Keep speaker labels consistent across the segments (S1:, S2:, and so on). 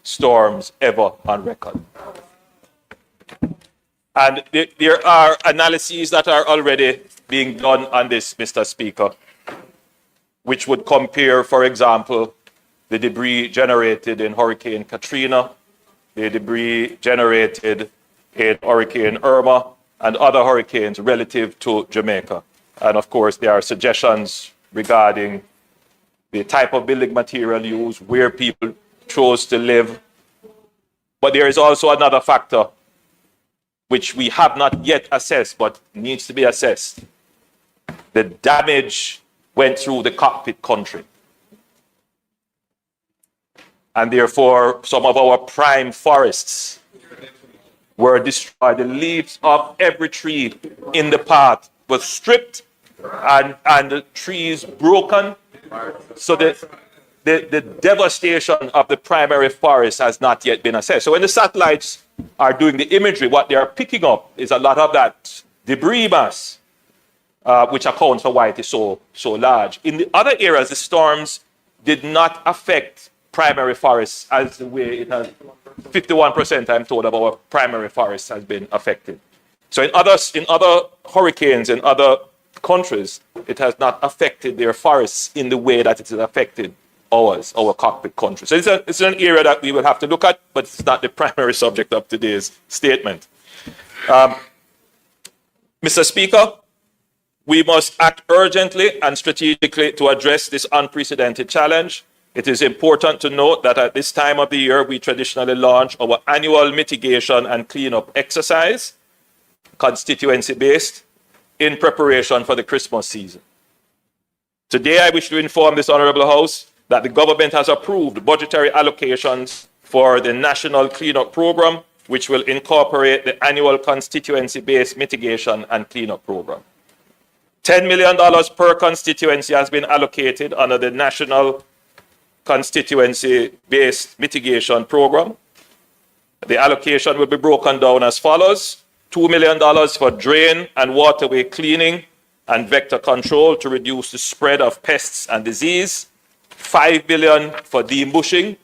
S1: storms ever on record. And there are analyses that are already being done on this, Mr. Speaker, which would compare, for example, the debris generated in Hurricane Katrina, the debris generated in Hurricane Irma, and other hurricanes relative to Jamaica. And of course, there are suggestions regarding the type of building material used, where people chose to live. But there is also another factor which we have not yet assessed, but needs to be assessed. The damage went through the cockpit country. And therefore, some of our prime forests were destroyed. The leaves of every tree in the path was stripped and the trees broken. So the devastation of the primary forest has not yet been assessed. So when the satellites are doing the imagery, what they are picking up is a lot of that debris mass, which accounts for why it is so large. In the other areas, the storms did not affect primary forests as the way it has. 51%, I'm told, of our primary forests has been affected. So in other hurricanes in other countries, it has not affected their forests in the way that it has affected ours, our cockpit country. So it's an area that we will have to look at, but it's not the primary subject of today's statement. Mr. Speaker, we must act urgently and strategically to address this unprecedented challenge. It is important to note that at this time of the year, we traditionally launch our annual mitigation and cleanup exercise, constituency-based, in preparation for the Christmas season. Today, I wish to inform this Honourable House that the government has approved budgetary allocations for the National Cleanup Programme, which will incorporate the annual constituency-based mitigation and cleanup programme. $10 million per constituency has been allocated under the National Constituency-based mitigation program. The allocation will be broken down as follows: $2 million for drain and waterway cleaning and vector control to reduce the spread of pests and disease, $5 million for debushing,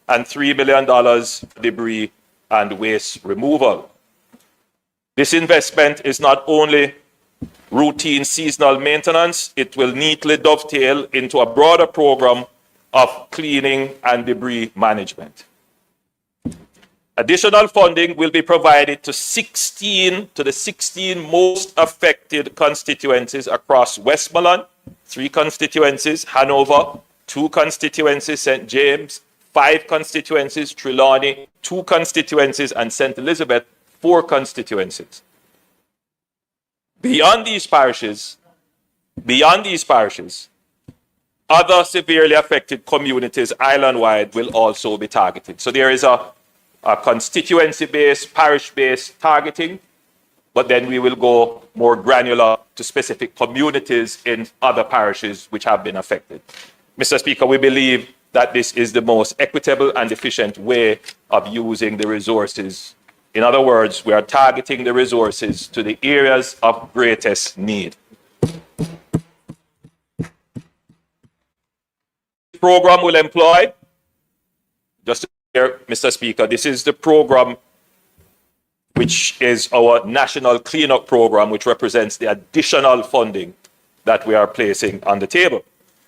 S1: and $3 million for debris and waste removal. This investment is not only routine seasonal maintenance, it will neatly dovetail into a broader program of cleaning and debris management. Additional funding will be provided to the 16 most affected constituencies across Westmoreland, 3 constituencies, Hanover, 2 constituencies, St. James, 5 constituencies, Trelawney, 2 constituencies, and St. Elizabeth, 4 constituencies. Beyond these parishes, other severely affected communities island-wide will also be targeted. So there is a constituency-based, parish-based targeting, but then we will go more granular to specific communities in other parishes which have been affected. Mr. Speaker, we believe that this is the most equitable and efficient way of using the resources. In other words, we are targeting the resources to the areas of greatest need. Program will employ, just to hear, Mr. Speaker, this is the program which is our national cleanup program, which represents the additional funding that we are placing on the table.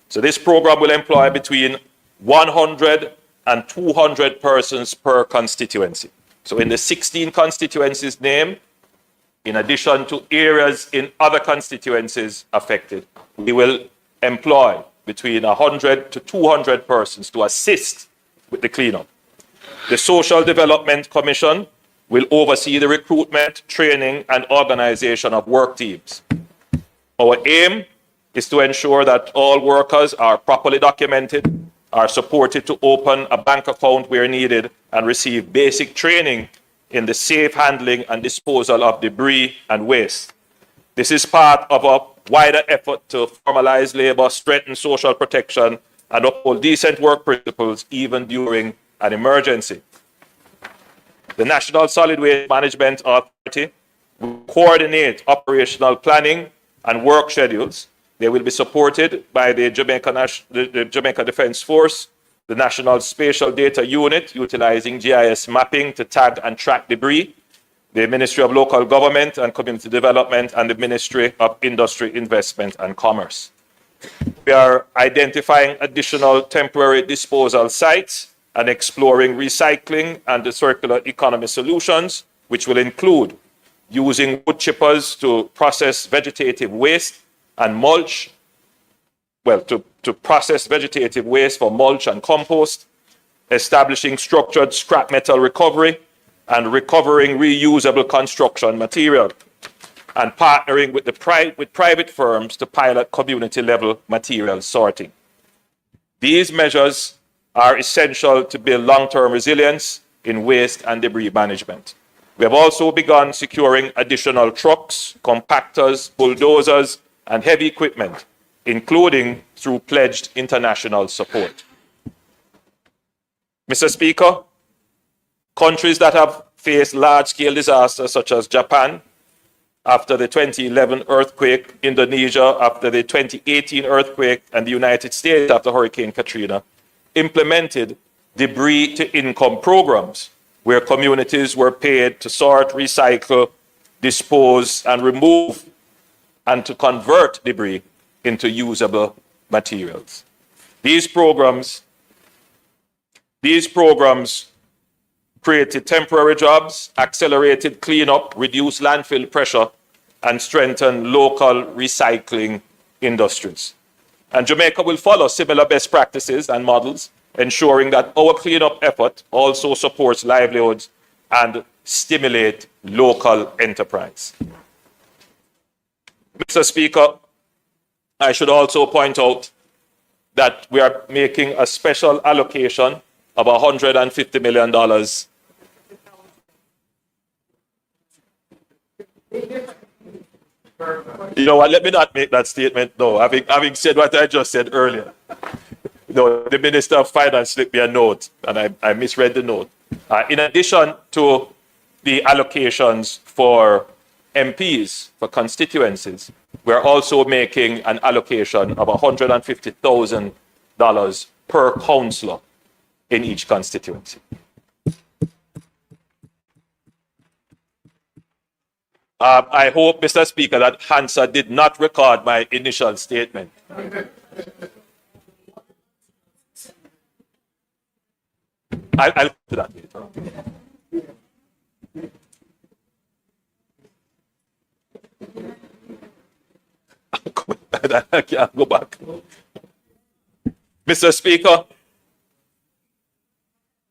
S1: So this program will employ between 100 and 200 persons per constituency. So in the 16 constituencies named, in addition to areas in other constituencies affected, we will employ between 100 to 200 persons to assist with the cleanup. The Social Development Commission will oversee the recruitment, training, and organization of work teams. Our aim is to ensure that all workers are properly documented, are supported to open a bank account where needed, and receive basic training in the safe handling and disposal of debris and waste. This is part of a wider effort to formalize labor, strengthen social protection, and uphold decent work principles even during an emergency. The National Solid Waste Management Authority will coordinate operational planning and work schedules. They will be supported by the Jamaica Defence Force, the National Spatial Data Unit, utilizing GIS mapping to tag and track debris, the Ministry of Local Government and Community Development, and the Ministry of Industry, Investment and Commerce. We are identifying additional temporary disposal sites and exploring recycling and the circular economy solutions, which will include using wood chippers to process vegetative waste and mulch, to process vegetative waste for mulch and compost, establishing structured scrap metal recovery, and recovering reusable construction material, and partnering with private firms to pilot community-level material sorting. These measures are essential to build long-term resilience in waste and debris management. We have also begun securing additional trucks, compactors, bulldozers, and heavy equipment, including through pledged international support. Mr. Speaker, countries that have faced large-scale disasters such as Japan after the 2011 earthquake, Indonesia after the 2018 earthquake, and the United States after Hurricane Katrina implemented debris-to-income programs where communities were paid to sort, recycle, dispose, and remove, and to convert debris into usable materials. These programs created temporary jobs, accelerated cleanup, reduced landfill pressure, and strengthened local recycling industries. And Jamaica will follow similar best practices and models, ensuring that our cleanup effort also supports livelihoods and stimulate local enterprise. Mr. Speaker, I should also point out that we are making a special allocation of $150 million. You know what, let me not make that statement though, having said what I just said earlier. No, the Minister of Finance slipped me a note, and I misread the note. In addition to the allocations for MPs, for constituencies, we're also making an allocation of $150,000 per councillor in each constituency. I hope, Mr. Speaker, that Hansa did not record my initial statement. I'll do that later. I can't go back. Mr. Speaker,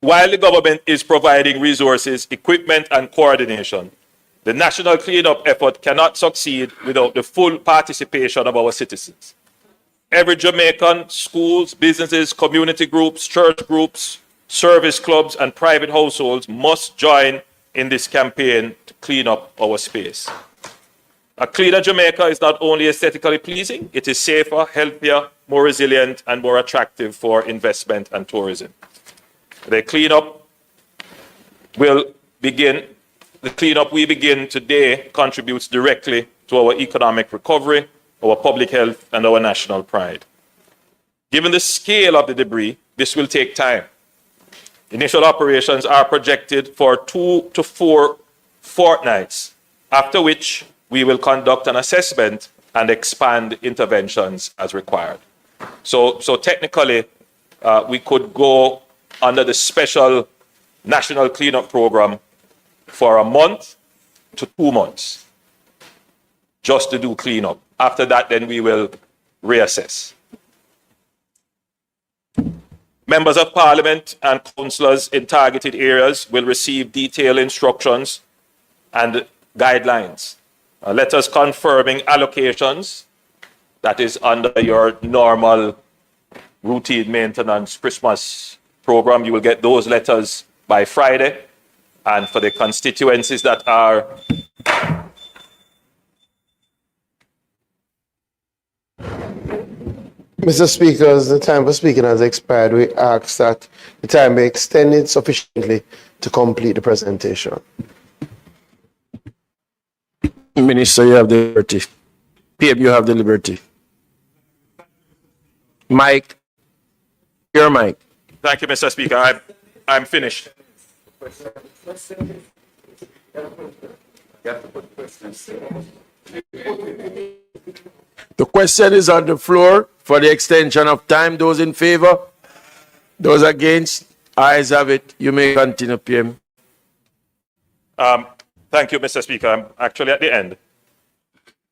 S1: while the government is providing resources, equipment, and coordination, the national cleanup effort cannot succeed without the full participation of our citizens. Every Jamaican, schools, businesses, community groups, church groups, service clubs, and private households must join in this campaign to clean up our space. A cleaner Jamaica is not only aesthetically pleasing, it is safer, healthier, more resilient, and more attractive for investment and tourism. The cleanup we begin today contributes directly to our economic recovery, our public health, and our national pride. Given the scale of the debris, this will take time. Initial operations are projected for 2 to 4 fortnights, after which we will conduct an assessment and expand interventions as required. So technically, we could go under the special national cleanup program for a month to 2 months just to do cleanup. After that, then we will reassess. Members of Parliament and councillors in targeted areas will receive detailed instructions and guidelines. Letters confirming allocations, that is under your normal routine maintenance Christmas program. You will get those letters by Friday. And for the constituencies that are
S2: Mr. Speaker, as the time for speaking has expired, we ask that the time be extended sufficiently to complete the presentation.
S3: Minister, you have the liberty. PM, you have the liberty. Mike, your mic.
S1: Thank you, Mr. Speaker. I'm finished.
S3: The question is on the floor for the extension of time. Those in favor? Those against? Ayes have it. You may continue, PM.
S1: Thank you, Mr. Speaker. I'm actually at the end.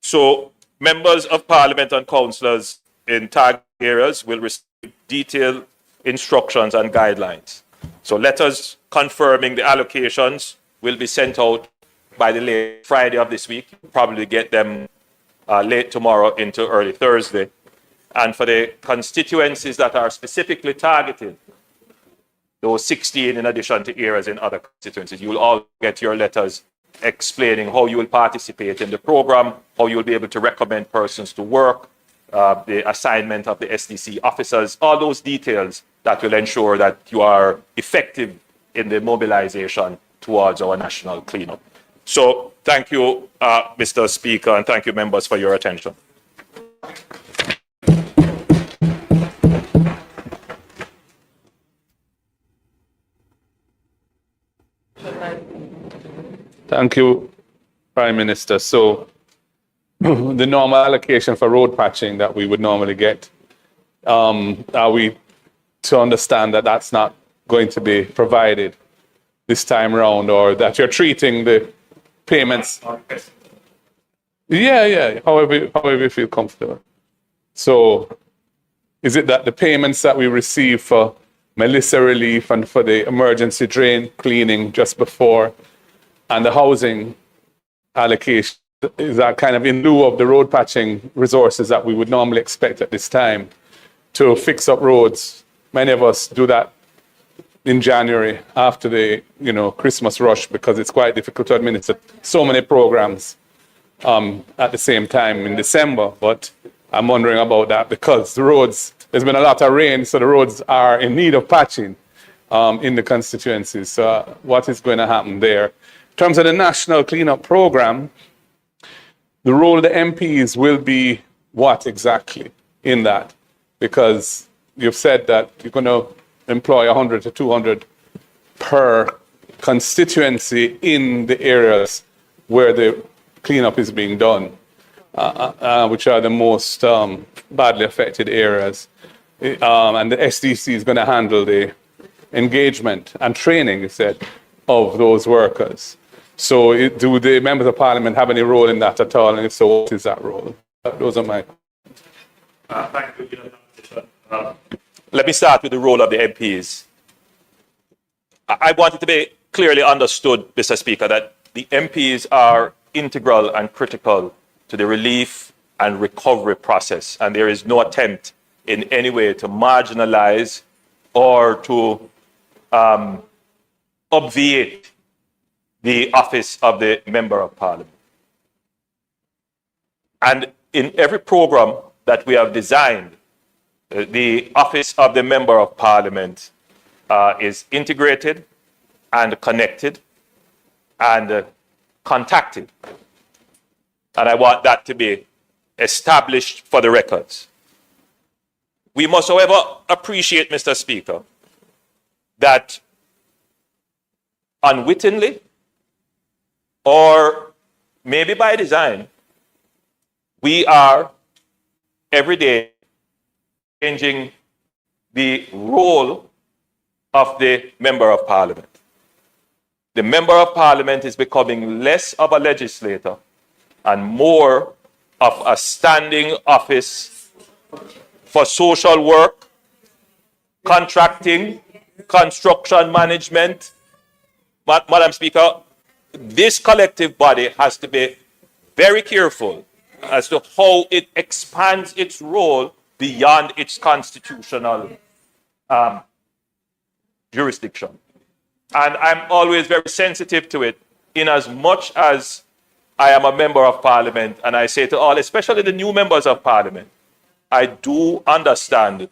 S1: So, members of Parliament and councillors in target areas will receive detailed instructions and guidelines. So, letters confirming the allocations will be sent out by the late Friday of this week. Probably get them late tomorrow into early Thursday. And for the constituencies that are specifically targeted, those 16 in addition to areas in other constituencies, you will all get your letters explaining how you will participate in the program, how you will be able to recommend persons to work, the assignment of the SDC officers, all those details that will ensure that you are effective in the mobilization towards our national cleanup. So thank you, Mr. Speaker, and thank you, members, for your attention.
S4: Thank you, Prime Minister. So the normal allocation for road patching that we would normally get, are we to understand that that's not going to be provided this time around, or that you're treating the payments? Yeah, however you feel comfortable. So is it that the payments that we receive for Melissa relief and for the emergency drain cleaning just before, and the housing allocation, is that kind of in lieu of the road patching resources that we would normally expect at this time to fix up roads? Many of us do that in January after the Christmas rush, because it's quite difficult to administer so many programs at the same time in December. But I'm wondering about that because the roads, there's been a lot of rain, so the roads are in need of patching in the constituencies. So what is going to happen there? In terms of the national cleanup program, the role of the MPs will be what exactly in that? Because you've said that you're going to employ 100 to 200 per constituency in the areas where the cleanup is being done, which are the most badly affected areas. And the SDC is going to handle the engagement and training, you said, of those workers. So do the members of Parliament have any role in that at all? And if so, what is that role? Those are my...
S1: Thank you. Let me start with the role of the MPs. I want it to be clearly understood, Mr. Speaker, that the MPs are integral and critical to the relief and recovery process, and there is no attempt in any way to marginalize or to obviate the office of the Member of Parliament. And in every program that we have designed, the office of the Member of Parliament is integrated and connected and contacted. And I want that to be established for the records. We must, however, appreciate, Mr. Speaker, that unwittingly, or maybe by design, we are every day changing the role of the Member of Parliament. The Member of Parliament is becoming less of a legislator and more of a standing office for social work, contracting, construction management. Madam Speaker, this collective body has to be very careful as to how it expands its role beyond its constitutional jurisdiction. And I'm always very sensitive to it, in as much as I am a Member of Parliament, and I say to all, especially the new members of Parliament, I do understand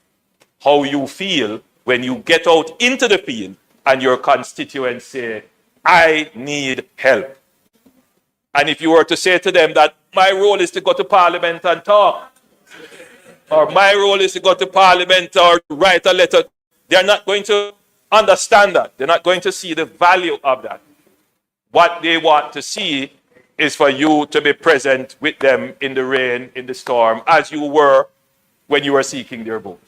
S1: how you feel when you get out into the field and your constituents say, I need help. And if you were to say to them that my role is to go to Parliament and talk, or my role is to go to Parliament or write a letter they're not going to understand that. They're not going to see the value of that. What they want to see is for you to be present with them in the rain, in the storm, as you were when you were seeking their vote.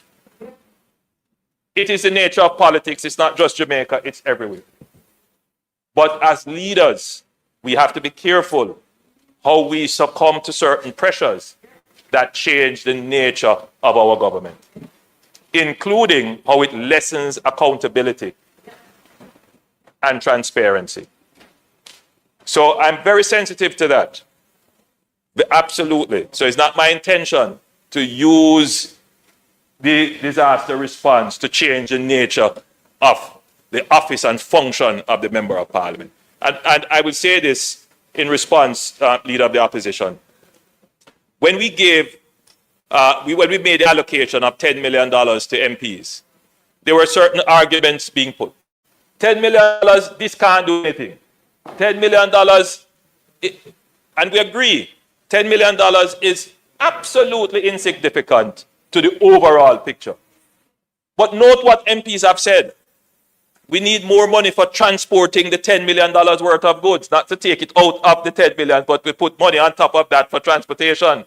S1: It is the nature of politics. It's not just Jamaica, it's everywhere. But as leaders, we have to be careful how we succumb to certain pressures that change the nature of our government, including how it lessens accountability and transparency. So I'm very sensitive to that. Absolutely. So it's not my intention to use the disaster response to change the nature of the office and function of the Member of Parliament. And I will say this in response, Leader of the Opposition. When we gave, when we made the allocation of $10 million to MPs, there were certain arguments being put. $10 million, this can't do anything. $10 million, and we agree, $10 million is absolutely insignificant to the overall picture. But note what MPs have said. We need more money for transporting the $10 million worth of goods, not to take it out of the $10 million, but we put money on top of that for transportation.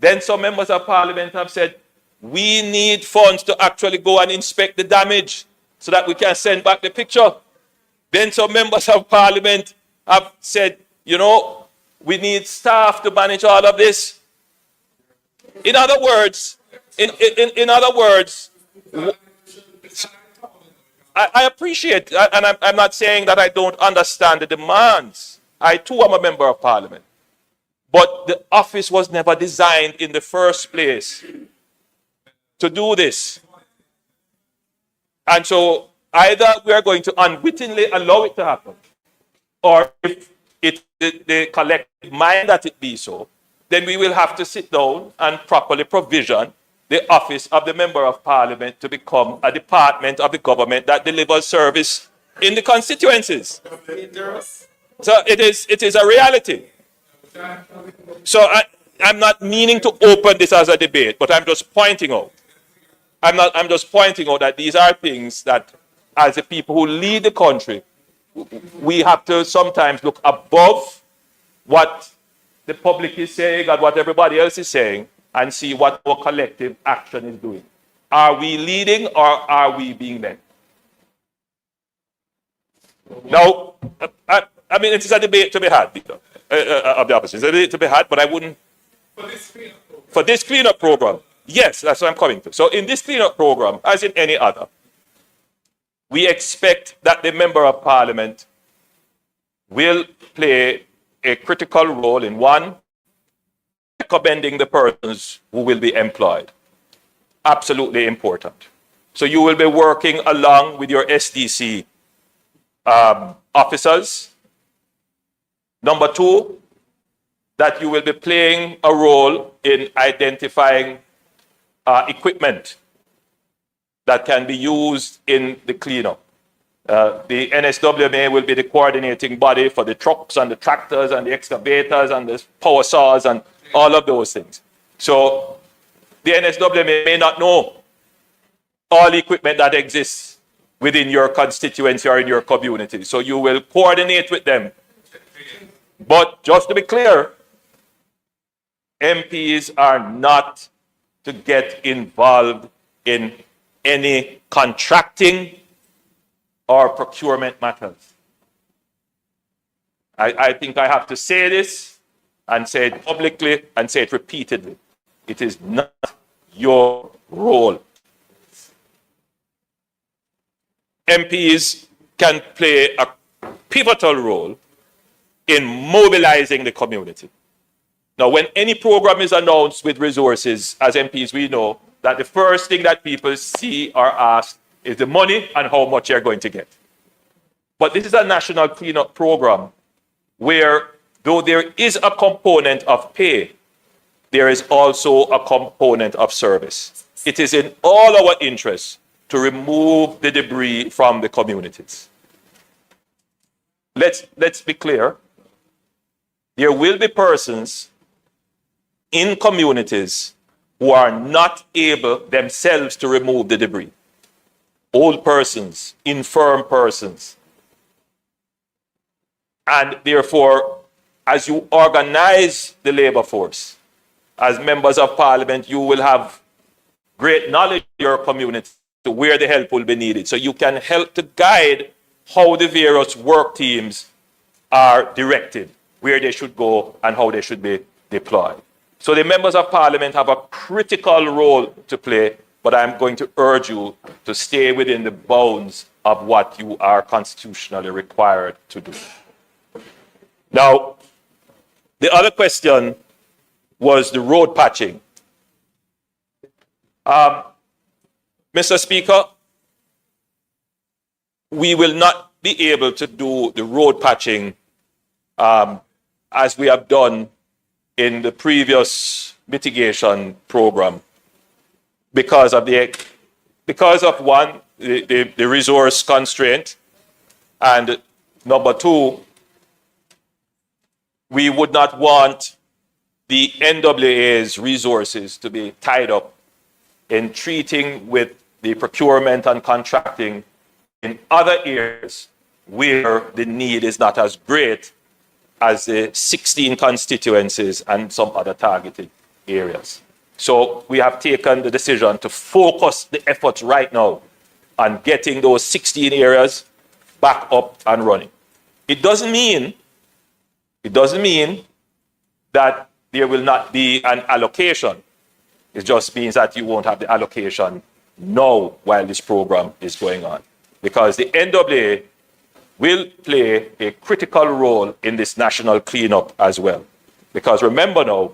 S1: Then some members of Parliament have said, we need funds to actually go and inspect the damage so that we can send back the picture. Then some members of Parliament have said, you know, we need staff to manage all of this. In other words, in other words, I appreciate, and I'm not saying that I don't understand the demands. I too am a member of Parliament. But the office was never designed in the first place to do this. And so either we are going to unwittingly allow it to happen, or if it the collective mind that it be so, then we will have to sit down and properly provision the office of the Member of Parliament to become a department of the government that delivers service in the constituencies. So it is a reality. So I'm not meaning to open this as a debate, but I'm just pointing out. I'm just pointing out that these are things that, as the people who lead the country, we have to sometimes look above what the public is saying and what everybody else is saying and see what our collective action is doing. Are we leading or are we being led? Now, I mean, it is a debate to be had, Peter, of the opposition. It's a debate to be had, but I wouldn't. For this cleanup program, yes, that's what I'm coming to. So in this cleanup program, as in any other, we expect that the Member of Parliament will play a critical role in one, recommending the persons who will be employed. Absolutely important. So you will be working along with your SDC officers. Number two, that you will be playing a role in identifying equipment that can be used in the cleanup. The NSWMA will be the coordinating body for the trucks and the tractors and the excavators and the power saws and all of those things. So the NSWMA may not know all the equipment that exists within your constituency or in your community. So you will coordinate with them. But just to be clear, MPs are not to get involved in any contracting or procurement matters. I think I have to say this and say it publicly and say it repeatedly. It is not your role. MPs can play a pivotal role in mobilizing the community. Now, when any program is announced with resources, as MPs, we know that the first thing that people see or ask is the money and how much you're going to get. But this is a national cleanup program where, though there is a component of pay, there is also a component of service. It is in all our interests to remove the debris from the communities. Let's be clear. There will be persons in communities who are not able themselves to remove the debris. old persons, infirm persons. And therefore, as you organize the labor force, as members of parliament, you will have great knowledge of your community to where the help will be needed. So you can help to guide how the various work teams are directed, where they should go and how they should be deployed. So the members of parliament have a critical role to play, but I'm going to urge you to stay within the bounds of what you are constitutionally required to do. Now, the other question was the road patching. Mr. Speaker, we will not be able to do the road patching as we have done in the previous mitigation program because of one, the resource constraint, and number two, we would not want the NWA's resources to be tied up in treating with the procurement and contracting in other areas where the need is not as great as the 16 constituencies and some other targeted areas. So we have taken the decision to focus the efforts right now on getting those 16 areas back up and running. It doesn't mean that there will not be an allocation. It just means that you won't have the allocation now while this program is going on. Because the NWA will play a critical role in this national cleanup as well. Because remember now,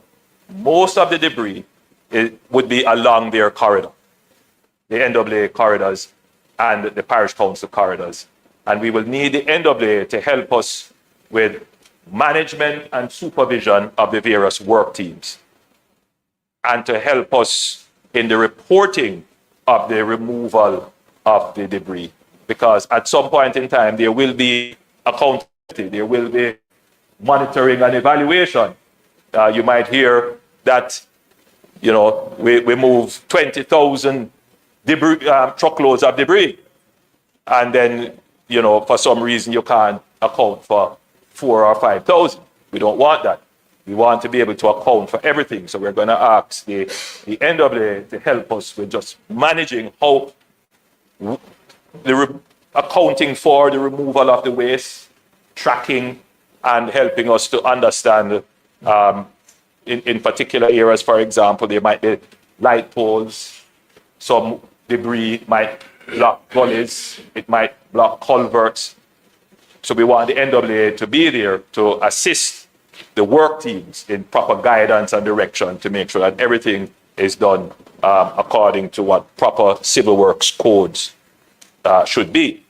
S1: most of the debris would be along their corridor, the NWA corridors and the parish council corridors. And we will need the NWA to help us with management and supervision of the various work teams, and to help us in the reporting of the removal of the debris. Because at some point in time, there will be accountability, there will be monitoring and evaluation. You might hear that, we move 20,000 truckloads of debris, and then, for some reason you can't account for 4,000 or 5,000. We don't want that. We want to be able to account for everything. So we're going to ask the NWA to help us with just managing how accounting for the removal of the waste, tracking, and helping us to understand in particular areas. For example, there might be light poles, some debris might block gullies, it might block culverts. So we want the NWA to be there to assist the work teams in proper guidance and direction to make sure that everything is done according to what proper civil works codes should be.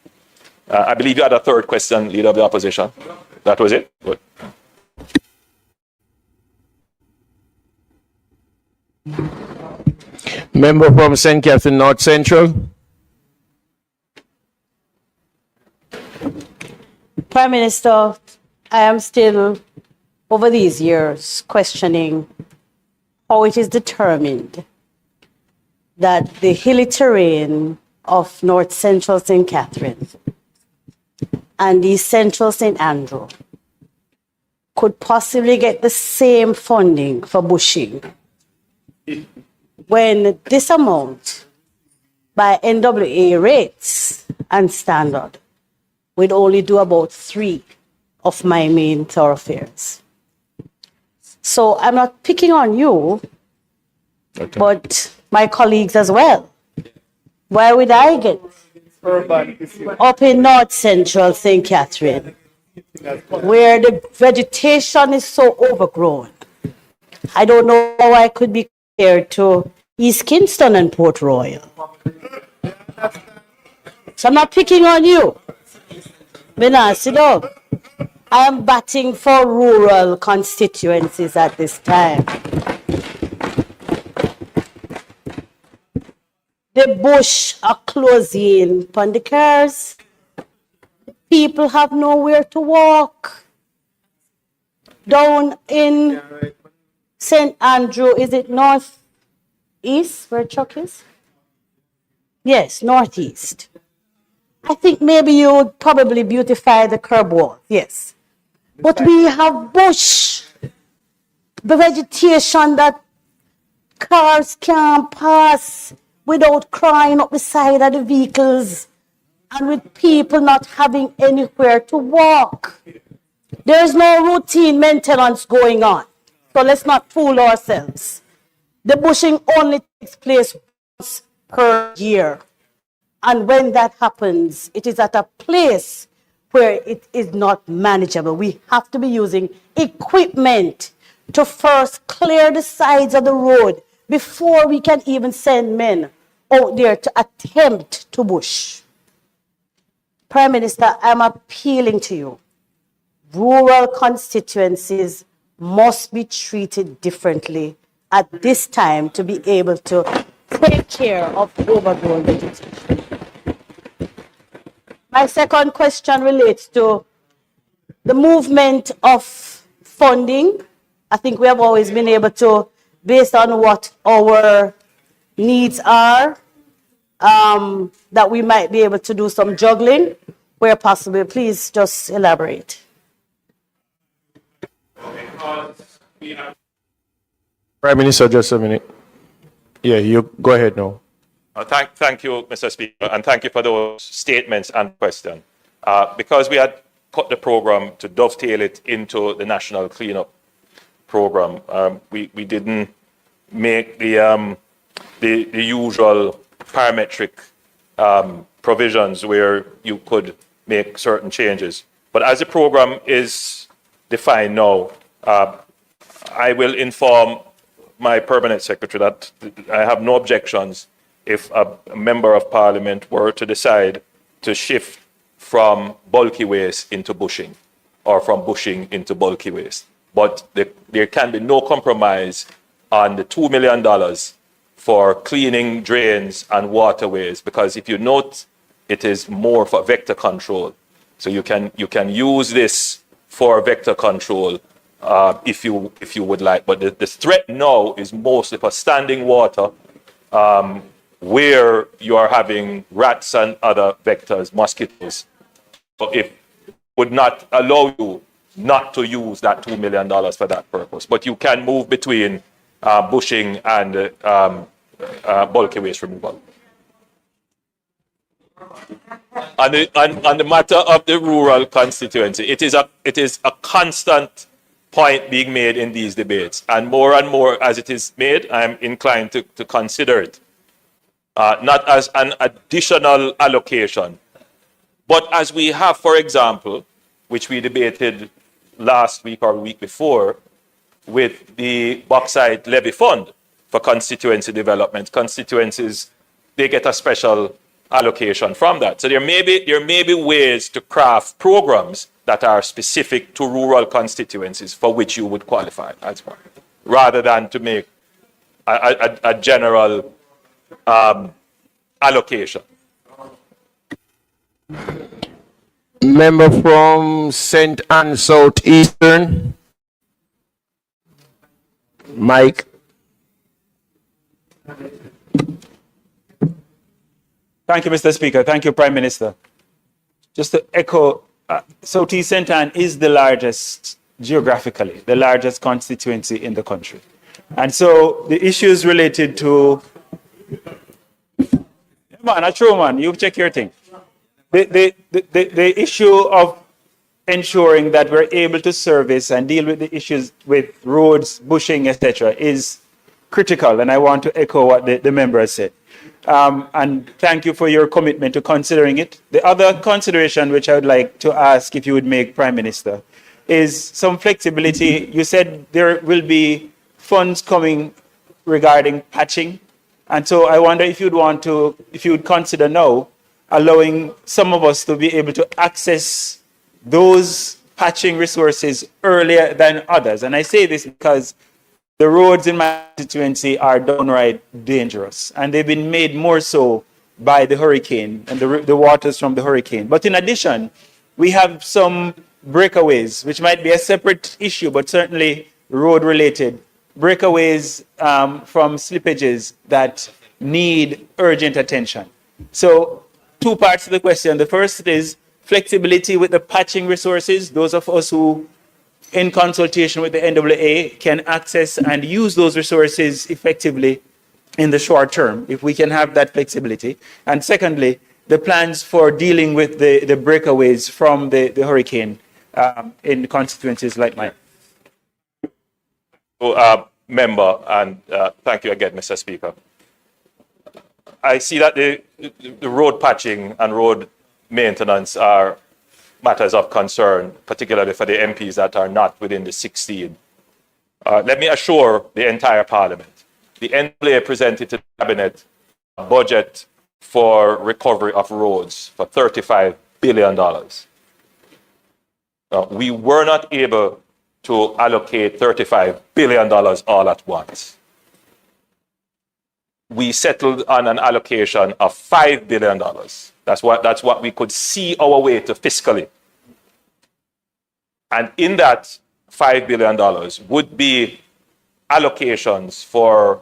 S1: I believe you had a third question, Leader of the Opposition. That was it? Good.
S3: Member from St. Catherine North Central.
S5: Prime Minister, I am still, over these years, questioning how it is determined that the hilly terrain of North Central St. Catherine and East Central St. Andrew could possibly get the same funding for bushing when this amount by NWA rates and standard would only do about 3 of my main thoroughfares. So I'm not picking on you, but my colleagues as well. Why would I get up in North Central St. Catherine, where the vegetation is so overgrown? I don't know how I could be compared to East Kingston and Port Royal. So I'm not picking on you. I am batting for rural constituencies at this time. The bush are closing upon the cars. People have nowhere to walk. Down in St. Andrew, is it north east where Chuck is? Yes, northeast. I think maybe you would probably beautify the curb wall. Yes. But we have bush, the vegetation that cars can't pass without crying up the side of the vehicles and with people not having anywhere to walk. There's no routine maintenance going on. So let's not fool ourselves. The bushing only takes place once per year. And when that happens, it is at a place where it is not manageable. We have to be using equipment to first clear the sides of the road before we can even send men out there to attempt to bush. Prime Minister, I'm appealing to you. Rural constituencies must be treated differently at this time to be able to take care of overgrown vegetation. My second question relates to the movement of funding. I think we have always been able to, based on what our needs are, that we might be able to do some juggling where possible. Please just elaborate.
S3: Prime Minister, just a minute. Yeah, you go ahead now.
S1: Thank you, Mr. Speaker, and thank you for those statements and question. Because we had cut the program to dovetail it into the national cleanup program, we didn't make the usual parametric provisions where you could make certain changes. But as the program is defined now, I will inform my permanent secretary that I have no objections if a member of parliament were to decide to shift from bulky waste into bushing or from bushing into bulky waste. But there can be no compromise on the $2 million for cleaning drains and waterways, because if you note, it is more for vector control. So you can use this for vector control if you would like. But the threat now is mostly for standing water, where you are having rats and other vectors, mosquitoes. So it would not allow you not to use that $2 million for that purpose. But you can move between bushing and bulky waste removal. On the matter of the rural constituency, it is a constant point being made in these debates. And more as it is made, I'm inclined to consider it. Not as an additional allocation, but as we have, for example, which we debated last week or week before, with the bauxite levy fund for constituency development. Constituencies, they get a special allocation from that. So there may be ways to craft programs that are specific to rural constituencies for which you would qualify as one, rather than to make a general allocation.
S3: Member from St. Anne Southeastern, Mike.
S6: Thank you, Mr. Speaker. Thank you, Prime Minister. Just to echo, Southeast St. Anne is the largest, geographically, the largest constituency in the country. And so the issues related to, man, a true man, you check your thing. The issue of ensuring that we're able to service and deal with the issues with roads, bushing, etc., is critical. And I want to echo what the member has said. And thank you for your commitment to considering it. The other consideration which I would like to ask if you would make, Prime Minister, is some flexibility. You said there will be funds coming regarding patching. And so I wonder if you would consider now allowing some of us to be able to access those patching resources earlier than others. And I say this because the roads in my constituency are downright dangerous, and they've been made more so by the hurricane and the waters from the hurricane. But in addition, we have some breakaways, which might be a separate issue, but certainly road-related breakaways from slippages that need urgent attention. So, two parts to the question. The first is flexibility with the patching resources. Those of us who, in consultation with the NAA, can access and use those resources effectively in the short term, if we can have that flexibility. And secondly, the plans for dealing with the breakaways from the hurricane in constituencies like mine.
S1: So, member, and thank you again, Mr. Speaker. I see that the road patching and road maintenance are matters of concern, particularly for the MPs that are not within the 16. Let me assure the entire Parliament, the NAA presented to the Cabinet a budget for recovery of roads for $35 billion. We were not able to allocate $35 billion all at once. We settled on an allocation of $5 billion. That's what we could see our way to fiscally. And in that $5 billion would be allocations for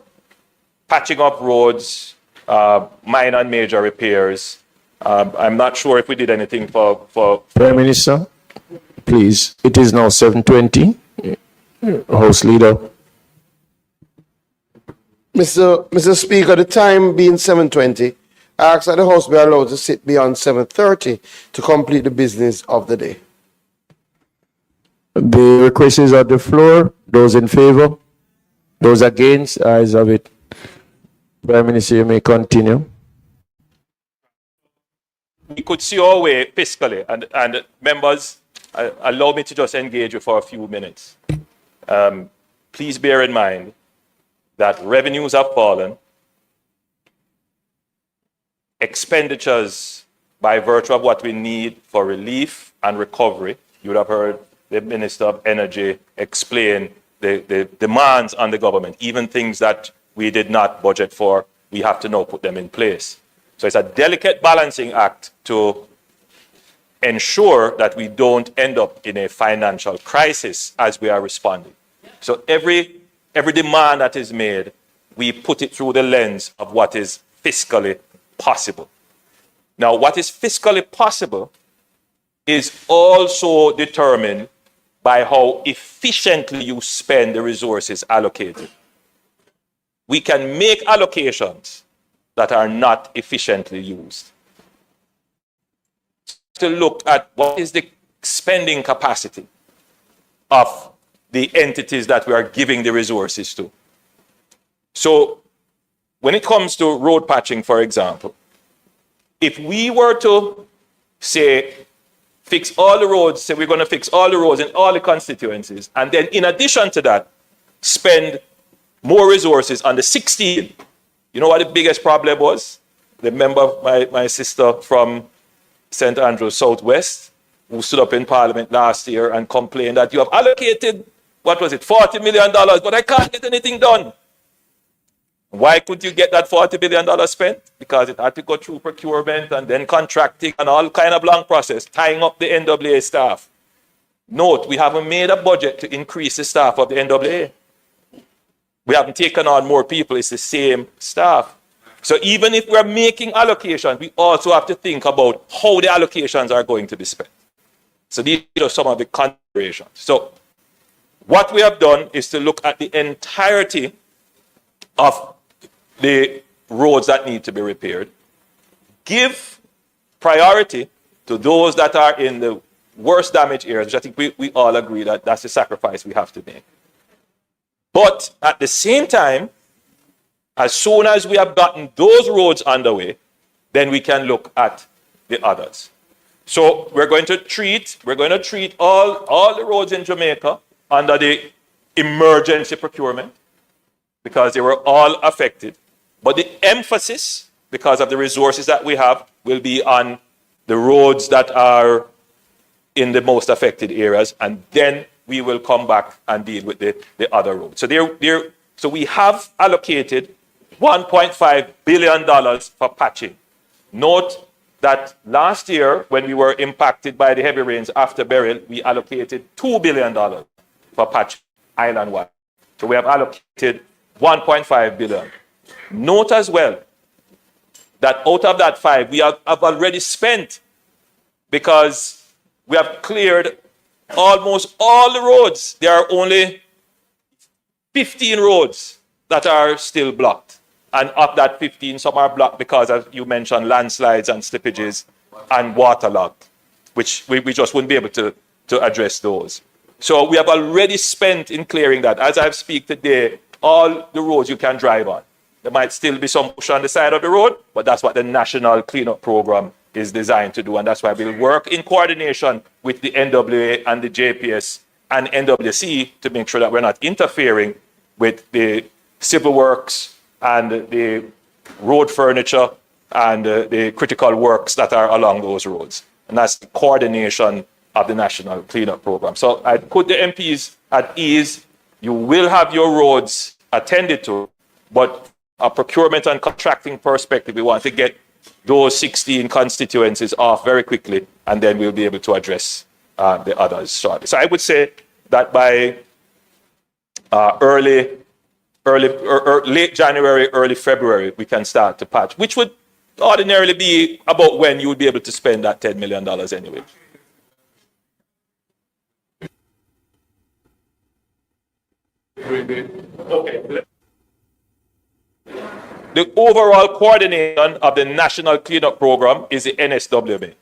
S1: patching up roads, minor and major repairs. I'm not sure if we did anything for
S3: Prime Minister, please. It is now 7:20. House Leader.
S2: Mr. Speaker, the time being 7:20, I ask that the House be allowed to sit beyond 7:30 to complete the business of the day.
S3: The request is on the floor. Those in favor? Those against? Ayes have it. Prime Minister, you may continue.
S1: we could see our way fiscally, and members, allow me to just engage you for a few minutes. Please bear in mind that revenues have fallen, expenditures by virtue of what we need for relief and recovery. You would have heard the Minister of Energy explain the demands on the government, even things that we did not budget for, we have to now put them in place. So it's a delicate balancing act to ensure that we don't end up in a financial crisis as we are responding. So every demand that is made, we put it through the lens of what is fiscally possible. Now, what is fiscally possible is also determined by how efficiently you spend the resources allocated. We can make allocations that are not efficiently used. To look at what is the spending capacity of the entities that we are giving the resources to. So when it comes to road patching, for example, if we were to say, fix all the roads, say we're going to fix all the roads in all the constituencies, and then in addition to that, spend more resources on the 16, you know what the biggest problem was? The member, my sister from St. Andrews Southwest, who stood up in Parliament last year and complained that you have allocated, what was it, $40 million, but I can't get anything done. Why could you get that $40 billion spent? Because it had to go through procurement and then contracting and all kind of long process, tying up the NAA staff. Note, we haven't made a budget to increase the staff of the NAA. We haven't taken on more people, it's the same staff. So even if we're making allocations, we also have to think about how the allocations are going to be spent. So these are some of the considerations. So what we have done is to look at the entirety of the roads that need to be repaired, give priority to those that are in the worst damaged areas, which I think we all agree that that's the sacrifice we have to make. But at the same time, as soon as we have gotten those roads underway, then we can look at the others. So we're going to treat all the roads in Jamaica under the emergency procurement because they were all affected. But the emphasis, because of the resources that we have, will be on the roads that are in the most affected areas, and then we will come back and deal with the other roads. So we have allocated $1.5 billion for patching. Note that last year, when we were impacted by the heavy rains after Beryl, we allocated $2 billion for patching island-wide. So we have allocated $1.5 billion. Note as well that out of that 5, we have already spent, because we have cleared almost all the roads. There are only 15 roads that are still blocked. And of that 15, some are blocked because, as you mentioned, landslides and slippages and waterlogged, which we just wouldn't be able to address those. So we have already spent in clearing that. As I speak today, all the roads you can drive on. There might still be some push on the side of the road, but that's what the National Cleanup Program is designed to do. And that's why we'll work in coordination with the NWA and the JPS and NWC to make sure that we're not interfering with the civil works and the road furniture and the critical works that are along those roads. And that's the coordination of the National Cleanup Program. So I put the MPs at ease. You will have your roads attended to, but a procurement and contracting perspective, we want to get those 16 constituencies off very quickly, and then we'll be able to address the others shortly. So I would say that by late January, early February, we can start to patch, which would ordinarily be about when you would be able to spend that $10 million anyway. Okay. The overall coordination of the National Cleanup Program is the NSWMA.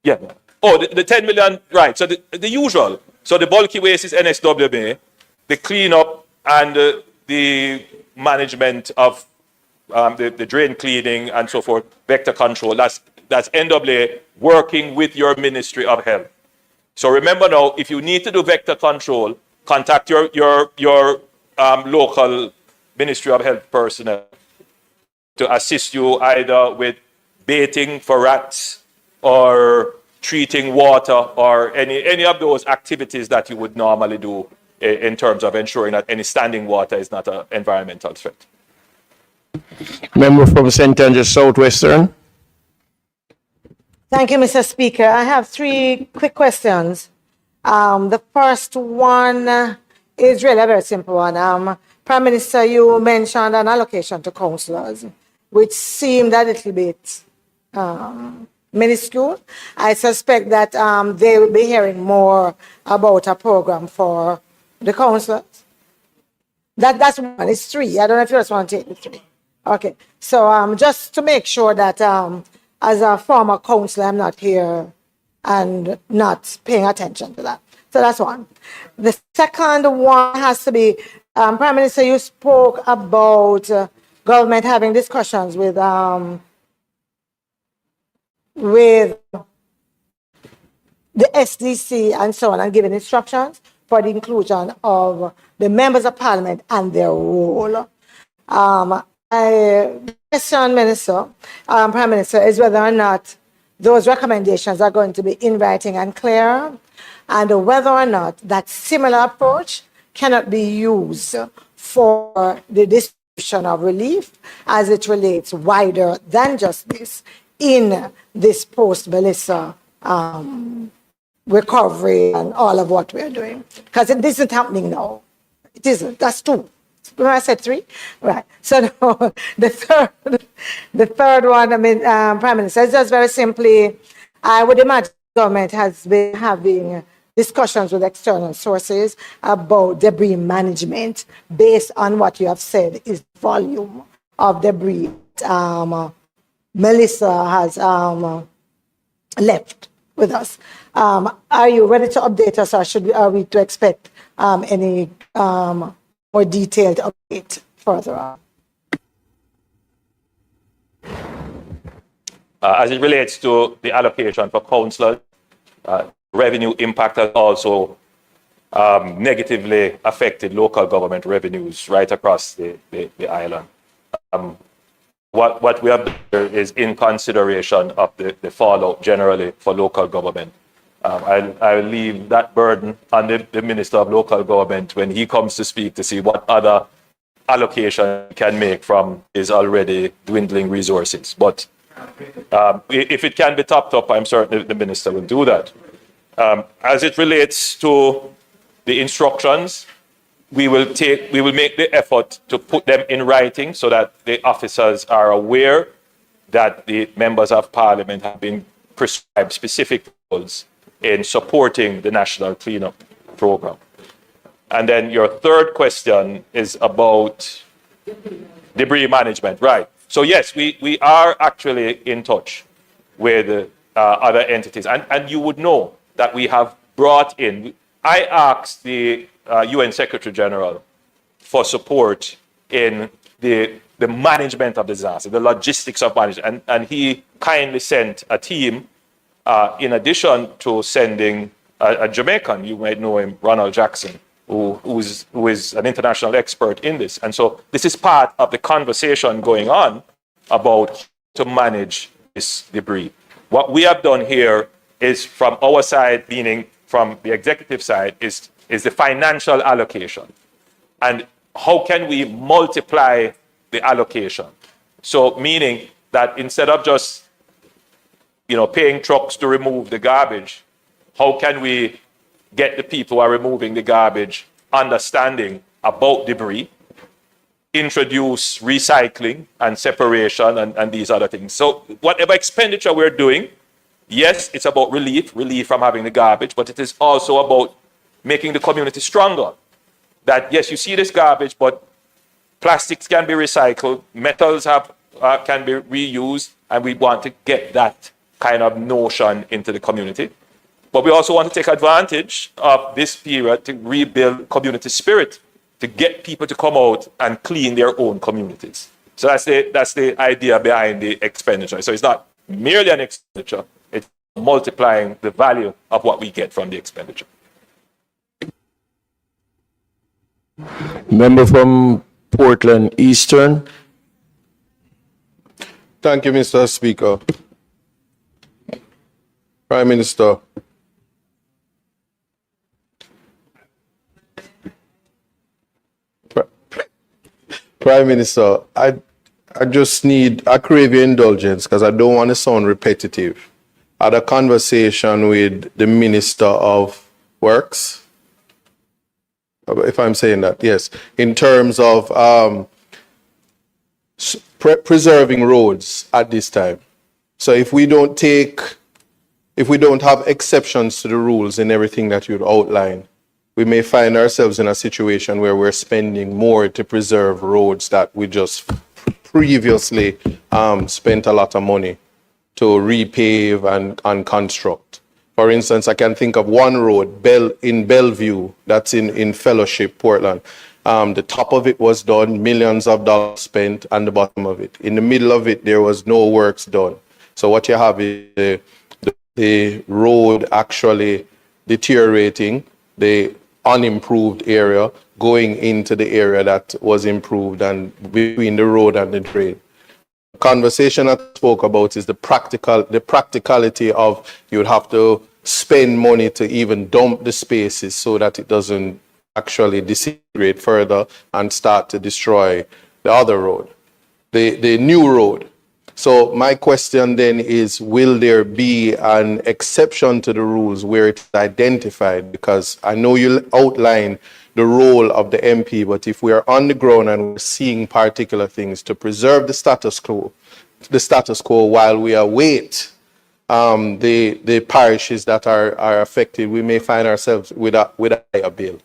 S1: Yeah. Oh, the 10 million, right. So the usual. So the bulky waste is NSWMA. The cleanup and the management of the drain cleaning and so forth, vector control, that's NWA working with your Ministry of Health. So remember now, if you need to do vector control, contact your local Ministry of Health personnel to assist you either with baiting for rats or treating water or any of those activities that you would normally do in terms of ensuring that any standing water is not an environmental threat.
S3: Member from St. Andrews Southwestern.
S7: Thank you, Mr. Speaker. I have 3 quick questions. The first one is really a very simple one. Prime Minister, you mentioned an allocation to councillors, which seemed a little bit minuscule. I suspect that they will be hearing more about a program for the councillors. That's one. It's 3. I don't know if you just want to take the 3. Okay. So just to make sure that as a former councillor, I'm not here and not paying attention to that. So that's one. The second one has to be, Prime Minister, you spoke about government having discussions with the SDC and so on, and giving instructions for the inclusion of the members of parliament and their role. I question, Minister, Prime Minister, is whether or not those recommendations are going to be in writing and clear, and whether or not that similar approach cannot be used for the distribution of relief as it relates wider than just this in this post-Melissa recovery and all of what we're doing. Because it isn't happening now. It isn't. That's 2. Remember I said 3? Right. So no, the third one, I mean, Prime Minister, it's just very simply, I would imagine the government has been having discussions with external sources about debris management based on what you have said is volume of debris Melissa has left with us. Are you ready to update us, or are we to expect any more detailed update further on?
S1: As it relates to the allocation for councillors, revenue impact has also negatively affected local government revenues right across the island. What we have done here is in consideration of the fallout generally for local government. I'll leave that burden on the Minister of Local Government when he comes to speak to see what other allocation he can make from his already dwindling resources. But if it can be topped up, I'm certain the Minister will do that. As it relates to the instructions, we will make the effort to put them in writing so that the officers are aware that the members of parliament have been prescribed specific roles in supporting the national cleanup program. And then your third question is about debris management, right? So yes, we are actually in touch with other entities. And you would know that we have brought in, I asked the UN Secretary General for support in the management of disaster, the logistics of management. And he kindly sent a team, in addition to sending a Jamaican, you might know him, Ronald Jackson, who is an international expert in this. And so this is part of the conversation going on about how to manage this debris. What we have done here is from our side, meaning from the executive side, is the financial allocation. And how can we multiply the allocation? So meaning that instead of just, paying trucks to remove the garbage, how can we get the people who are removing the garbage understanding about debris, introduce recycling and separation and these other things. So whatever expenditure we're doing, yes, it's about relief from having the garbage, but it is also about making the community stronger. That yes, you see this garbage, but plastics can be recycled, metals can be reused, and we want to get that kind of notion into the community. But we also want to take advantage of this period to rebuild community spirit, to get people to come out and clean their own communities. So that's the idea behind the expenditure. So it's not merely an expenditure, it's multiplying the value of what we get from the expenditure.
S3: Member from Portland Eastern.
S8: Thank you, Mr. Speaker. Prime Minister. Prime Minister, I crave your indulgence because I don't want to sound repetitive. I had a conversation with the Minister of Works, if I'm saying that, yes, in terms of preserving roads at this time. So if we don't have exceptions to the rules in everything that you'd outline, we may find ourselves in a situation where we're spending more to preserve roads that we just previously spent a lot of money to repave and construct. For instance, I can think of one road in Bellevue, that's in Fellowship, Portland. The top of it was done, millions of dollars spent, and the bottom of it. In the middle of it, there was no works done. So what you have is the road actually deteriorating, the unimproved area going into the area that was improved and between the road and the drain. The conversation I spoke about is the practicality of you would have to spend money to even dump the spaces so that it doesn't actually disintegrate further and start to destroy the other road, the new road. So my question then is, will there be an exception to the rules where it's identified? Because I know you outline the role of the MP, but if we are on the ground and we're seeing particular things to preserve the status quo while we await the parishes that are affected, we may find ourselves with a higher bill.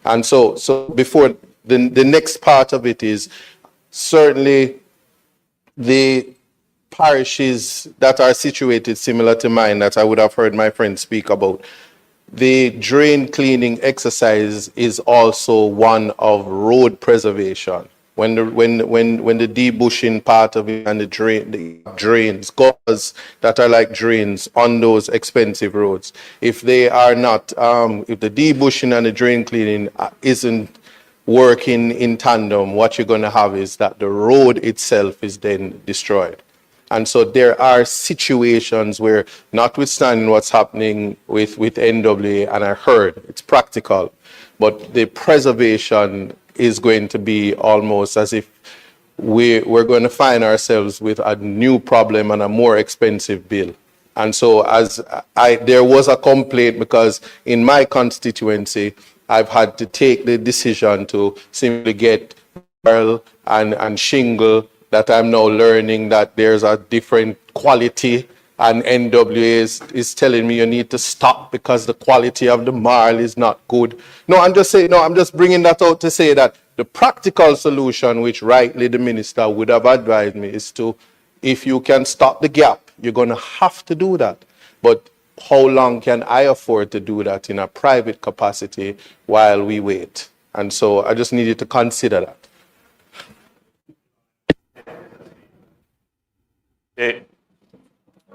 S8: And so before the next part of it is certainly the parishes that are situated similar to mine that I would have heard my friend speak about. The drain cleaning exercise is also one of road preservation. When the debushing part of it and the drains, gutters that are like drains on those expensive roads, if they are not, if the debushing and the drain cleaning isn't working in tandem, what you're going to have is that the road itself is then destroyed. And so there are situations where, notwithstanding what's happening with NWA, and I heard it's practical, but the preservation is going to be almost as if we're going to find ourselves with a new problem and a more expensive bill. And so there was a complaint because in my constituency, I've had to take the decision to simply get pearl and shingle, that I'm now learning that there's a different quality, and NWA is telling me you need to stop because the quality of the marl is not good. No, I'm just bringing that out to say that the practical solution, which rightly the minister would have advised me, is to, if you can stop the gap, you're going to have to do that. But how long can I afford to do that in a private capacity while we wait? And so I just needed to consider that.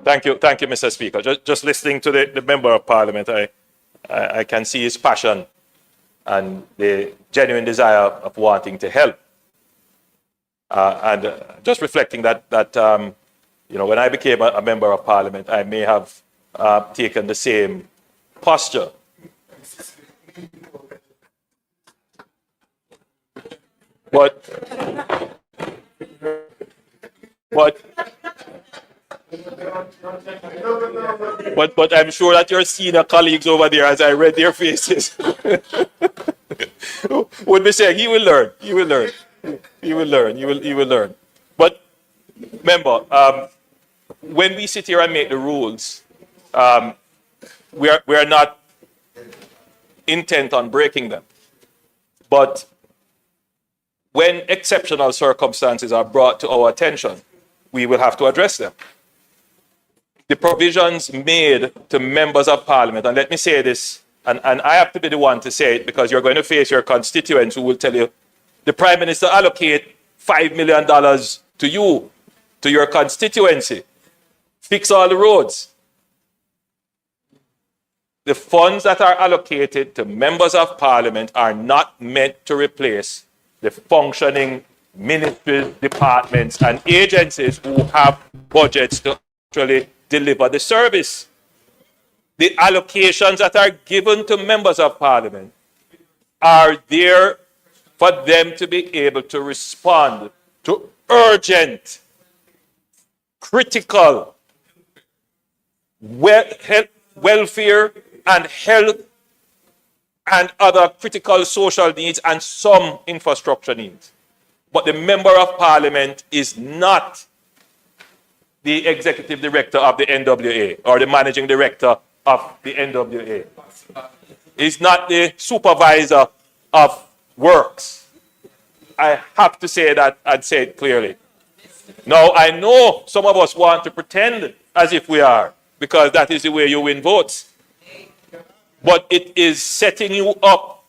S1: Thank you, Mr. Speaker. Just listening to the member of parliament, I can see his passion and the genuine desire of wanting to help. And just reflecting that you know, when I became a member of parliament, I may have taken the same posture. But I'm sure that your senior colleagues over there, as I read their faces, would be saying, he will learn, he will learn, he will learn, he will learn. But remember, when we sit here and make the rules, we are not intent on breaking them. But when exceptional circumstances are brought to our attention, we will have to address them. The provisions made to members of parliament, and let me say this, and I have to be the one to say it because you're going to face your constituents who will tell you, the Prime Minister allocate $5 million to you, to your constituency. Fix all the roads. The funds that are allocated to members of parliament are not meant to replace the functioning ministries, departments, and agencies who have budgets to actually deliver the service. The allocations that are given to members of parliament are there for them to be able to respond to urgent, critical welfare and health and other critical social needs and some infrastructure needs. But the member of parliament is not the executive director of the NWA or the managing director of the NWA. He's not the supervisor of works. I have to say that and say it clearly. Now, I know some of us want to pretend as if we are, because that is the way you win votes. But it is setting you up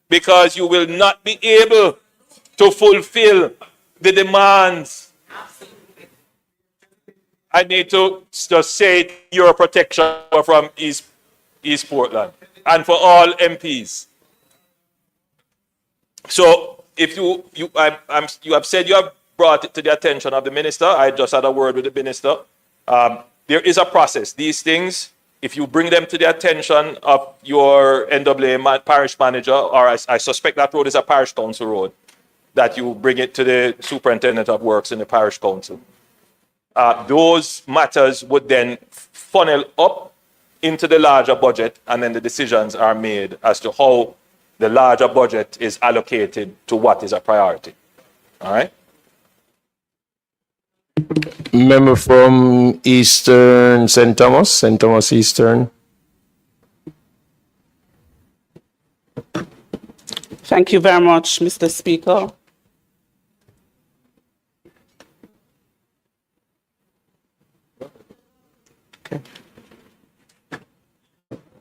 S1: because you will not be able to fulfill the demands. I need to just say your protection from East Portland and for all MPs. So if you have said you have brought it to the attention of the minister, I just had a word with the minister. There is a process. These things, if you bring them to the attention of your NWA parish manager, or I suspect that road is a parish council road, that you bring it to the superintendent of works in the parish council. Those matters would then funnel up into the larger budget, and then the decisions are made as to how the larger budget is allocated to what is a priority. All right?
S3: Member from Eastern St. Thomas Eastern.
S9: Thank you very much, Mr. Speaker.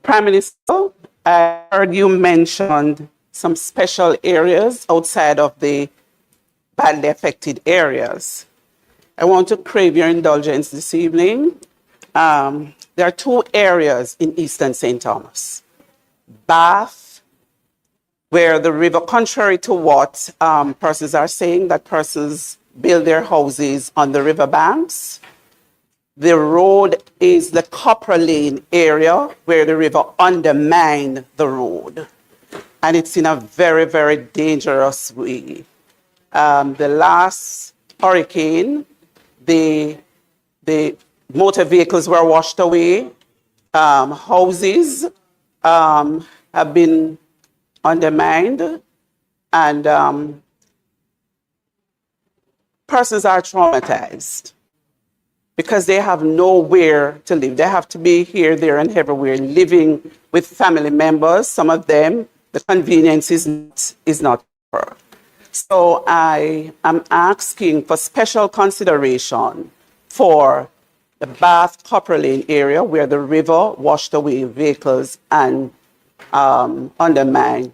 S9: Prime Minister, I heard you mentioned some special areas outside of the badly affected areas. I want to crave your indulgence this evening. There are two areas in Eastern St. Thomas. Bath, where the river, contrary to what persons are saying, that persons build their houses on the river banks. The road is the Copper Lane area where the river undermined the road. And it's in a very, very dangerous way. The last hurricane, the motor vehicles were washed away, houses have been undermined, and persons are traumatized because they have nowhere to live. They have to be here, there, and everywhere, living with family members. Some of them, the convenience is not proper. So I am asking for special consideration for the Bath Copper Lane area where the river washed away vehicles and undermined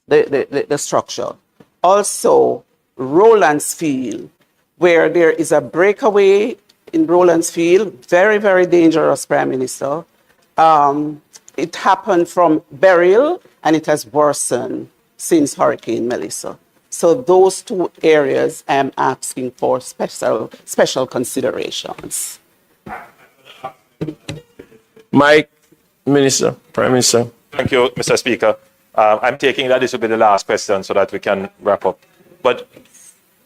S9: the structure. Also, Rowlandsfield, where there is a breakaway in Rowlandsfield, very, very dangerous, Prime Minister. It happened from Beryl, and it has worsened since Hurricane Melissa. So those two areas I'm asking for special considerations.
S3: Mike, Minister, Prime Minister.
S1: Thank you, Mr. Speaker. I'm taking that this will be the last question so that we can wrap up. But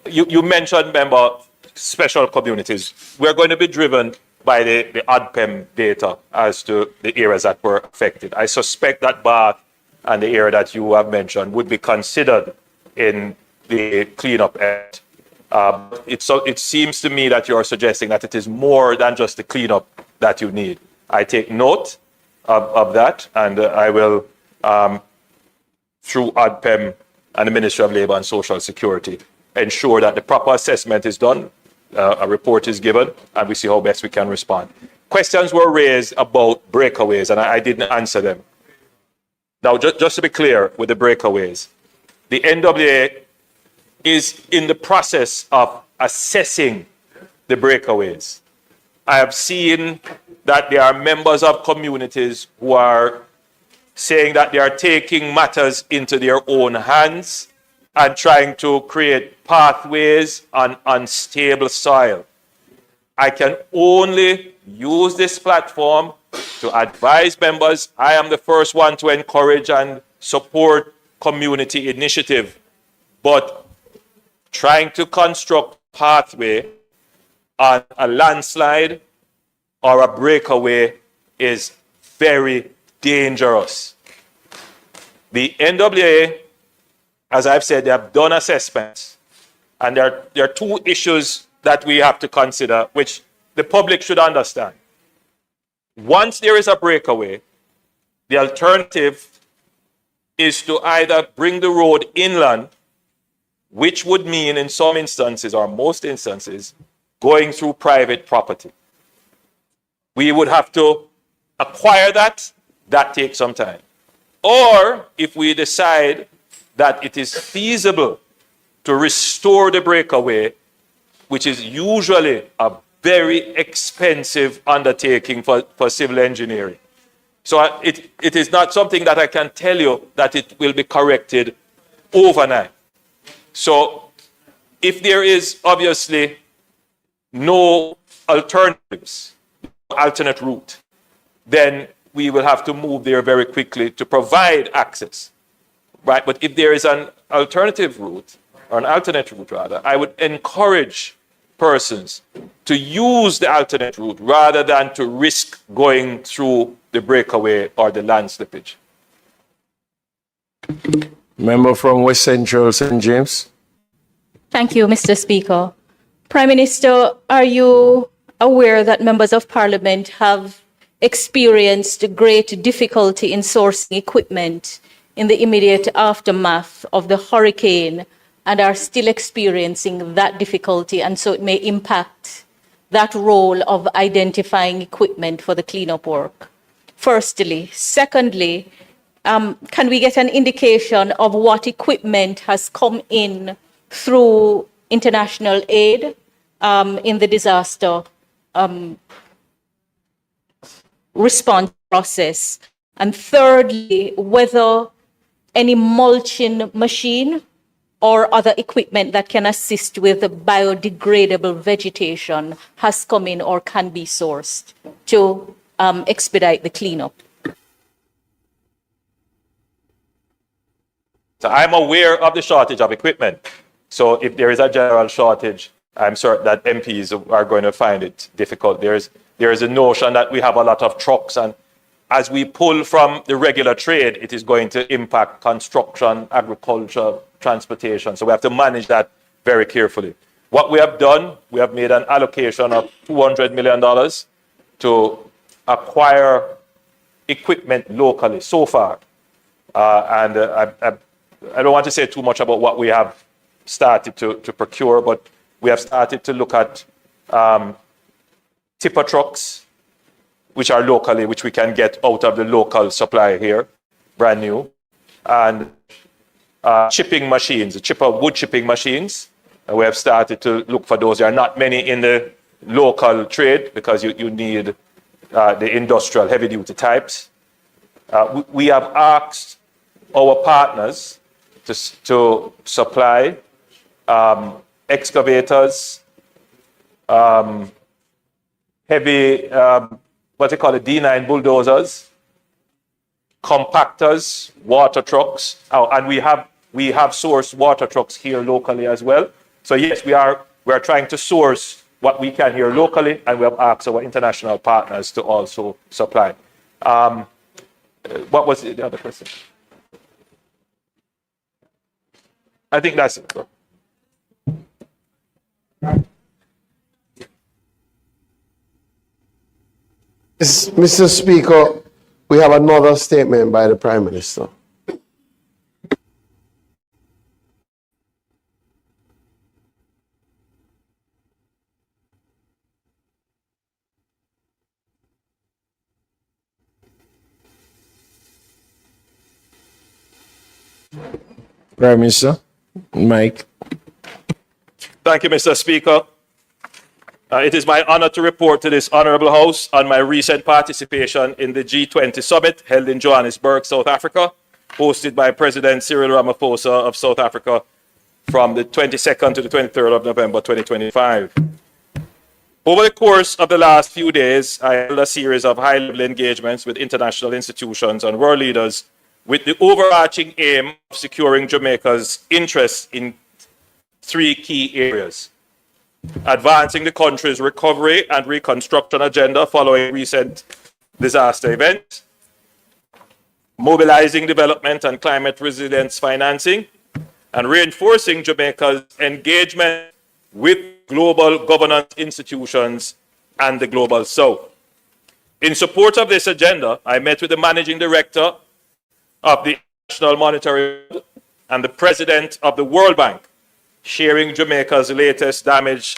S1: you mentioned, member, special communities. We're going to be driven by the ADPEM data as to the areas that were affected. I suspect that Bath and the area that you have mentioned would be considered in the cleanup effort. It seems to me that you're suggesting that it is more than just the cleanup that you need. I take note of that, and I will, through ADPEM and the Ministry of Labour and Social Security, ensure that the proper assessment is done, a report is given, and we see how best we can respond. Questions were raised about breakaways, and I didn't answer them. Now, just to be clear with the breakaways, the NWA is in the process of assessing the breakaways. I have seen that there are members of communities who are saying that they are taking matters into their own hands and trying to create pathways on unstable soil. I can only use this platform to advise members. I am the first one to encourage and support community initiative, but trying to construct pathway on a landslide or a breakaway is very dangerous. The NWA, as I've said, they have done assessments, and there are two issues that we have to consider, which the public should understand. Once there is a breakaway, the alternative is to either bring the road inland, which would mean in some instances, or most instances, going through private property. We would have to acquire that. That takes some time. Or if we decide that it is feasible to restore the breakaway, which is usually a very expensive undertaking for civil engineering. So it is not something that I can tell you that it will be corrected overnight. So if there is obviously no alternatives, alternate route, then we will have to move there very quickly to provide access, right? But if there is an alternative route, or an alternate route rather, I would encourage persons to use the alternate route rather than to risk going through the breakaway or the land slippage.
S3: Member from West Central, St. James.
S10: Thank you, Mr. Speaker. Prime Minister, are you aware that members of Parliament have experienced great difficulty in sourcing equipment in the immediate aftermath of the hurricane and are still experiencing that difficulty, and so it may impact that role of identifying equipment for the cleanup work? Firstly. Secondly, can we get an indication of what equipment has come in through international aid in the disaster response process? And thirdly, whether any mulching machine or other equipment that can assist with the biodegradable vegetation has come in or can be sourced to expedite the cleanup.
S1: So I'm aware of the shortage of equipment. So if there is a general shortage, I'm certain that MPs are going to find it difficult. There is a notion that we have a lot of trucks, and as we pull from the regular trade, it is going to impact construction, agriculture, transportation. So we have to manage that very carefully. What we have done, we have made an allocation of $200 million to acquire equipment locally so far. I don't want to say too much about what we have started to procure, but we have started to look at tipper trucks, which are locally, which we can get out of the local supply here, brand new, and chipping machines, wood chipping machines. And we have started to look for those. There are not many in the local trade because you need the industrial heavy-duty types. We have asked our partners to supply excavators, heavy, what they call it, D9 bulldozers, compactors, water trucks, and we have sourced water trucks here locally as well. So yes, we are trying to source what we can here locally, and we have asked our international partners to also supply. What was the other question? I think that's it.
S2: Mr. Speaker, we have another statement by the Prime Minister.
S3: Prime Minister, Mike.
S1: Thank you, Mr. Speaker. It is my honor to report to this honorable House on my recent participation in the G20 summit held in Johannesburg, South Africa, hosted by President Cyril Ramaphosa of South Africa from the 22nd to the 23rd of November 2025. Over the course of the last few days, I held a series of high-level engagements with international institutions and world leaders with the overarching aim of securing Jamaica's interests in three key areas: advancing the country's recovery and reconstruction agenda following recent disaster events, mobilizing development and climate resilience financing, and reinforcing Jamaica's engagement with global governance institutions and the Global South. In support of this agenda, I met with the Managing Director of the International Monetary Fund and the President of the World Bank, sharing Jamaica's latest damage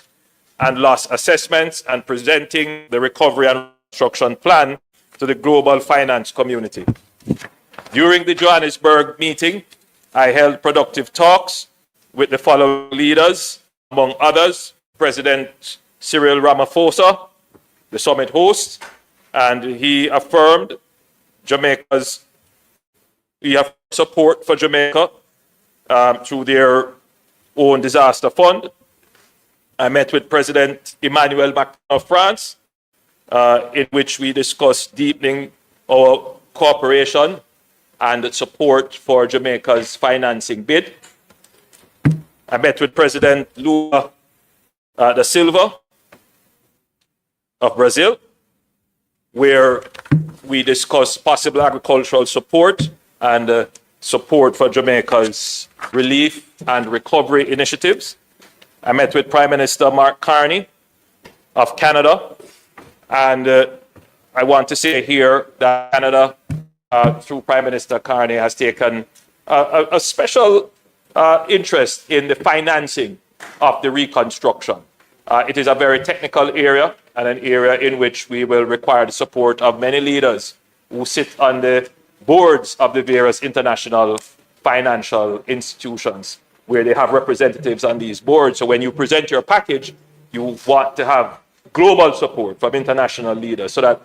S1: and loss assessments and presenting the recovery and reconstruction plan to the global finance community. During the Johannesburg meeting, I held productive talks with the following leaders, among others, President Cyril Ramaphosa, the summit host, and he affirmed support for Jamaica through their own disaster fund. I met with President Emmanuel Macron of France, in which we discussed deepening our cooperation and support for Jamaica's financing bid. I met with President Lula da Silva of Brazil, where we discussed possible agricultural support and support for Jamaica's relief and recovery initiatives. I met with Prime Minister Mark Carney of Canada, and I want to say here that Canada, through Prime Minister Carney, has taken a special interest in the financing of the reconstruction. It is a very technical area and an area in which we will require the support of many leaders who sit on the boards of the various international financial institutions where they have representatives on these boards. So when you present your package, you want to have global support from international leaders so that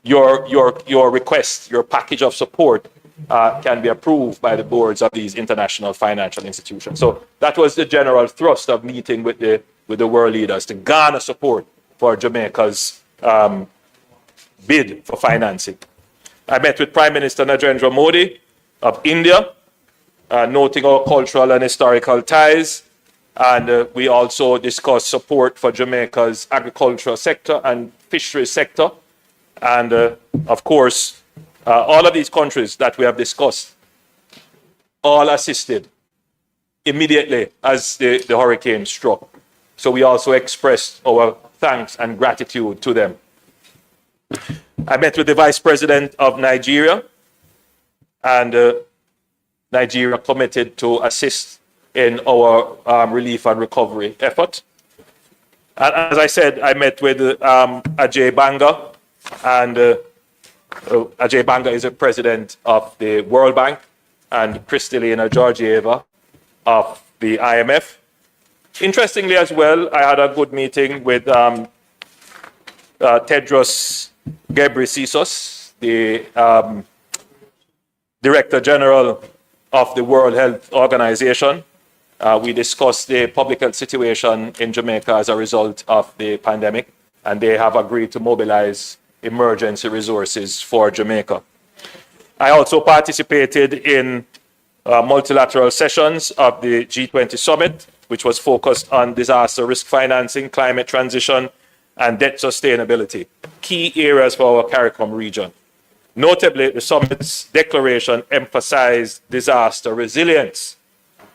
S1: your request, your package of support can be approved by the boards of these international financial institutions. So that was the general thrust of meeting with the world leaders, to garner support for Jamaica's bid for financing. I met with Prime Minister Narendra Modi of India, noting our cultural and historical ties. And we also discussed support for Jamaica's agricultural sector and fisheries sector. And of course, All of these countries that we have discussed all assisted immediately as the hurricane struck. So we also expressed our thanks and gratitude to them. I met with the Vice President of Nigeria, and Nigeria committed to assist in our relief and recovery effort. And as I said, I met with Ajay Banga, and Ajay Banga is the president of the World Bank, and Kristalina Georgieva of the IMF. Interestingly as well, I had a good meeting with Tedros Ghebreyesus, the Director General of the World Health Organization. We discussed the public health situation in Jamaica as a result of the pandemic, and they have agreed to mobilize emergency resources for Jamaica. I also participated in multilateral sessions of the G20 summit, which was focused on disaster risk financing, climate transition, and debt sustainability, key areas for our CARICOM region. Notably, the summit's declaration emphasized disaster resilience,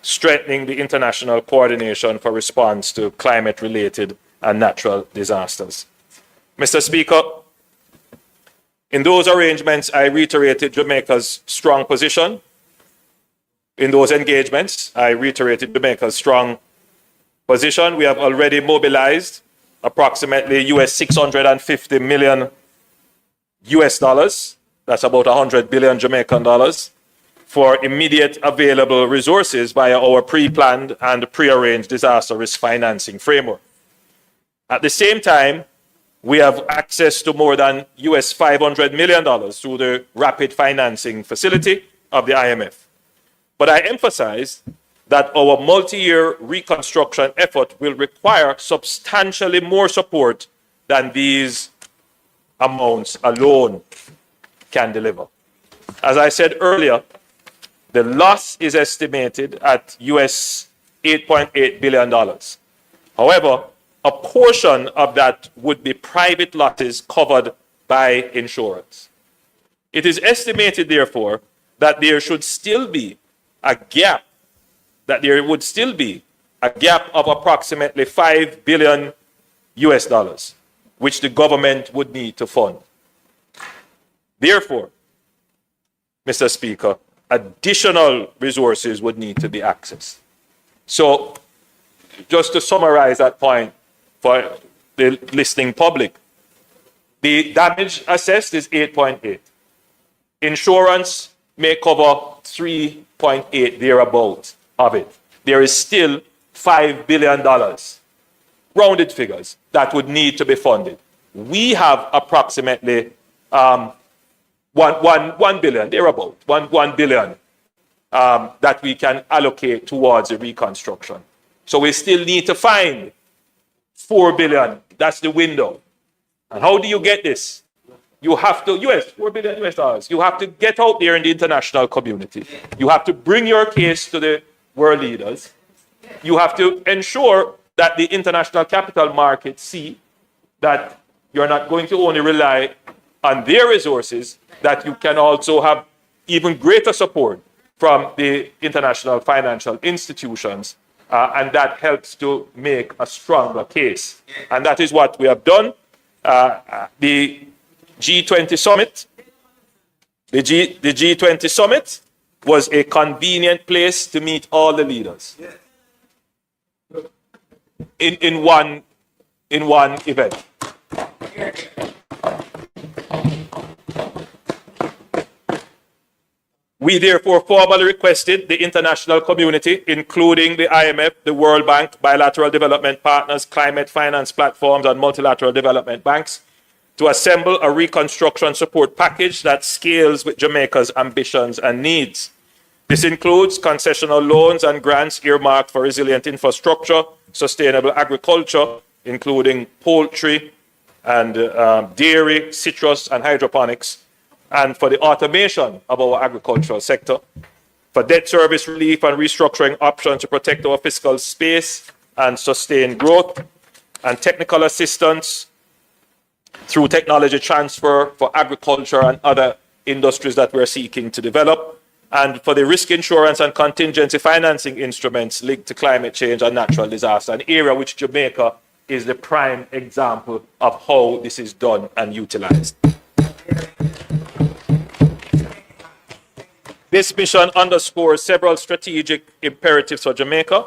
S1: strengthening the international coordination for response to climate-related and natural disasters. Mr. Speaker, in those arrangements, I reiterated Jamaica's strong position. In those engagements, I reiterated Jamaica's strong position. We have already mobilized approximately US 650 million US dollars, that's about 100 billion Jamaican dollars, for immediate available resources via our pre-planned and pre-arranged disaster risk financing framework. At the same time, we have access to more than US $500 million through the rapid financing facility of the IMF. But I emphasize that our multi-year reconstruction effort will require substantially more support than these amounts alone can deliver. As I said earlier, the loss is estimated at US $8.8 billion. However, a portion of that would be private losses covered by insurance. It is estimated, therefore, that there should still be a gap, that there would still be a gap of approximately 5 billion US dollars, which the government would need to fund. Therefore, Mr. Speaker, additional resources would need to be accessed. So, just to summarize that point for the listening public, the damage assessed is 8.8. Insurance may cover 3.8 thereabouts of it. There is still $5 billion, rounded figures, that would need to be funded. We have approximately 1 billion, thereabout, 1 billion that we can allocate towards the reconstruction. So we still need to find 4 billion. That's the window. And how do you get this? You have to, $4 billion US dollars. You have to get out there in the international community. You have to bring your case to the world leaders. You have to ensure that the international capital markets see that you're not going to only rely on their resources, that you can also have even greater support from the international financial institutions, and that helps to make a stronger case. And that is what we have done. The G20 summit, the G20 summit was a convenient place to meet all the leaders in one event. We therefore formally requested the international community, including the IMF, the World Bank, bilateral development partners, climate finance platforms, and multilateral development banks, to assemble a reconstruction support package that scales with Jamaica's ambitions and needs. This includes concessional loans and grants earmarked for resilient infrastructure, sustainable agriculture, including poultry and dairy, citrus, and hydroponics, and for the automation of our agricultural sector, for debt service relief and restructuring options to protect our fiscal space and sustain growth, and technical assistance through technology transfer for agriculture and other industries that we're seeking to develop, and for the risk insurance and contingency financing instruments linked to climate change and natural disaster, an area which Jamaica is the prime example of how this is done and utilized. This mission underscores several strategic imperatives for Jamaica,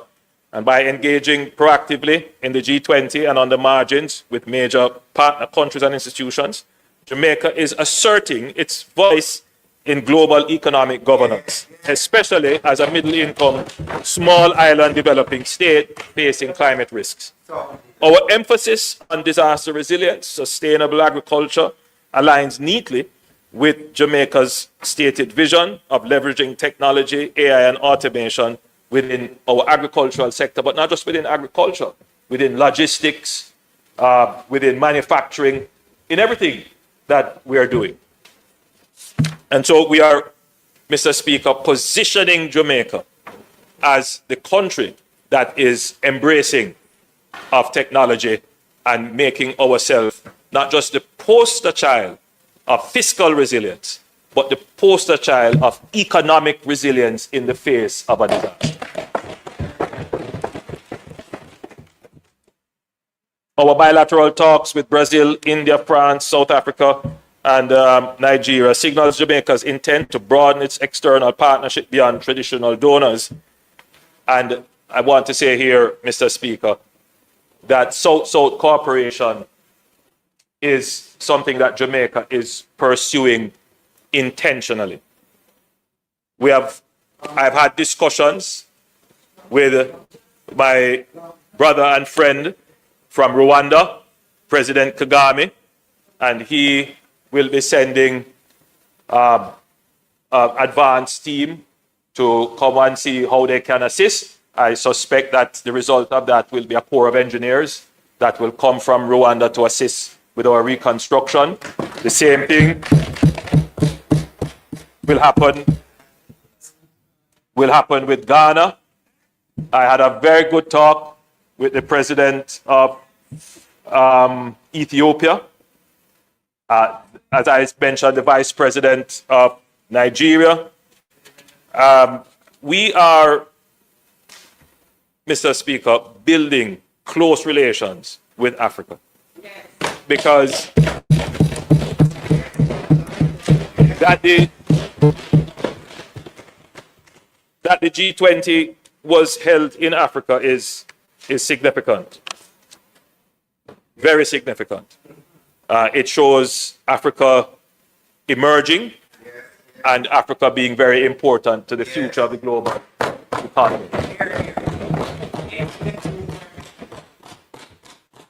S1: and by engaging proactively in the G20 and on the margins with major partner countries and institutions, Jamaica is asserting its voice in global economic governance, especially as a middle-income, small island developing state facing climate risks. Our emphasis on disaster resilience, sustainable agriculture aligns neatly with Jamaica's stated vision of leveraging technology, AI, and automation within our agricultural sector, but not just within agriculture, within logistics, within manufacturing, in everything that we are doing. And so we are, Mr. Speaker, positioning Jamaica as the country that is embracing of technology and making ourselves not just the poster child of fiscal resilience, but the poster child of economic resilience in the face of a disaster. Our bilateral talks with Brazil, India, France, South Africa, and Nigeria signals Jamaica's intent to broaden its external partnership beyond traditional donors. And I want to say here, Mr. Speaker, that South-South cooperation is something that Jamaica is pursuing intentionally. I've had discussions with my brother and friend from Rwanda, President Kagame, and he will be sending an advanced team to come and see how they can assist. I suspect that the result of that will be a corps of engineers that will come from Rwanda to assist with our reconstruction. The same thing will happen with Ghana. I had a very good talk with the president of Ethiopia. As I mentioned, the vice president of Nigeria. We are, Mr. Speaker, building close relations with Africa. Because that the G20 was held in Africa is significant, very significant. It shows Africa emerging and Africa being very important to the future of the global economy.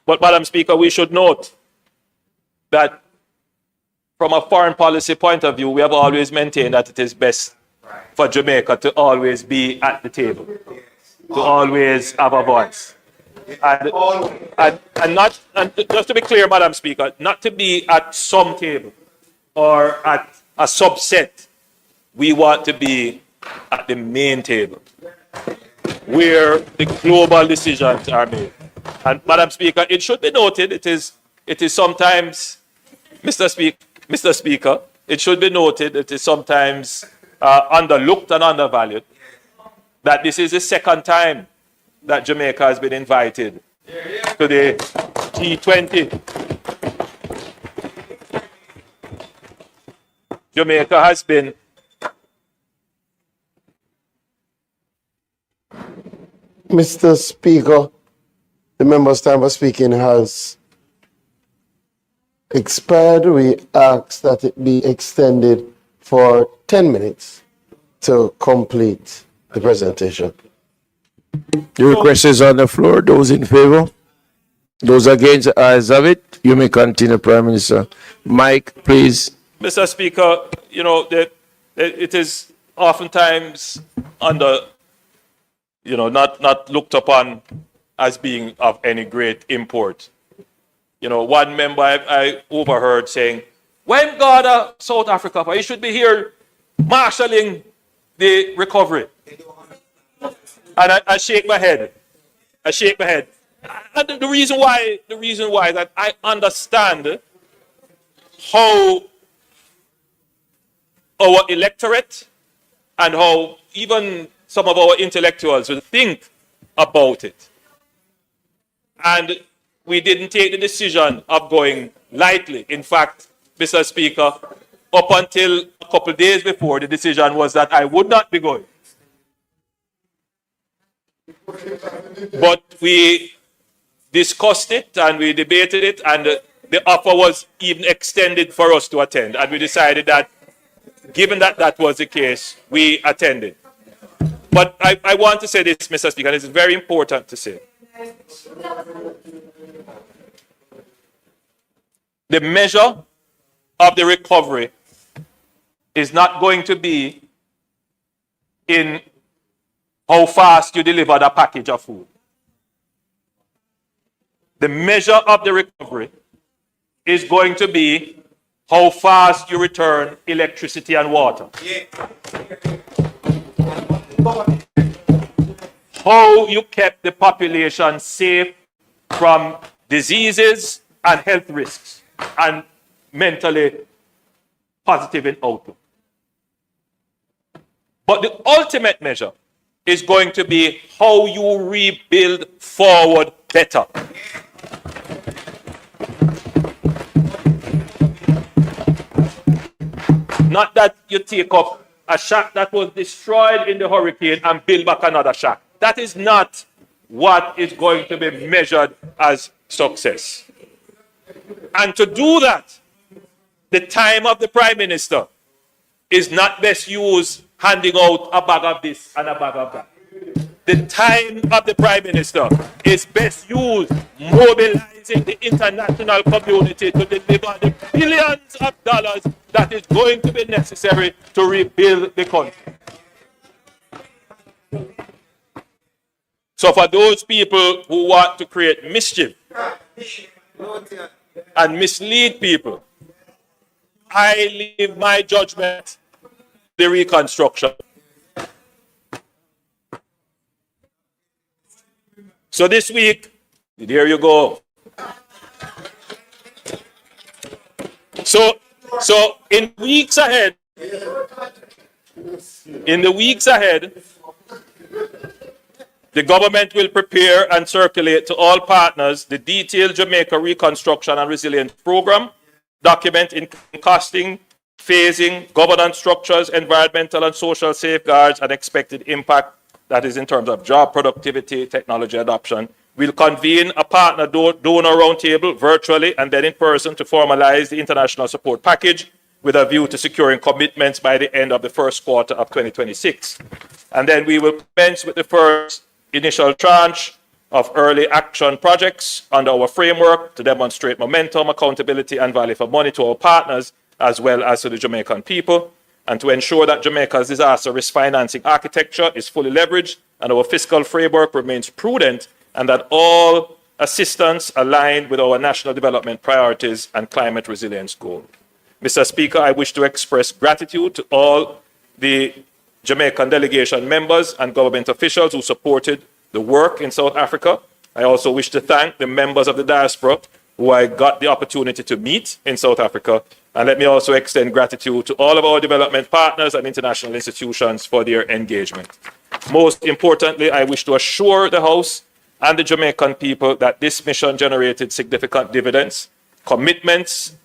S1: But, Madam Speaker, we should note that from a foreign policy point of view, we have always maintained that it is best for Jamaica to always be at the table, to always have a voice. And just to be clear, Madam Speaker, not to be at some table or at a subset. We want to be at the main table where the global decisions are made. And Madam Speaker, it should be noted, it is sometimes, Mr. Speaker, it should be noted, it is sometimes underlooked and undervalued that this is the second time that Jamaica has been invited to the G20. Jamaica has been
S2: Mr. Speaker, the member's time for speaking has expired. We ask that it be extended for 10 minutes to complete the presentation.
S3: The request is on the floor. Those in favor? Those against, the ayes have it. You may continue, Prime Minister. Mike, please.
S1: Mr. Speaker, you know, it is oftentimes not looked upon as being of any great import. You know, one member I overheard saying, when God South Africa, he should be here marshalling the recovery. And I shake my head. And the reason why is that I understand how our electorate and how even some of our intellectuals will think about it. And we didn't take the decision of going lightly. In fact, Mr. Speaker, up until a couple days before, the decision was that I would not be going. But we discussed it and we debated it, and the offer was even extended for us to attend. And we decided that, given that that was the case, we attended. But I want to say this, Mr. Speaker, and it's very important to say. The measure of the recovery is not going to be in how fast you deliver the package of food. The measure of the recovery is going to be how fast you return electricity and water. How you kept the population safe from diseases and health risks and mentally positive in outlook. But the ultimate measure is going to be how you rebuild forward better. Not that you take up a shack that was destroyed in the hurricane and build back another shack. That is not what is going to be measured as success. And to do that, the time of the Prime Minister is not best used handing out a bag of this and a bag of that. The time of the Prime Minister is best used mobilizing the international community to deliver the billions of dollars that is going to be necessary to rebuild the country. So for those people who want to create mischief and mislead people, I leave my judgment to the reconstruction. So this week, there you go. So in the weeks ahead, the government will prepare and circulate to all partners the detailed Jamaica Reconstruction and Resilience Program, document in costing, phasing, governance structures, environmental and social safeguards, and expected impact, that is in terms of job productivity, technology adoption. We'll convene a partner donor roundtable virtually and then in person to formalize the international support package with a view to securing commitments by the end of the first quarter of 2026. And then we will commence with the first initial tranche of early action projects under our framework to demonstrate momentum, accountability, and value for money to our partners as well as to the Jamaican people, and to ensure that Jamaica's disaster risk financing architecture is fully leveraged and our fiscal framework remains prudent, and that all assistance aligned with our national development priorities and climate resilience goals. Mr. Speaker, I wish to express gratitude to all the Jamaican delegation members and government officials who supported the work in South Africa. I also wish to thank the members of the diaspora who I got the opportunity to meet in South Africa. And let me also extend gratitude to all of our development partners and international institutions for their engagement. Most importantly, I wish to assure the House and the Jamaican people that this mission generated significant dividends, commitments,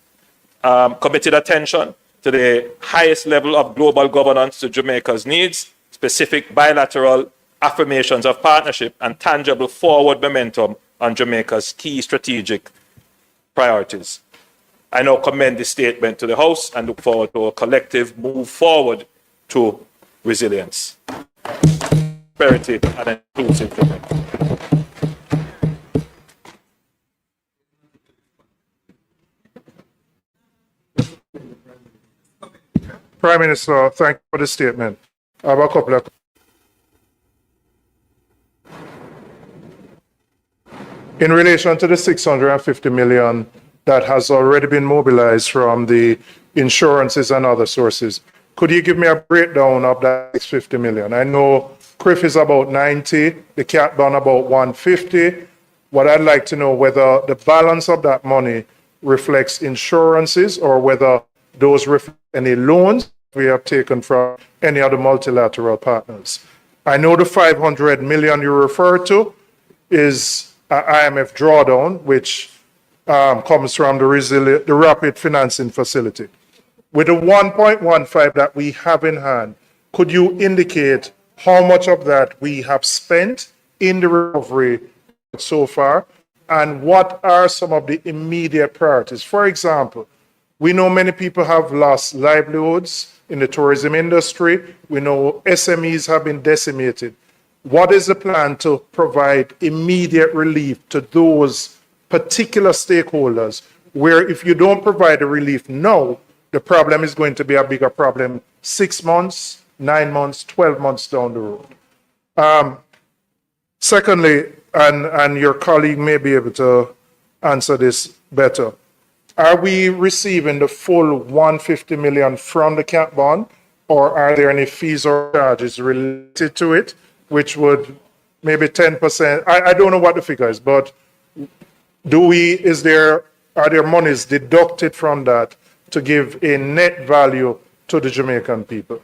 S1: committed attention to the highest level of global governance to Jamaica's needs, specific bilateral affirmations of partnership, and tangible forward momentum on Jamaica's key strategic priorities. I now commend this statement to the House and look forward to a collective move forward to resilience, prosperity, and inclusive Jamaica.
S11: Prime Minister, thank you for the statement. I have a couple of. In relation to the 650 million that has already been mobilized from the insurances and other sources, could you give me a breakdown of that 650 million? I know CRIF is about 90, the CAT done about 150. What I'd like to know whether the balance of that money reflects insurances or whether those reflect any loans we have taken from any other multilateral partners. I know the 500 million you refer to is an IMF drawdown, which comes from the Rapid Financing Facility. With the 1.15 that we have in hand, could you indicate how much of that we have spent in the recovery so far, and what are some of the immediate priorities? For example, we know many people have lost livelihoods in the tourism industry. We know SMEs have been decimated. What is the plan to provide immediate relief to those particular stakeholders where if you don't provide the relief now, the problem is going to be a bigger problem 6 months, 9 months, 12 months down the road? Secondly, and your colleague may be able to answer this better, are we receiving the full 150 million from the cap bond, or are there any fees or charges related to it, which would maybe 10%? I don't know what the figure is, but are there monies deducted from that to give a net value to the Jamaican people?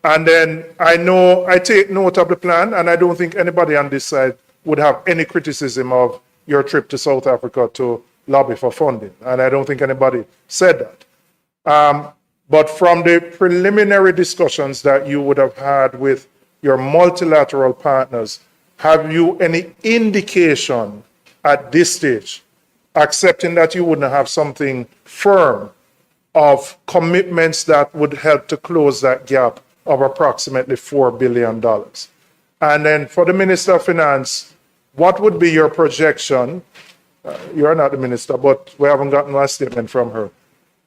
S11: And then I take note of the plan, and I don't think anybody on this side would have any criticism of your trip to South Africa to lobby for funding. And I don't think anybody said that. But from the preliminary discussions that you would have had with your multilateral partners, have you any indication at this stage, accepting that you wouldn't have something firm, of commitments that would help to close that gap of approximately $4 billion? And then for the Minister of Finance, what would be your projection? You're not the minister, but we haven't gotten a statement from her.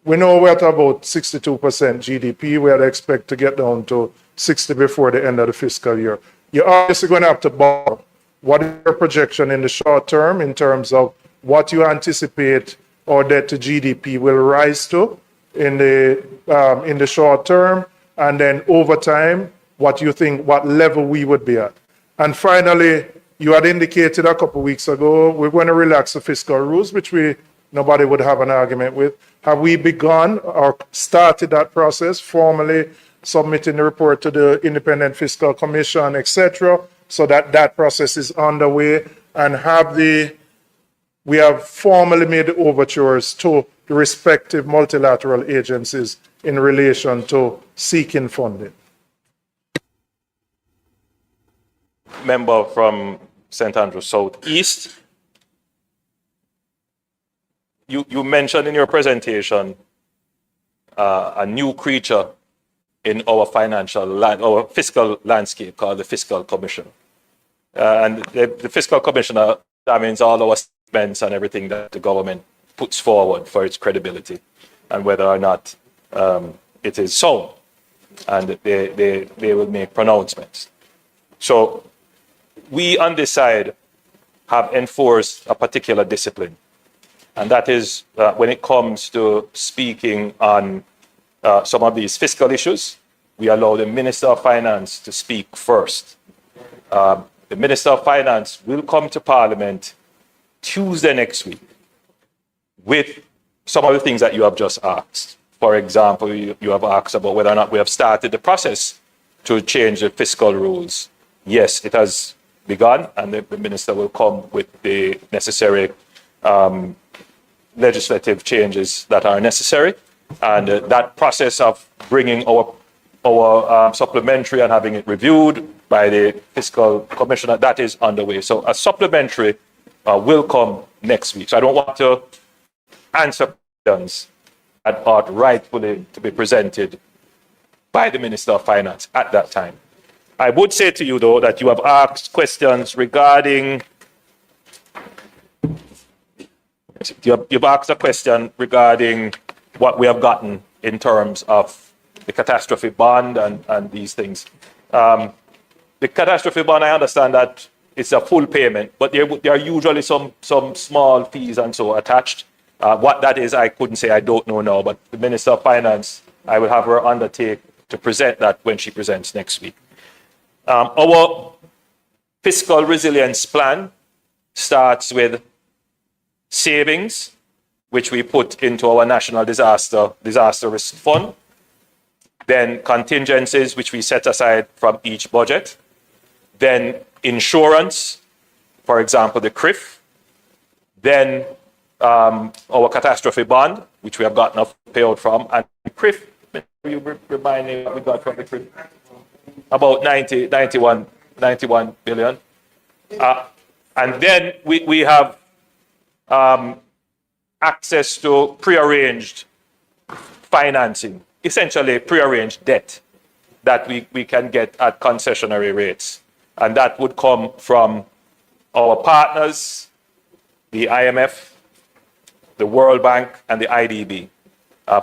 S11: We know we're at about 62% GDP. We had expect to get down to 60 before the end of the fiscal year. You're obviously going to have to borrow. What is your projection in the short term in terms of what you anticipate our debt to GDP will rise to in the short term, and then over time, what you think, what level we would be at? And finally, you had indicated a couple of weeks ago, we're going to relax the fiscal rules, which nobody would have an argument with. Have we begun or started that process, formally submitting the report to the Independent Fiscal Commission, etc., so that process is underway? And we have formally made the overtures to the respective multilateral agencies in relation to seeking funding?
S1: Member from St. Andrews Southeast, you mentioned in your presentation a new creature in our our fiscal landscape called the Fiscal Commission. And the Fiscal Commissioner examines all our statements and everything that the government puts forward for its credibility and whether or not it is sound. And they will make pronouncements. So we on this side have enforced a particular discipline. And that is when it comes to speaking on some of these fiscal issues, we allow the Minister of Finance to speak first. The Minister of Finance will come to Parliament Tuesday next week with some of the things that you have just asked. For example, you have asked about whether or not we have started the process to change the fiscal rules. Yes, it has begun, and the Minister will come with the necessary legislative changes that are necessary. And that process of bringing our supplementary and having it reviewed by the Fiscal Commissioner, that is underway. So a supplementary will come next week. So I don't want to answer questions that ought rightfully to be presented by the Minister of Finance at that time. I would say to you, though, that you have asked questions regarding, you've asked a question regarding what we have gotten in terms of the catastrophe bond and these things. The catastrophe bond, I understand that it's a full payment, but there are usually some small fees and so attached. What that is, I couldn't say, I don't know now, but the Minister of Finance, I will have her undertake to present that when she presents next week. Our fiscal resilience plan starts with savings, which we put into our National Disaster Risk Fund. then contingencies, which we set aside from each budget, then insurance, for example, the CRIF, then our catastrophe bond, which we have gotten a payout from, and the CRIF, you remind me what we got from the CRIF? About 91 billion. And then we have access to prearranged financing, essentially prearranged debt that we can get at concessionary rates. And that would come from our partners, the IMF, the World Bank, and the IDB.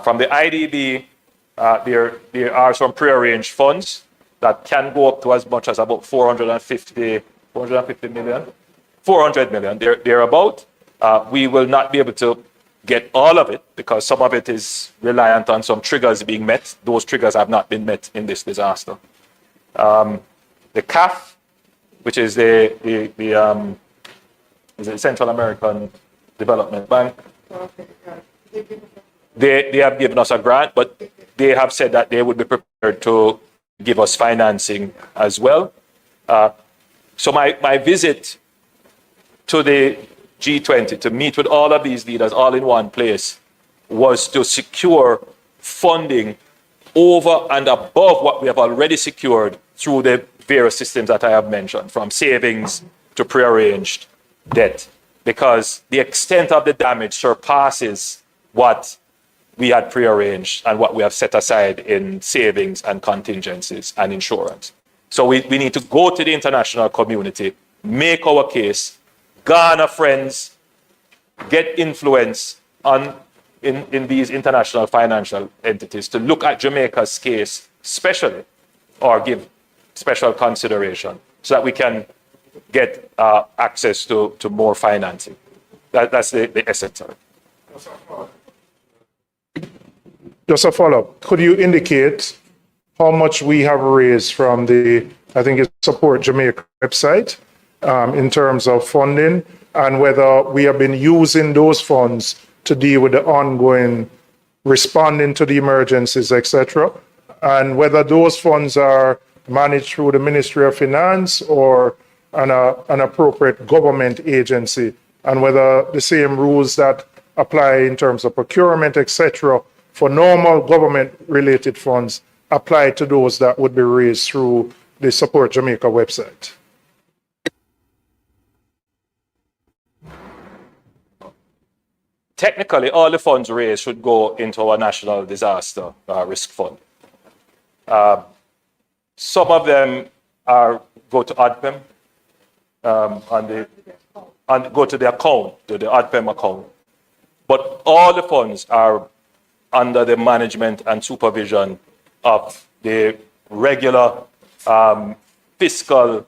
S1: From the IDB, there are some prearranged funds that can go up to as much as about 400 million, thereabout. We will not be able to get all of it because some of it is reliant on some triggers being met. Those triggers have not been met in this disaster. The CAF, which is the Central American Development Bank, they have given us a grant, but they have said that they would be prepared to give us financing as well. So my visit to the G20 to meet with all of these leaders all in one place was to secure funding over and above what we have already secured through the various systems that I have mentioned, from savings to prearranged debt, because the extent of the damage surpasses what we had prearranged and what we have set aside in savings and contingencies and insurance. So we need to go to the international community, make our case, garner friends, get influence in these international financial entities to look at Jamaica's case specially or give special consideration so that we can get access to more financing. That's the essence of it.
S11: Just a follow-up. Could you indicate how much we have raised from the, I think it's Support Jamaica website, in terms of funding, and whether we have been using those funds to deal with the ongoing responding to the emergencies, etc., and whether those funds are managed through the Ministry of Finance or an appropriate government agency, and whether the same rules that apply in terms of procurement, etc., for normal government-related funds apply to those that would be raised through the Support Jamaica website.
S1: Technically, all the funds raised should go into our National Disaster Risk Fund. Some of them go to ADPEM, go to the account, to the ADPEM account. But all the funds are under the management and supervision of the regular fiscal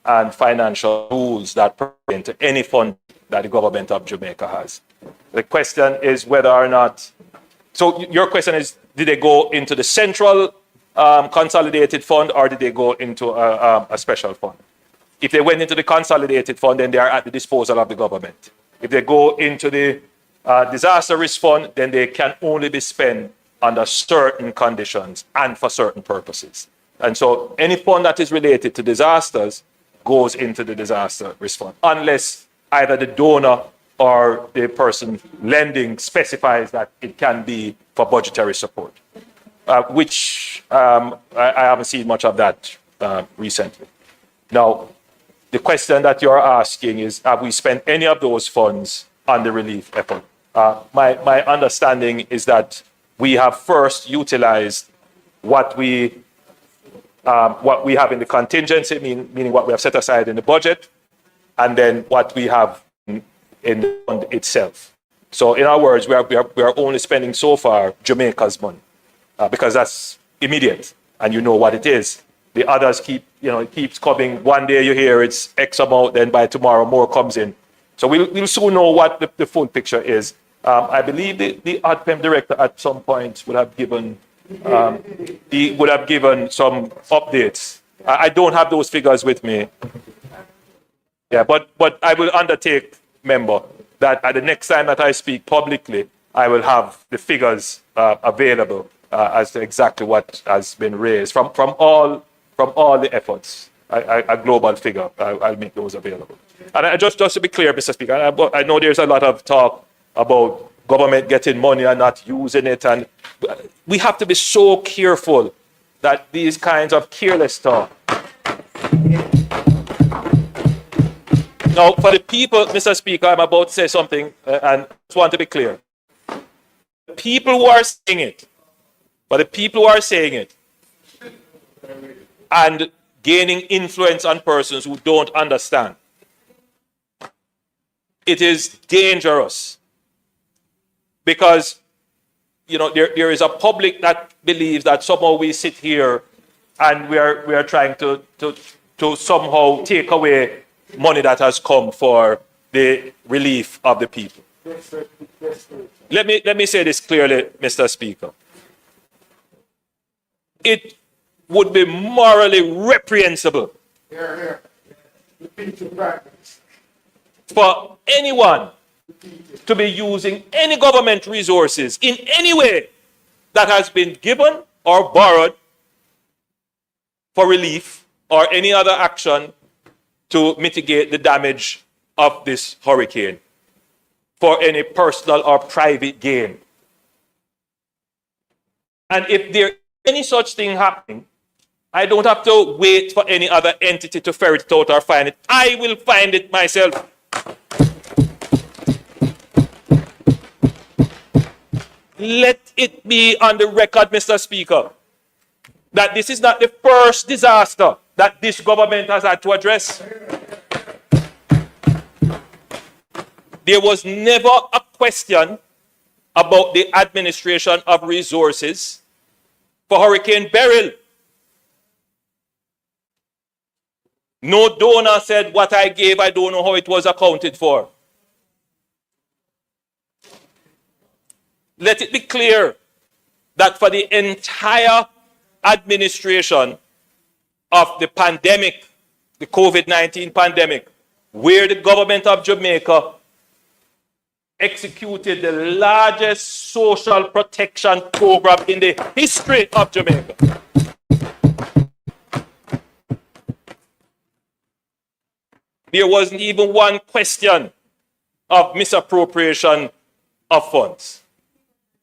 S1: and financial rules that pertain to any fund that the government of Jamaica has. The question is whether or not, so your question is, did they go into the central consolidated fund or did they go into a special fund? If they went into the consolidated fund, then they are at the disposal of the government. If they go into the disaster risk fund, then they can only be spent under certain conditions and for certain purposes. And so any fund that is related to disasters goes into the disaster risk fund, unless either the donor or the person lending specifies that it can be for budgetary support, which I haven't seen much of that recently. Now, the question that you're asking is, have we spent any of those funds on the relief effort? My understanding is that we have first utilized what we have in the contingency, meaning what we have set aside in the budget, and then what we have in the fund itself. So in other words, we are only spending so far Jamaica's money because that's immediate and you know what it is. The others it keeps coming. One day you hear it's X amount, then by tomorrow more comes in. So we'll soon know what the full picture is. I believe the ADPEM director at some point would have given some updates. I don't have those figures with me. Yeah, but I will undertake, member, that at the next time that I speak publicly, I will have the figures available as to exactly what has been raised from all the efforts. A global figure. I'll make those available. And just to be clear, Mr. Speaker, I know there's a lot of talk about government getting money and not using it, and we have to be so careful that these kinds of careless talk. Now, for the people, Mr. Speaker, I'm about to say something, and I just want to be clear. The people who are saying it, and gaining influence on persons who don't understand, it is dangerous because, there is a public that believes that somehow we sit here and we are trying to somehow take away money that has come for the relief of the people. Let me say this clearly, Mr. Speaker. It would be morally reprehensible for anyone to be using any government resources in any way that has been given or borrowed for relief or any other action to mitigate the damage of this hurricane for any personal or private gain. And if there is any such thing happening, I don't have to wait for any other entity to ferret it out or find it. I will find it myself. Let it be on the record, Mr. Speaker, that this is not the first disaster that this government has had to address. There was never a question about the administration of resources for Hurricane Beryl. No donor said what I gave, I don't know how it was accounted for. Let it be clear that for the entire administration of the pandemic, the COVID-19 pandemic, where the government of Jamaica executed the largest social protection program in the history of Jamaica. There wasn't even one question of misappropriation of funds.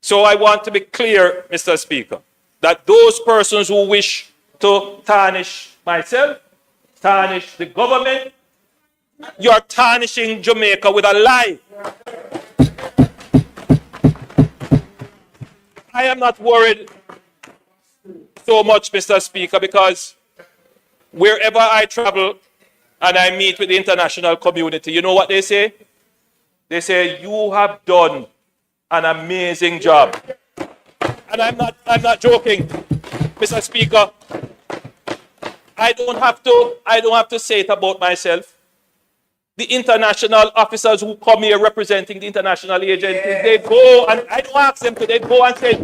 S1: So I want to be clear, Mr. Speaker, that those persons who wish to tarnish myself, tarnish the government, you're tarnishing Jamaica with a lie. I am not worried so much, Mr. Speaker, because wherever I travel and I meet with the international community, you know what they say? They say, you have done an amazing job. And I'm not joking, Mr. Speaker. I don't have to say it about myself. The international officers who come here representing the international agencies, they go, and I don't ask them to, they go and say,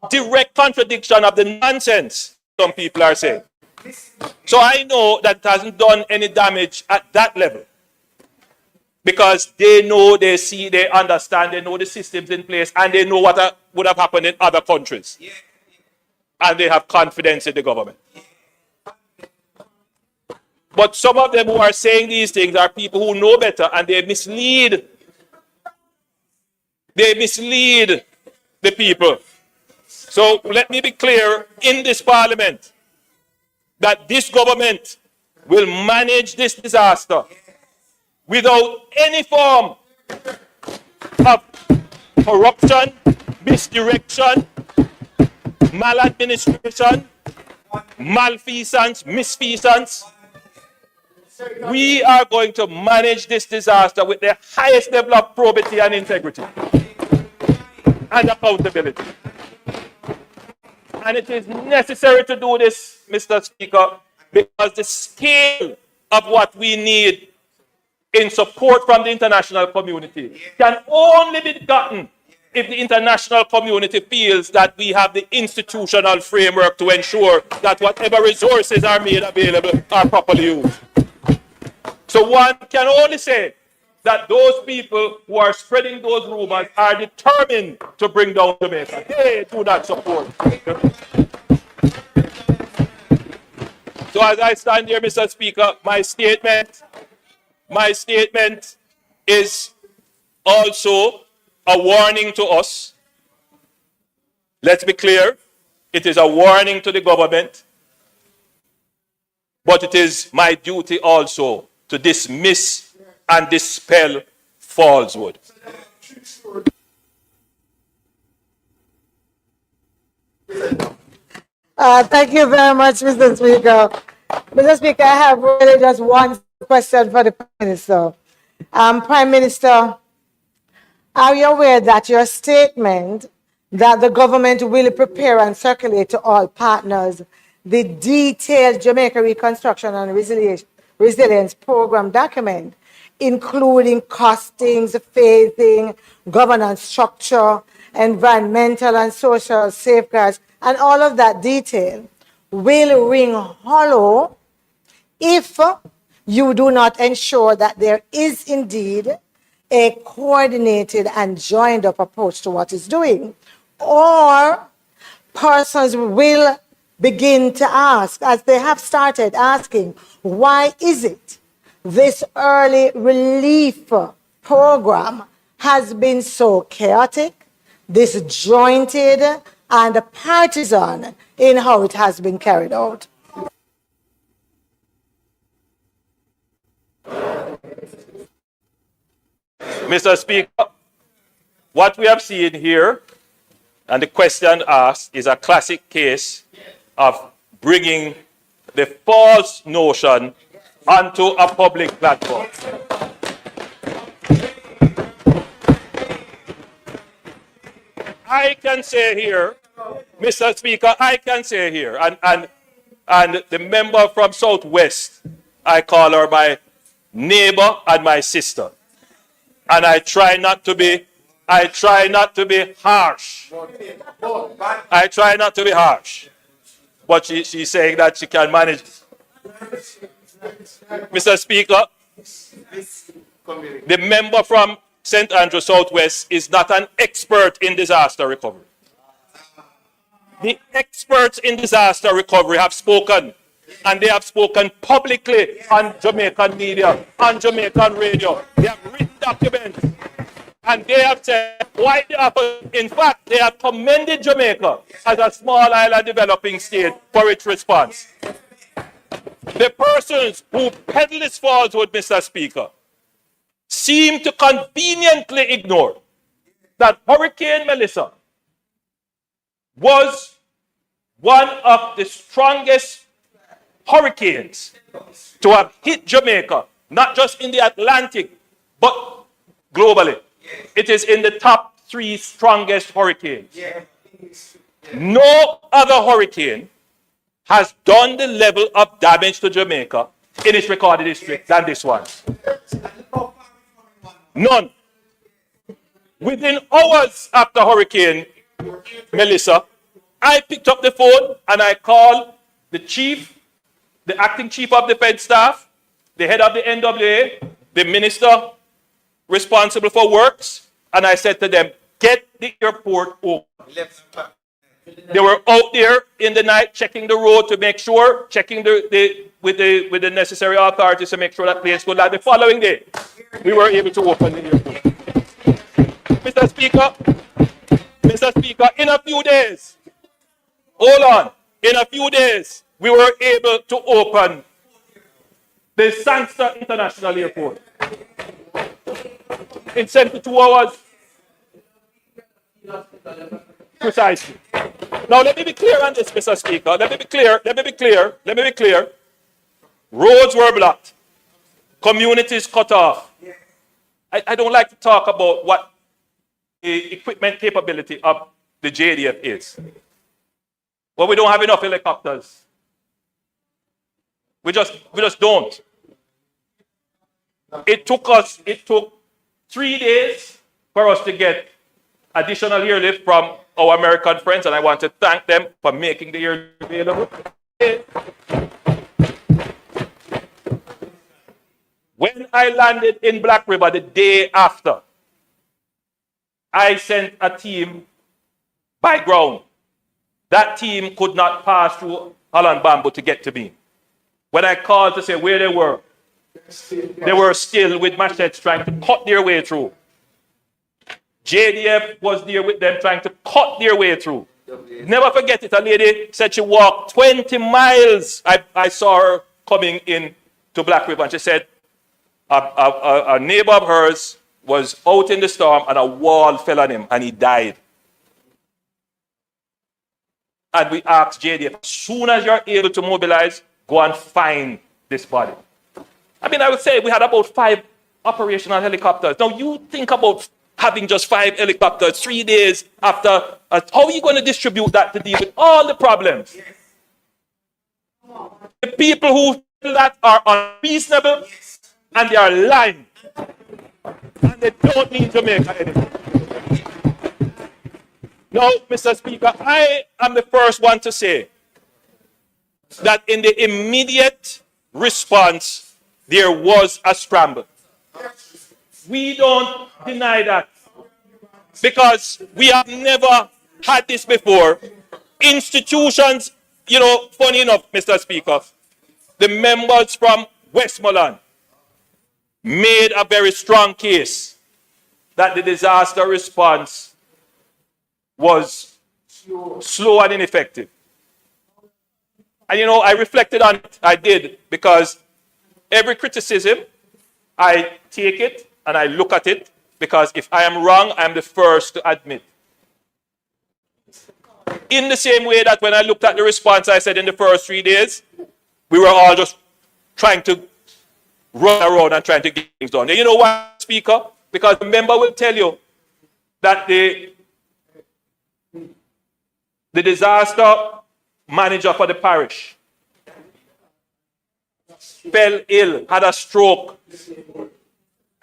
S1: direct contradiction of the nonsense some people are saying. So I know that it hasn't done any damage at that level. Because they know, they see, they understand, they know the systems in place, and they know what would have happened in other countries. And they have confidence in the government. But some of them who are saying these things are people who know better, and they mislead. They mislead the people. So let me be clear in this parliament that this government will manage this disaster without any form of corruption, misdirection, maladministration, malfeasance, misfeasance. We are going to manage this disaster with the highest level of probity and integrity and accountability. And it is necessary to do this, Mr. Speaker, because the scale of what we need in support from the international community can only be gotten if the international community feels that we have the institutional framework to ensure that whatever resources are made available are properly used. So one can only say that those people who are spreading those rumors are determined to bring down Jamaica. They do not support. So as I stand here, Mr. Speaker, my statement is also a warning to us. Let's be clear. It is a warning to the government. But it is my duty also to dismiss and dispel falsehood.
S7: Thank you very much, Mr. Speaker. Mr. Speaker, I have really just one question for the Prime Minister. Prime Minister, are you aware that your statement that the government will prepare and circulate to all partners the detailed Jamaica Reconstruction and Resilience Program document, including costings, phasing, governance structure, environmental and social safeguards, and all of that detail, will ring hollow if you do not ensure that there is indeed a coordinated and joined up approach to what it's doing? Or persons will begin to ask, as they have started asking, why is it this early relief program has been so chaotic, disjointed, and partisan in how it has been carried out?
S1: Mr. Speaker, what we have seen here and the question asked is a classic case of bringing the false notion onto a public platform. I can say here, Mr. Speaker, I can say here, and the member from Southwest, I call her my neighbor and my sister. And I try not to be harsh. I try not to be harsh. But she's saying that she can manage. Mr. Speaker, the member from St. Andrew Southwest is not an expert in disaster recovery. The experts in disaster recovery have spoken, and they have spoken publicly on Jamaican media, on Jamaican radio. They have written documents, and they have said why they have, in fact, they have commended Jamaica as a small island developing state for its response. The persons who peddle this falsehood, Mr. Speaker, seem to conveniently ignore that Hurricane Melissa was one of the strongest hurricanes to have hit Jamaica, not just in the Atlantic, but globally. It is in the top 3 strongest hurricanes. No other hurricane has done the level of damage to Jamaica in its recorded history than this one. None. Within hours after Hurricane Melissa, I picked up the phone and I called the chief, the acting chief of defense staff, the head of the NWA, the minister responsible for works, and I said to them, get the airport open. They were out there in the night checking the road to make sure, checking with the necessary authorities to make sure that planes could land. The following day, we were able to open the airport. Mr. Speaker, in a few days, in a few days, we were able to open the Sangster International Airport. In 72 hours. Precisely. Now, let me be clear on this, Mr. Speaker. Let me be clear. Roads were blocked. Communities cut off. I don't like to talk about what the equipment capability of the JDF is. But we don't have enough helicopters. We just don't. It took 3 days for us to get additional airlift from our American friends, and I want to thank them for making the air available. When I landed in Black River the day after, I sent a team by ground. That team could not pass through Holland Bamboo to get to me. When I called to say where they were still with machetes trying to cut their way through. JDF was there with them trying to cut their way through. Never forget it. A lady said she walked 20 miles. I saw her coming in to Black River, and she said a neighbor of hers was out in the storm and a wall fell on him and he died. And we asked JDF, as soon as you're able to mobilize, go and find this body. I mean, I would say we had about 5 operational helicopters. Now, you think about having just 5 helicopters 3 days after. How are you going to distribute that to deal with all the problems? Yes. The people who feel that are unreasonable, and they are lying. And they don't mean Jamaica anymore. Now, Mr. Speaker, I am the first one to say that in the immediate response, there was a scramble. We don't deny that because we have never had this before. Institutions, you know, funny enough, Mr. Speaker, the members from Westmoreland made a very strong case that the disaster response was slow and ineffective. And you know, I reflected on it. I did, because every criticism, I take it and I look at it, because if I am wrong, I'm the first to admit. In the same way that when I looked at the response, I said in the first 3 days, we were all just trying to run around and trying to get things done. And you know what, Speaker? Because the member will tell you that the disaster manager for the parish fell ill, had a stroke,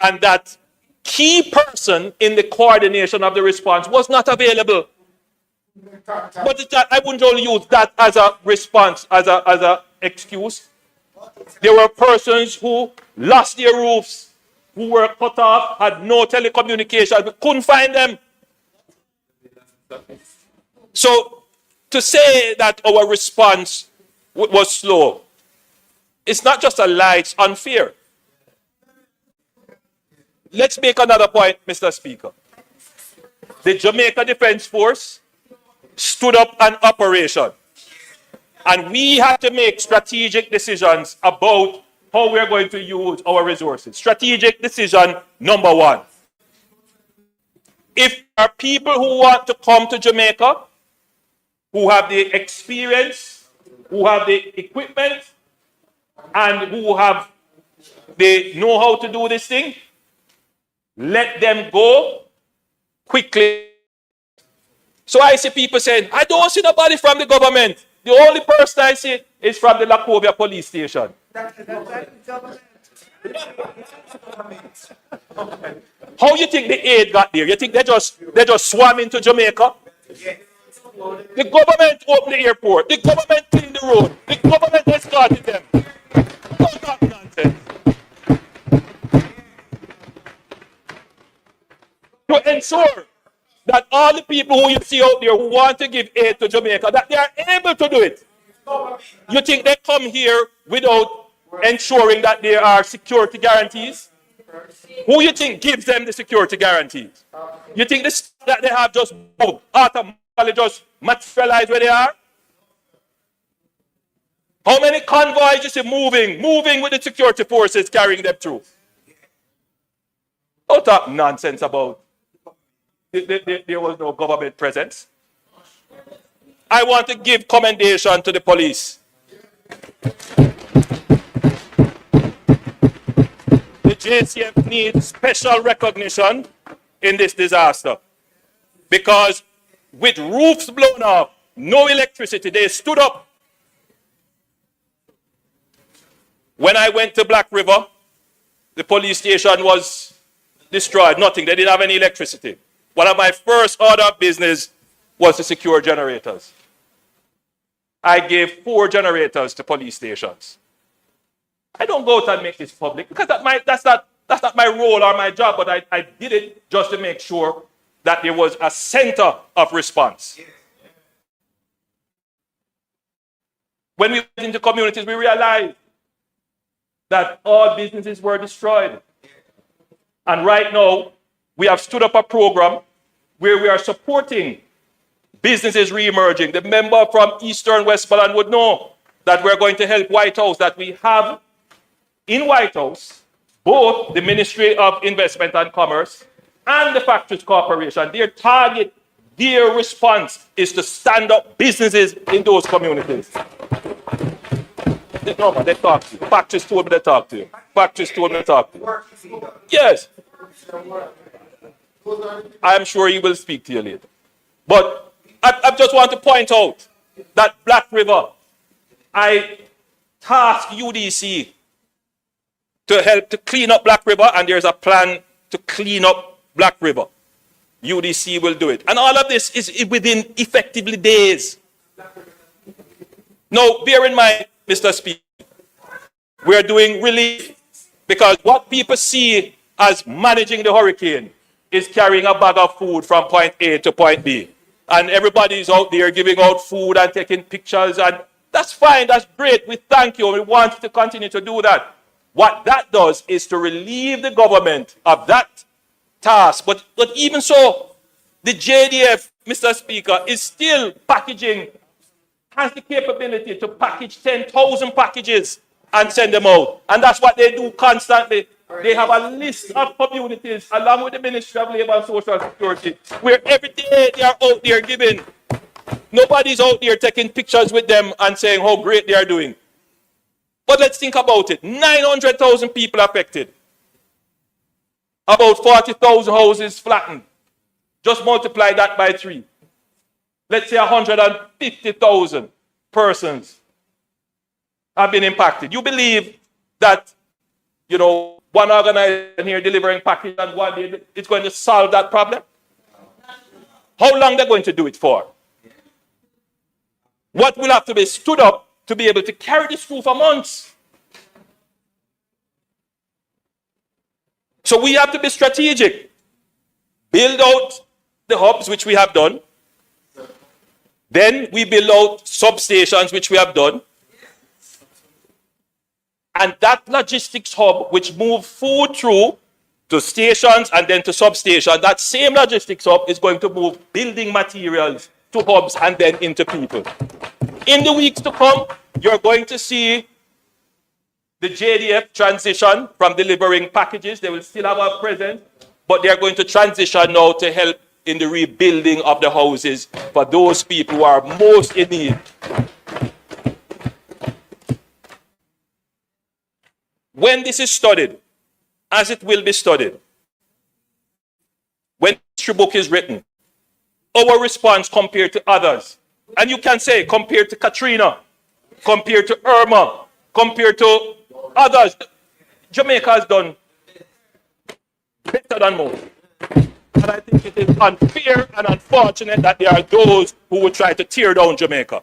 S1: and that key person in the coordination of the response was not available. But I wouldn't only use that as a response, as a excuse. There were persons who lost their roofs, who were cut off, had no telecommunication, we couldn't find them. So to say that our response was slow, it's not just a lie, it's unfair. Let's make another point, Mr. Speaker. The Jamaica Defense Force stood up an operation, and we had to make strategic decisions about how we're going to use our resources. Strategic decision number 1. If there are people who want to come to Jamaica, who have the experience, who have the equipment, and who have the know-how to do this thing, let them go quickly. So I see people saying, I don't see nobody from the government. The only person I see is from the Lacovia police station. How you think the aid got there? You think they just swam into Jamaica? The government opened the airport. The government cleaned the road. The government escorted them. Don't talk nonsense. To ensure that all the people who you see out there who want to give aid to Jamaica, that they are able to do it. You think they come here without ensuring that there are security guarantees? Who you think gives them the security guarantees? You think this, that they have just automatically just materialize where they are? How many convoys you see moving with the security forces carrying them through? Don't talk nonsense about there was no government presence. I want to give commendation to the police. The JCF needs special recognition in this disaster, because with roofs blown off, no electricity, they stood up. When I went to Black River, the police station was destroyed, nothing. They didn't have any electricity. One of my first order of business was to secure generators. I gave 4 generators to police stations. I don't go out and make this public because that's not my role or my job, but I did it just to make sure that there was a center of response. When we went into communities, we realized that all businesses were destroyed. And right now, we have stood up a program where we are supporting businesses re-emerging. The member from Eastern Westmoreland would know that we're going to help White House, that we have in White House both the Ministry of Investment and Commerce and the Factories Corporation. Their target, their response is to stand up businesses in those communities. No, man, they talk to you. Factories told me to talk to you. Factories told me to talk to you. Yes. I'm sure he will speak to you later. But I just want to point out that Black River, I tasked UDC to help to clean up Black River, and there's a plan to clean up Black River. UDC will do it. And all of this is within effectively days. Now, bear in mind, Mr. Speaker, we're doing relief because what people see as managing the hurricane is carrying a bag of food from point A to point B. And everybody's out there giving out food and taking pictures, and that's fine, that's great. We thank you, we want you to continue to do that. What that does is to relieve the government of that task. But even so, the JDF, Mr. Speaker, is still packaging, has the capability to package 10,000 packages and send them out. And that's what they do constantly. They have a list of communities along with the Ministry of Labour and Social Security where every day they are out there giving. Nobody's out there taking pictures with them and saying how great they are doing. But let's think about it. 900,000 people affected. About 40,000 houses flattened. Just multiply that by 3. Let's say 150,000 persons have been impacted. You believe that, one organization here delivering package and one day it's going to solve that problem? How long they're going to do it for? What will have to be stood up to be able to carry this through for months? So we have to be strategic. Build out the hubs, which we have done. Then we build out substations, which we have done. And that logistics hub, which move food through to stations and then to substations, that same logistics hub is going to move building materials to hubs and then into people. In the weeks to come, you're going to see the JDF transition from delivering packages. They will still have a presence, but they're going to transition now to help in the rebuilding of the houses for those people who are most in need. When this is studied, as it will be studied, when history book is written, our response compared to others, and you can say compared to Katrina, compared to Irma, compared to others, Jamaica has done better than most. And I think it is unfair and unfortunate that there are those who will try to tear down Jamaica.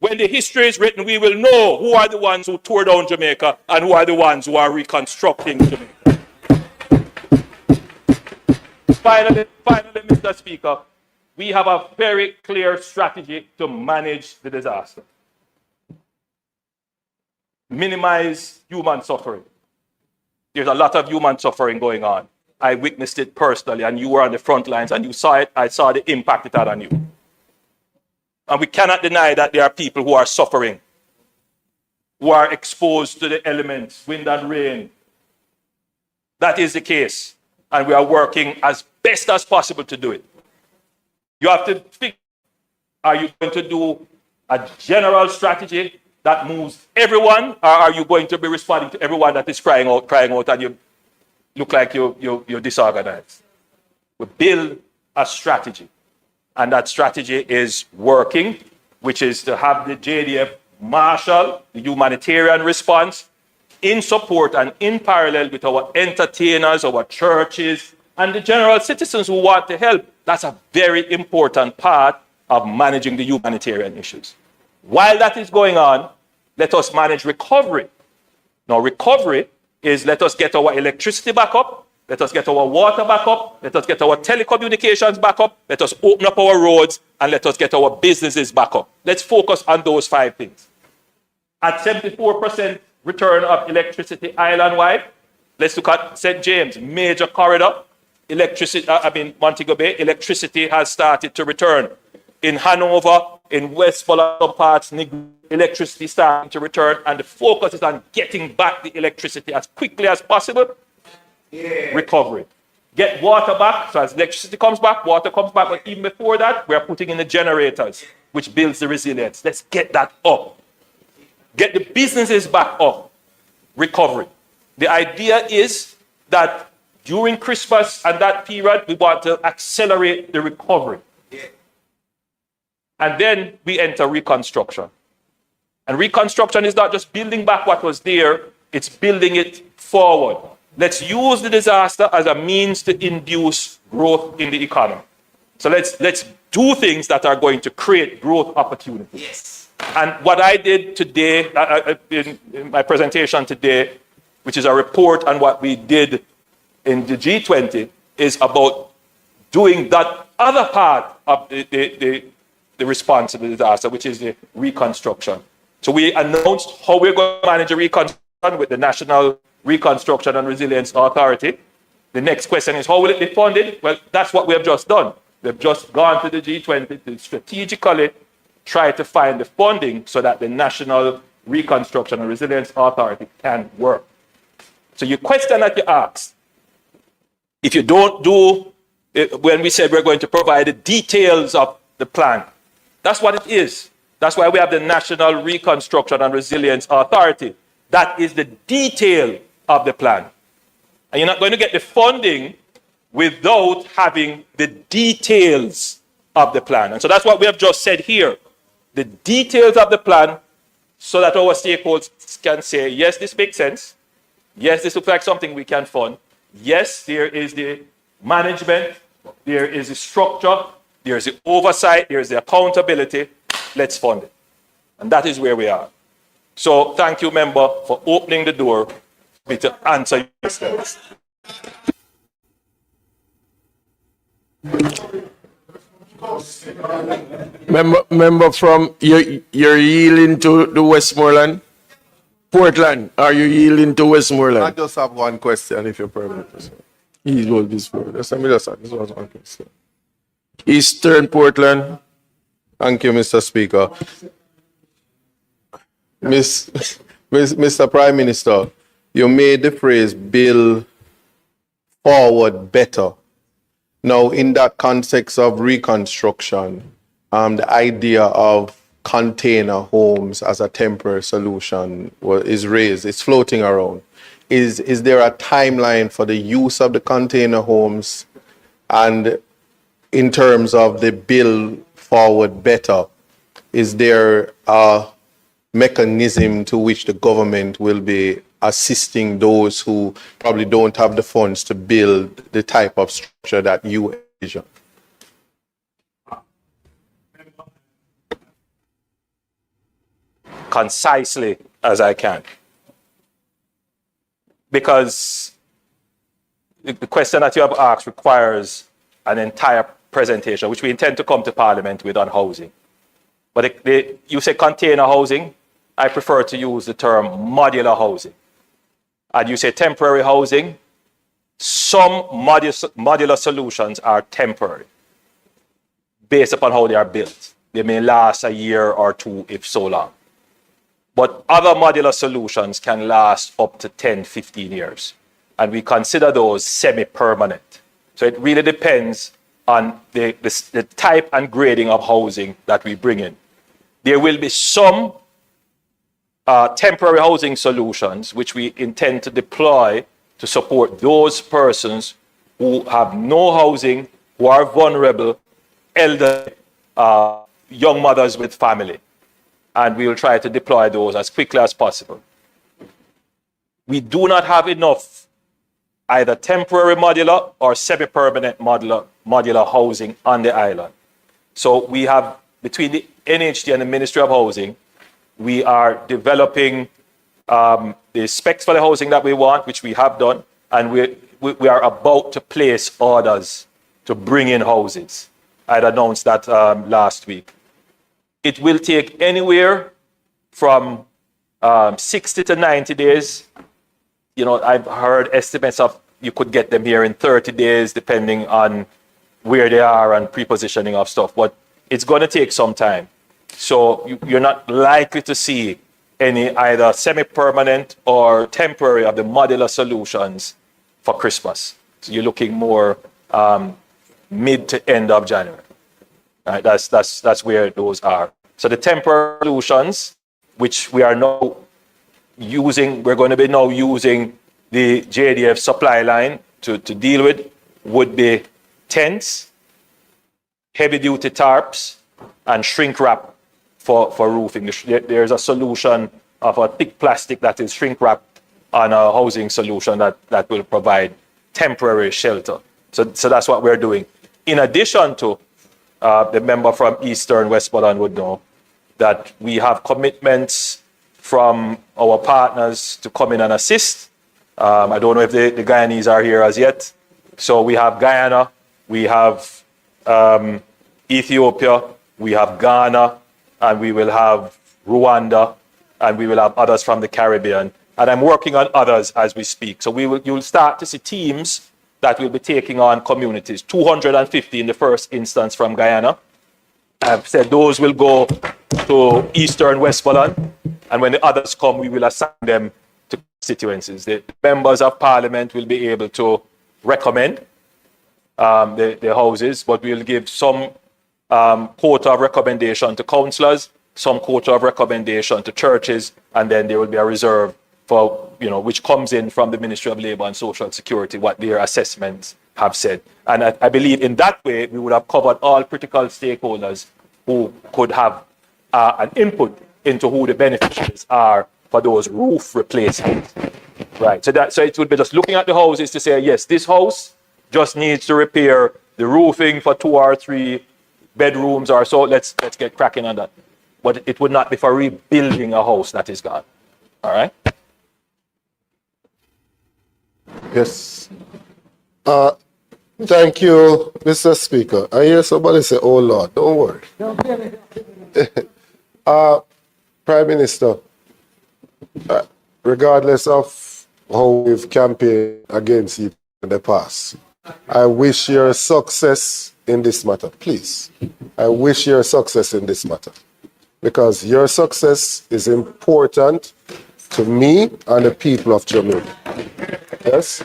S1: When the history is written, we will know who are the ones who tore down Jamaica and who are the ones who are reconstructing Jamaica. Finally, Mr. Speaker, we have a very clear strategy to manage the disaster. Minimize human suffering. There's a lot of human suffering going on. I witnessed it personally, and you were on the front lines, and you saw it. I saw the impact it had on you. And we cannot deny that there are people who are suffering, who are exposed to the elements, wind and rain. That is the case. And we are working as best as possible to do it. You have to think, are you going to do a general strategy that moves everyone, or are you going to be responding to everyone that is crying out, and you look like you're disorganized? We build a strategy. And that strategy is working, which is to have the JDF marshal the humanitarian response in support and in parallel with our entertainers, our churches, and the general citizens who want to help. That's a very important part of managing the humanitarian issues. While that is going on, let us manage recovery. Now, recovery is let us get our electricity back up, let us get our water back up, let us get our telecommunications back up, let us open up our roads, and let us get our businesses back up. Let's focus on those 5 things. At 74% return of electricity island-wide, let's look at St. James, major corridor, Montego Bay, electricity has started to return. In Hanover, in West Bolland parts, electricity starting to return, and the focus is on getting back the electricity as quickly as possible. Recovery. Get water back, so as electricity comes back, water comes back, but even before that, we are putting in the generators, which builds the resilience. Let's get that up. Get the businesses back up. Recovery. The idea is that during Christmas and that period, we want to accelerate the recovery. And then we enter reconstruction. And reconstruction is not just building back what was there, it's building it forward. Let's use the disaster as a means to induce growth in the economy. So let's do things that are going to create growth opportunities. Yes. And what I did today, in my presentation today, which is a report on what we did in the G20, is about doing that other part of the response to the disaster, which is the reconstruction. So we announced how we're going to manage a reconstruction with the National Reconstruction and Resilience Authority. The next question is, how will it be funded? Well, that's what we have just done. We've just gone to the G20 to strategically try to find the funding so that the National Reconstruction and Resilience Authority can work. So your question that you asked, if you don't do, when we said we're going to provide the details of the plan, that's what it is. That's why we have the National Reconstruction and Resilience Authority. That is the detail of the plan. And you're not going to get the funding without having the details of the plan. And so that's what we have just said here. The details of the plan so that our stakeholders can say, yes, this makes sense. Yes, this looks like something we can fund. Yes, there is the management, there is the structure, there is the oversight, there is the accountability. Let's fund it. And that is where we are. So thank you, member, for opening the door to answer your questions.
S3: Member from, you're yielding to the Westmoreland? Portland, are you yielding to Westmoreland?
S8: I just have one question, if you permit.
S3: He will be this was one question. Eastern Portland.
S8: Thank you, Mr. Speaker. Mr. Prime Minister, you made the phrase "build forward better." Now, in that context of reconstruction, the idea of container homes as a temporary solution is raised. It's floating around. Is there a timeline for the use of the container homes? And in terms of the build forward better, is there a mechanism to which the government will be assisting those who probably don't have the funds to build the type of structure that you envision?
S1: Concisely as I can. Because the question that you have asked requires an entire presentation, which we intend to come to Parliament with on housing. But you say container housing, I prefer to use the term modular housing. And you say temporary housing, some modular solutions are temporary based upon how they are built. They may last a year or two, if so long. But other modular solutions can last up to 10, 15 years. And we consider those semi-permanent. So it really depends on the type and grading of housing that we bring in. There will be some temporary housing solutions which we intend to deploy to support those persons who have no housing, who are vulnerable, elderly, young mothers with family. And we will try to deploy those as quickly as possible. We do not have enough either temporary modular or semi-permanent modular housing on the island. So we have, between the NHD and the Ministry of Housing, we are developing the specs for the housing that we want, which we have done, and we are about to place orders to bring in houses. I'd announced that last week. It will take anywhere from 60 to 90 days. You know, I've heard estimates of you could get them here in 30 days, depending on where they are and prepositioning of stuff. But it's going to take some time. So you're not likely to see any either semi-permanent or temporary of the modular solutions for Christmas. So you're looking more mid to end of January. Right? That's where those are. So the temporary solutions, which we are now using, we're going to be now using the JDF supply line to deal with, would be tents, heavy-duty tarps, and shrink wrap for roofing. There's a solution of a thick plastic that is shrink wrapped on a housing solution that will provide temporary shelter. So that's what we're doing. In addition to, the member from Eastern Westmoreland would know that we have commitments from our partners to come in and assist. I don't know if the Guyanese are here as yet. So we have Guyana, we have Ethiopia, we have Ghana, and we will have Rwanda, and we will have others from the Caribbean. And I'm working on others as we speak. So you'll start to see teams that will be taking on communities. 250 in the first instance from Guyana. I've said those will go to Eastern Westmoreland, and when the others come, we will assign them to constituencies. The members of parliament will be able to recommend the houses, but we'll give some quota of recommendation to councillors, some quota of recommendation to churches, and then there will be a reserve for, which comes in from the Ministry of Labour and Social Security, what their assessments have said. And I believe in that way, we would have covered all critical stakeholders who could have an input into who the beneficiaries are for those roof replacements. Right. So it would be just looking at the houses to say, yes, this house just needs to repair the roofing for 2 or 3 bedrooms or so. Let's get cracking on that. But it would not be for rebuilding a house that is gone. All right.
S2: Yes. Thank you, Mr. Speaker. I hear somebody say, oh Lord, don't worry. Prime Minister, regardless of how we've campaigned against you in the past, I wish you success in this matter, please. I wish you success in this matter, because your success is important to me and the people of Jamaica. Yes?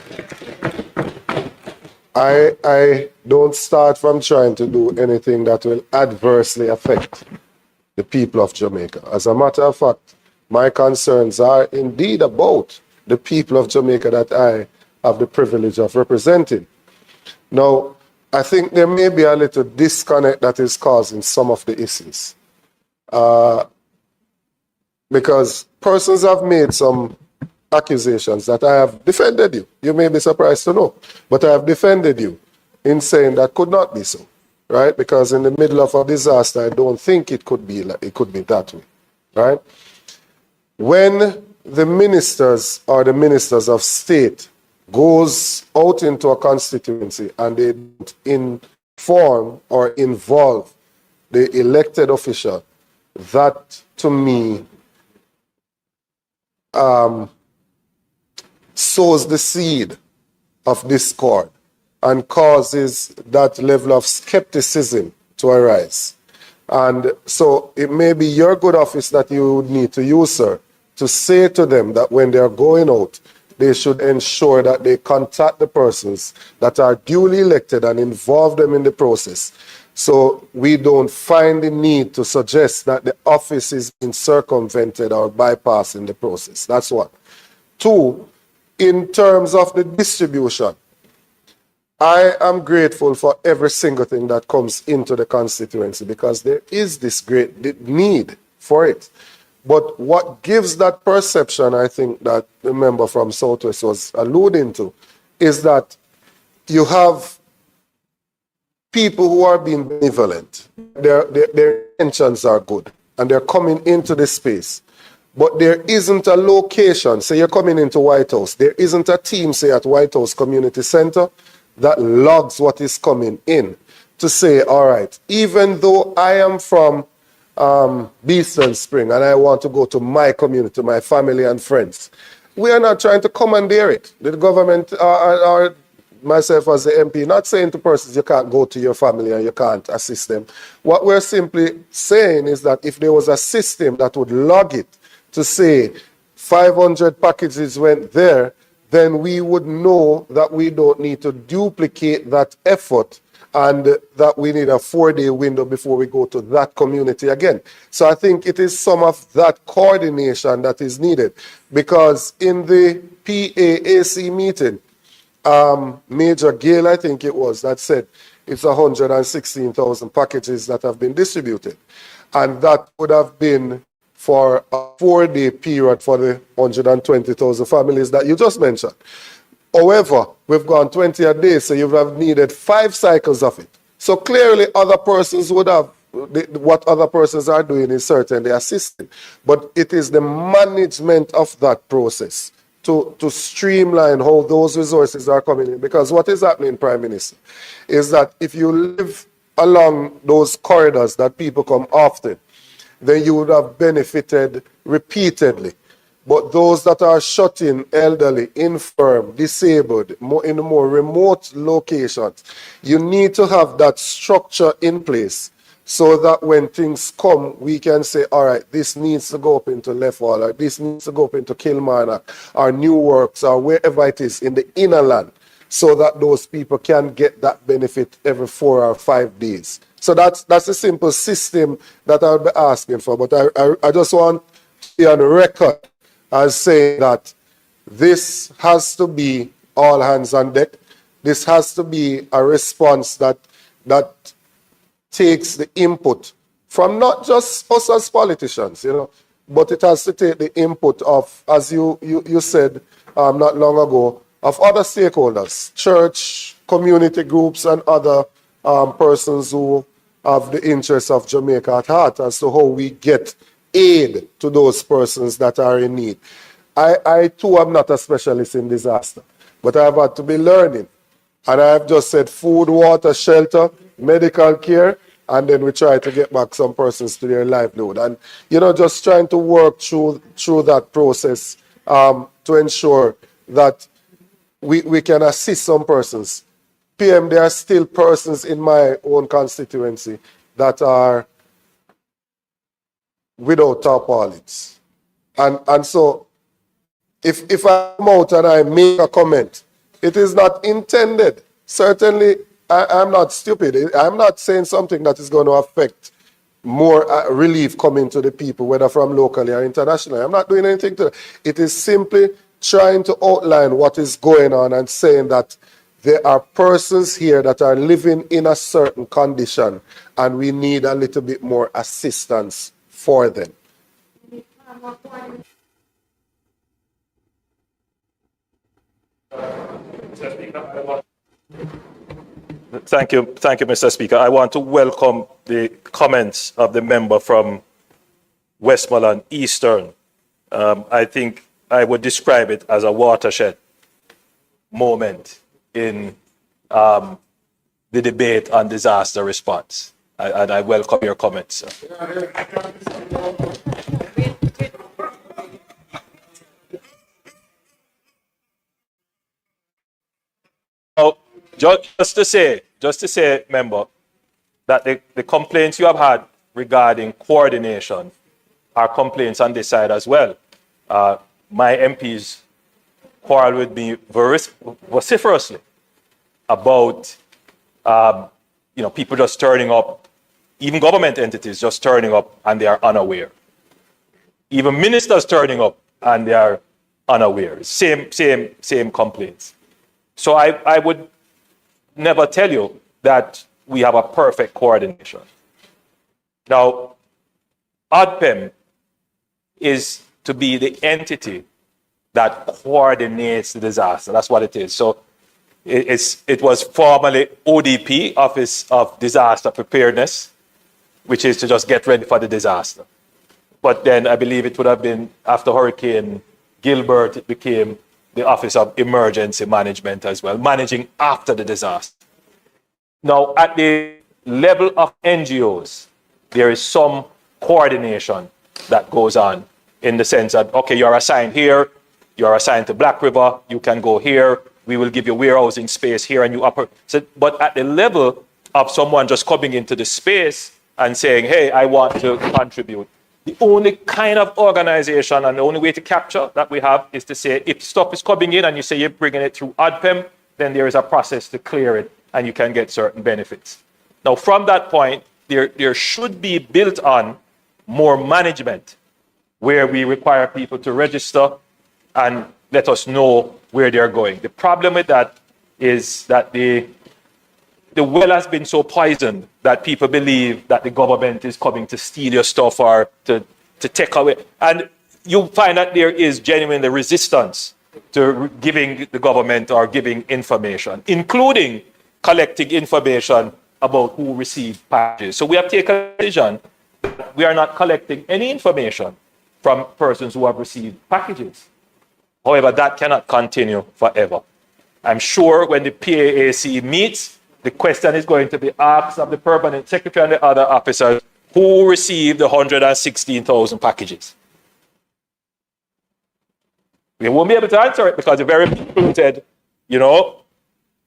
S2: I don't start from trying to do anything that will adversely affect the people of Jamaica. As a matter of fact, my concerns are indeed about the people of Jamaica that I have the privilege of representing. Now, I think there may be a little disconnect that is causing some of the issues. Because persons have made some accusations that I have defended you. You may be surprised to know, but I have defended you in saying that could not be so, right? Because in the middle of a disaster, I don't think it could be that way, right? When the ministers or the ministers of state goes out into a constituency and they don't inform or involve the elected official, that to me sows the seed of discord and causes that level of skepticism to arise. And so it may be your good office that you would need to use, sir, to say to them that when they're going out, they should ensure that they contact the persons that are duly elected and involve them in the process. So we don't find the need to suggest that the office is being circumvented or bypassing the process. That's one. 2, in terms of the distribution, I am grateful for every single thing that comes into the constituency because there is this great need for it. But what gives that perception, I think, that the member from Southwest was alluding to, is that you have people who are being benevolent. Their intentions are good, and they're coming into this space. but there isn't a location. Say you're coming into White House. There isn't a team, say, at White House Community Center that logs what is coming in to say, all right, even though I am from Beeston Spring and I want to go to my community, my family and friends, we are not trying to commandeer it. The government or myself as the MP, not saying to persons you can't go to your family and you can't assist them. What we're simply saying is that if there was a system that would log it to say 500 packages went there, then we would know that we don't need to duplicate that effort and that we need a 4-day window before we go to that community again. So I think it is some of that coordination that is needed, because in the PAAC meeting, Major Gale, I think it was, that said it's 116,000 packages that have been distributed. And that would have been for a 4-day period for the 120,000 families that you just mentioned. However, we've gone 20 a day, so you would have needed 5 cycles of it. So clearly other persons would have, what other persons are doing is certainly assisting. But it is the management of that process to streamline how those resources are coming in. Because what is happening, Prime Minister, is that if you live along those corridors that people come often, then you would have benefited repeatedly. But those that are shut in, elderly, infirm, disabled, in more remote locations, you need to have that structure in place so that when things come, we can say, all right, this needs to go up into Lefwall, or this needs to go up into Kilmarnock, or New Works, or wherever it is in the inner land, so that those people can get that benefit every 4 or 5 days. So that's a simple system that I'll be asking for. But I just want to be on record as saying that this has to be all hands on deck. This has to be a response that takes the input from not just us as politicians, but it has to take the input of, as you said not long ago, of other stakeholders, church, community groups, and other persons who have the interests of Jamaica at heart as to how we get aid to those persons that are in need. I too am not a specialist in disaster, but I've had to be learning. And I've just said food, water, shelter, medical care, and then we try to get back some persons to their livelihood. And, just trying to work through that process to ensure that we can assist some persons. PM, there are still persons in my own constituency that are without tarpaulins. And so if I come out and I make a comment, it is not intended. Certainly, I'm not stupid. I'm not saying something that is going to affect more relief coming to the people, whether from locally or internationally. I'm not doing anything to that. It is simply trying to outline what is going on and saying that there are persons here that are living in a certain condition and we need a little bit more assistance for them.
S1: Thank you, Mr. Speaker. I want to welcome the comments of the member from Westmoreland Eastern. I think I would describe it as a watershed moment in the debate on disaster response. And I welcome your comments. Now, just to say, member, that the complaints you have had regarding coordination are complaints on this side as well. My MPs quarrel with me vociferously about people just turning up, even government entities just turning up and they are unaware. Even ministers turning up and they are unaware. Same complaints. So I would never tell you that we have a perfect coordination. Now, ODPEM is to be the entity that coordinates the disaster. That's what it is. So it was formerly ODP, Office of Disaster Preparedness, which is to just get ready for the disaster. But then I believe it would have been after Hurricane Gilbert, it became the Office of Emergency Management as well, managing after the disaster. Now, at the level of NGOs, there is some coordination that goes on in the sense that, okay, you're assigned here, you're assigned to Black River, you can go here, we will give you warehousing space here, and you operate. So, but at the level of someone just coming into the space and saying, hey, I want to contribute, the only kind of organization and the only way to capture that we have is to say, if stuff is coming in and you say you're bringing it through ADPEM, then there is a process to clear it and you can get certain benefits. Now, from that point, there should be built on more management where we require people to register and let us know where they're going. The problem with that is that the well has been so poisoned that people believe that the government is coming to steal your stuff or to take away. And you find that there is genuine resistance to giving the government or giving information, including collecting information about who received packages. So we have taken a decision that we are not collecting any information from persons who have received packages. However, that cannot continue forever. I'm sure when the PAAC meets, the question is going to be asked of the permanent secretary and the other officers who received the 116,000 packages. We won't be able to answer it because the very people who said, you know,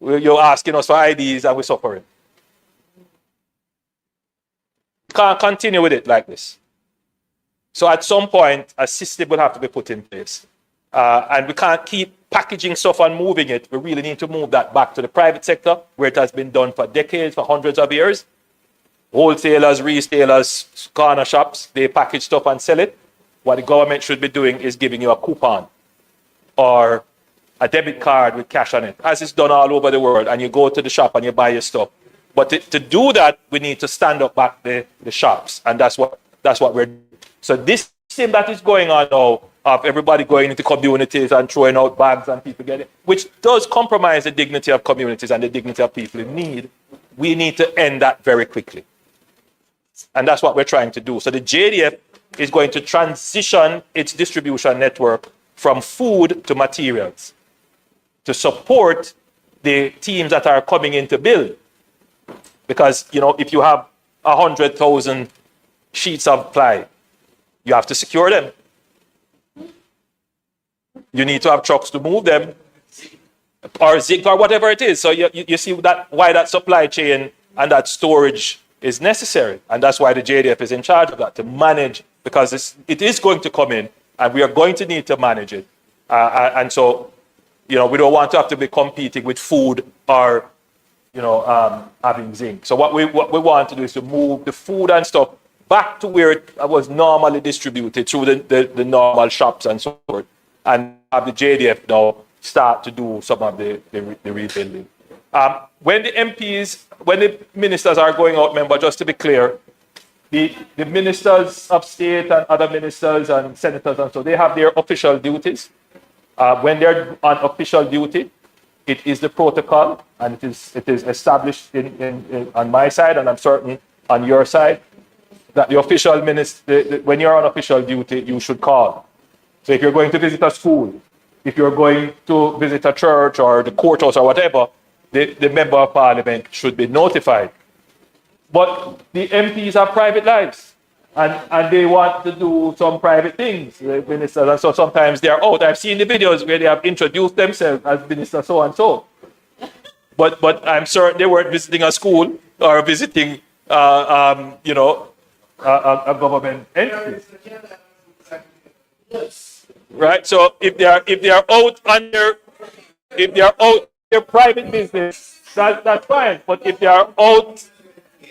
S1: you're asking us for IDs and we're suffering. Can't continue with it like this. So at some point, a system will have to be put in place. And we can't keep packaging stuff and moving it. We really need to move that back to the private sector where it has been done for decades, for hundreds of years. Wholesalers, retailers, corner shops, they package stuff and sell it. What the government should be doing is giving you a coupon or a debit card with cash on it, as it's done all over the world. And you go to the shop and you buy your stuff. But to do that, we need to stand up back the shops. And that's what we're doing. So this thing that is going on now, of everybody going into communities and throwing out bags and people getting, which does compromise the dignity of communities and the dignity of people in need, we need to end that very quickly. And that's what we're trying to do. So the JDF is going to transition its distribution network from food to materials to support the teams that are coming in to build. Because, you know, if you have 100,000 sheets of ply, you have to secure them. You need to have trucks to move them, or zinc, or whatever it is. So you see that why that supply chain and that storage is necessary. And that's why the JDF is in charge of that, to manage, because it is going to come in, and we are going to need to manage it. And so, you know, we don't want to have to be competing with food or, you know, having zinc. So what we want to do is to move the food and stuff back to where it was normally distributed through the normal shops and so forth, and have the JDF now start to do some of the rebuilding. When the ministers are going out, remember, just to be clear, the ministers of state and other ministers and senators and so, they have their official duties. When they're on official duty, it is the protocol, and it is established on my side, and I'm certain on your side, that the official minister, when you're on official duty, you should call. So if you're going to visit a school, if you're going to visit a church or the courthouse or whatever, the member of parliament should be notified. But the MPs have private lives, and they want to do some private things, the ministers, and so sometimes they're out. I've seen the videos where they have introduced themselves as minister so and so. But I'm certain they weren't visiting a school or visiting, you know, a government entity. Right. So if they are out on their private business, that's fine. But if they are out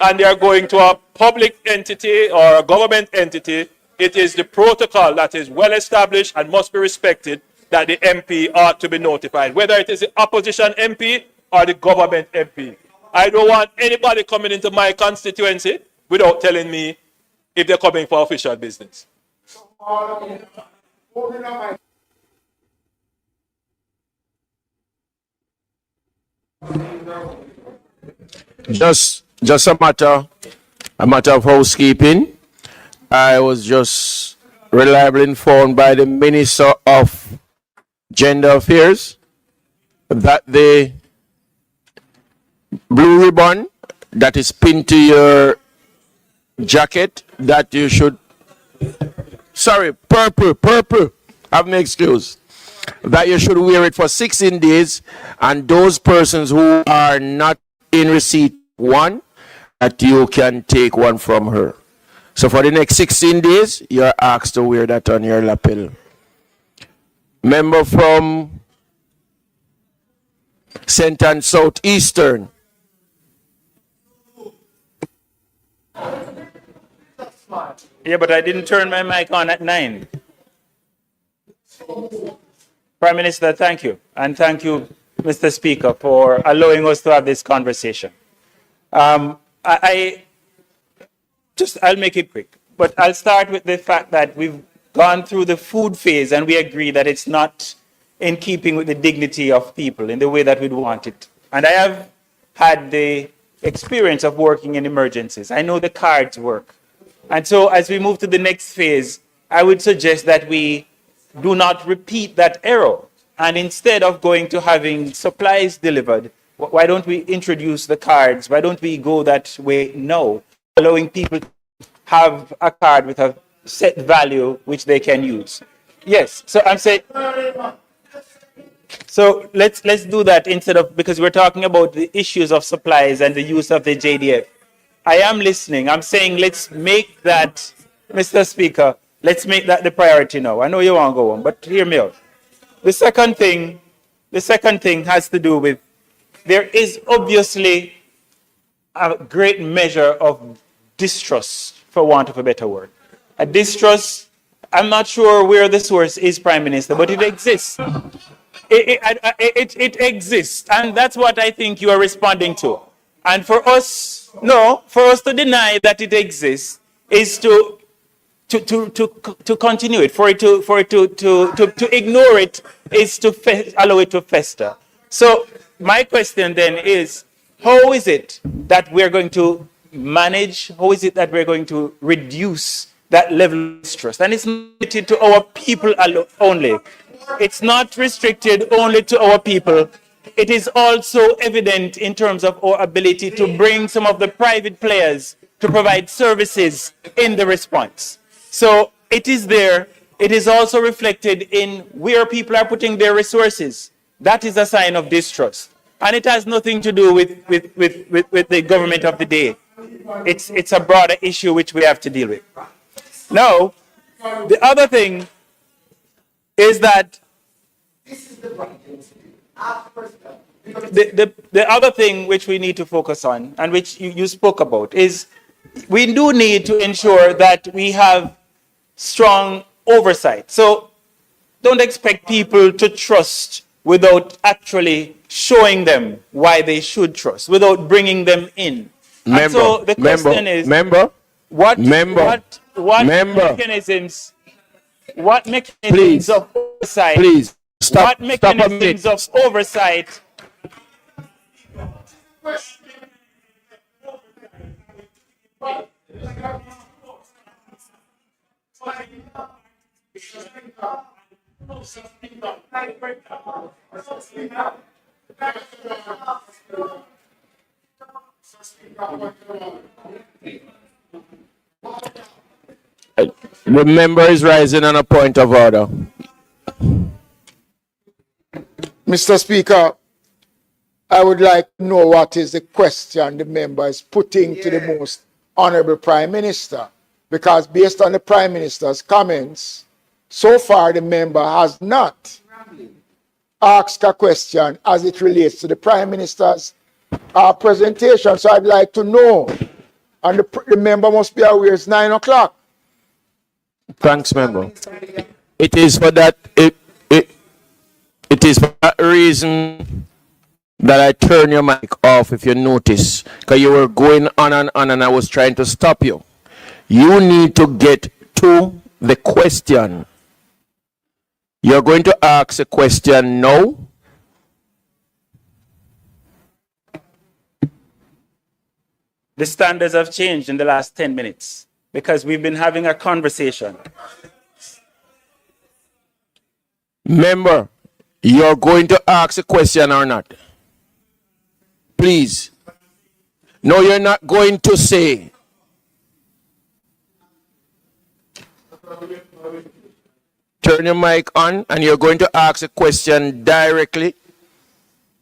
S1: and they are going to a public entity or a government entity, it is the protocol that is well established and must be respected that the MP ought to be notified, whether it is the opposition MP or the government MP. I don't want anybody coming into my constituency without telling me if they're coming for official business.
S3: Just a matter of housekeeping. I was just reliably informed by the Minister of Gender Affairs that the blue ribbon that is pinned to your jacket that you should, sorry, purple, have me excuse, that you should wear it for 16 days, and those persons who are not in receipt one, that you can take one from her. So for the next 16 days, you're asked to wear that on your lapel. Member from Centre and Southeastern.
S6: Yeah, but I didn't turn my mic on at 9. Prime Minister, thank you. And thank you, Mr. Speaker, for allowing us to have this conversation. I'll make it quick, but I'll start with the fact that we've gone through the food phase and we agree that it's not in keeping with the dignity of people in the way that we'd want it. And I have had the experience of working in emergencies. I know the cards work. And so as we move to the next phase, I would suggest that we do not repeat that error. And instead of going to having supplies delivered, why don't we introduce the cards? Why don't we go that way now, allowing people to have a card with a set value which they can use? Yes, so I'm saying, so let's do that instead of, because we're talking about the issues of supplies and the use of the JDF. I am listening. I'm saying let's make that, Mr. Speaker, let's make that the priority now. I know you want to go on, but hear me out. The second thing has to do with, there is obviously a great measure of distrust, for want of a better word. A distrust, I'm not sure where the source is, Prime Minister, but it exists. It exists, and that's what I think you are responding to. And for us to deny that it exists is to continue it. For it to ignore it is to allow it to fester. So my question then is, how is it that we're going to manage? How is it that we're going to reduce that level of distrust? And it's not limited to our people only. It's not restricted only to our people. It is also evident in terms of our ability to bring some of the private players to provide services in the response. So it is there. It is also reflected in where people are putting their resources. That is a sign of distrust. And it has nothing to do with the government of the day. It's a broader issue which we have to deal with. Now, the other thing is that the other thing which we need to focus on, and which you spoke about, is we do need to ensure that we have strong oversight. So don't expect people to trust without actually showing them why they should trust, without bringing them in. And so the question is, what mechanisms
S3: Please.
S6: of oversight,
S3: Please, stop.
S6: what mechanisms of oversight
S3: The member is rising on a point of order.
S12: Mr. Speaker, I would like to know what is the question the member is putting to the most honorable Prime Minister. Because based on the Prime Minister's comments, so far the member has not asked a question as it relates to the Prime Minister's presentation. So I'd like to know, and the member must be aware it's 9 o'clock.
S3: Thanks, member. It is for that it is for that reason that I turn your mic off, if you notice, because you were going on and I was trying to stop you. You need to get to the question. You're going to ask a question now.
S6: the standards have changed in the last 10 minutes. because we've been having a conversation.
S3: Member, you're going to ask a question or not? Please. No, you're not going to say. Turn your mic on and you're going to ask a question directly,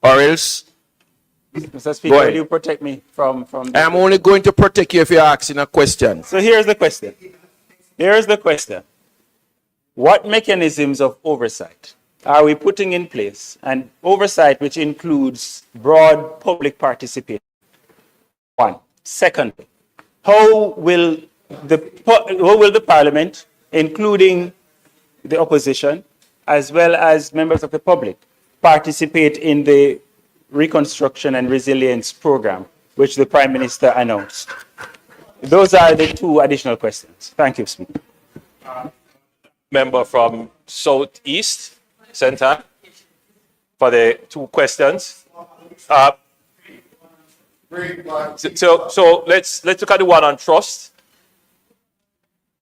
S3: or else
S6: Mr. Speaker, will you protect me from
S3: I'm only going to protect you if you're asking a question.
S6: So here's the question. Here's the question. What mechanisms of oversight are we putting in place, and oversight which includes broad public participation? One. Second, how will the Parliament, including the opposition, as well as members of the public, participate in the Reconstruction and Resilience Program, which the Prime Minister announced? Those are the two additional questions. Thank you, Speaker.
S1: Member from Southeast, Center, for the two questions. So let's look at the one on trust,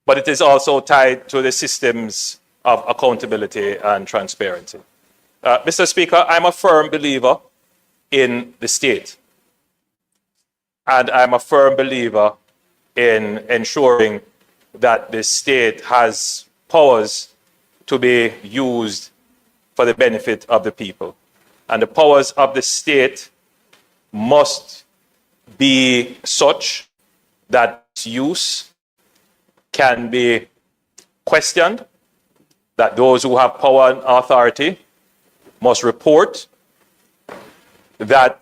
S1: but it is also tied to the systems of accountability and transparency. Mr. Speaker, I'm a firm believer in the state, and I'm a firm believer in ensuring that the state has powers to be used for the benefit of the people. And the powers of the state must be such that its use can be questioned, that those who have power and authority must report, that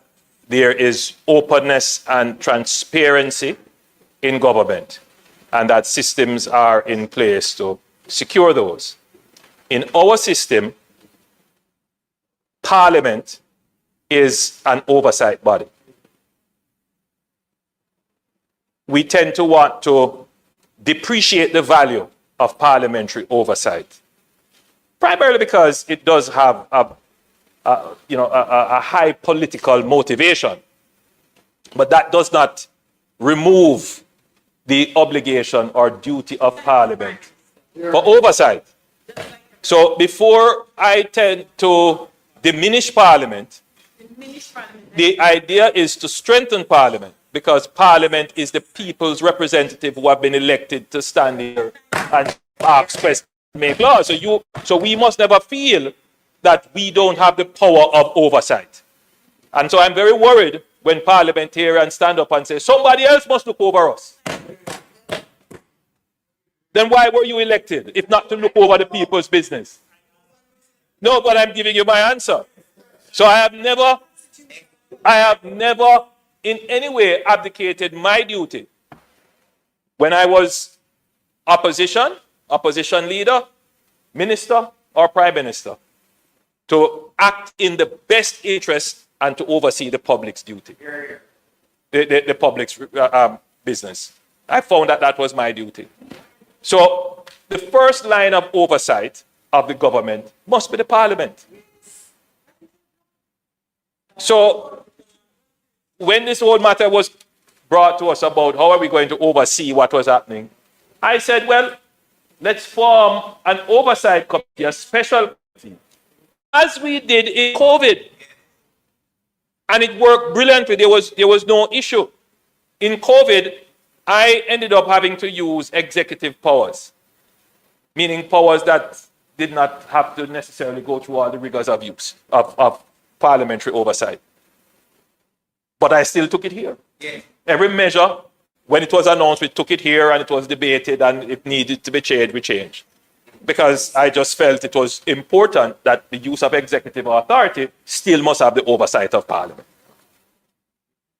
S1: there is openness and transparency in government, and that systems are in place to secure those. In our system, Parliament is an oversight body. We tend to want to depreciate the value of parliamentary oversight, primarily because it does have a high political motivation, but that does not remove the obligation or duty of Parliament for oversight. So before I tend to diminish Parliament, the idea is to strengthen Parliament, because Parliament is the people's representative who have been elected to stand here and ask questions, make laws. So we must never feel that we don't have the power of oversight. And so I'm very worried when parliamentarians stand up and say, somebody else must look over us. Then why were you elected, if not to look over the people's business? No, but I'm giving you my answer. So I have never in any way abdicated my duty when I was opposition leader, minister, or prime minister, to act in the best interest and to oversee the public's duty, the public's business. I found that was my duty. So the first line of oversight of the government must be the Parliament. So when this whole matter was brought to us about how are we going to oversee what was happening, I said, well, let's form an oversight committee, a special committee, as we did in COVID. And it worked brilliantly. There was no issue. In COVID, I ended up having to use executive powers, meaning powers that did not have to necessarily go through all the rigors of use of parliamentary oversight. But I still took it here. Yeah. Every measure, when it was announced, we took it here and it was debated, and it needed to be changed, we changed. Because I just felt it was important that the use of executive authority still must have the oversight of Parliament.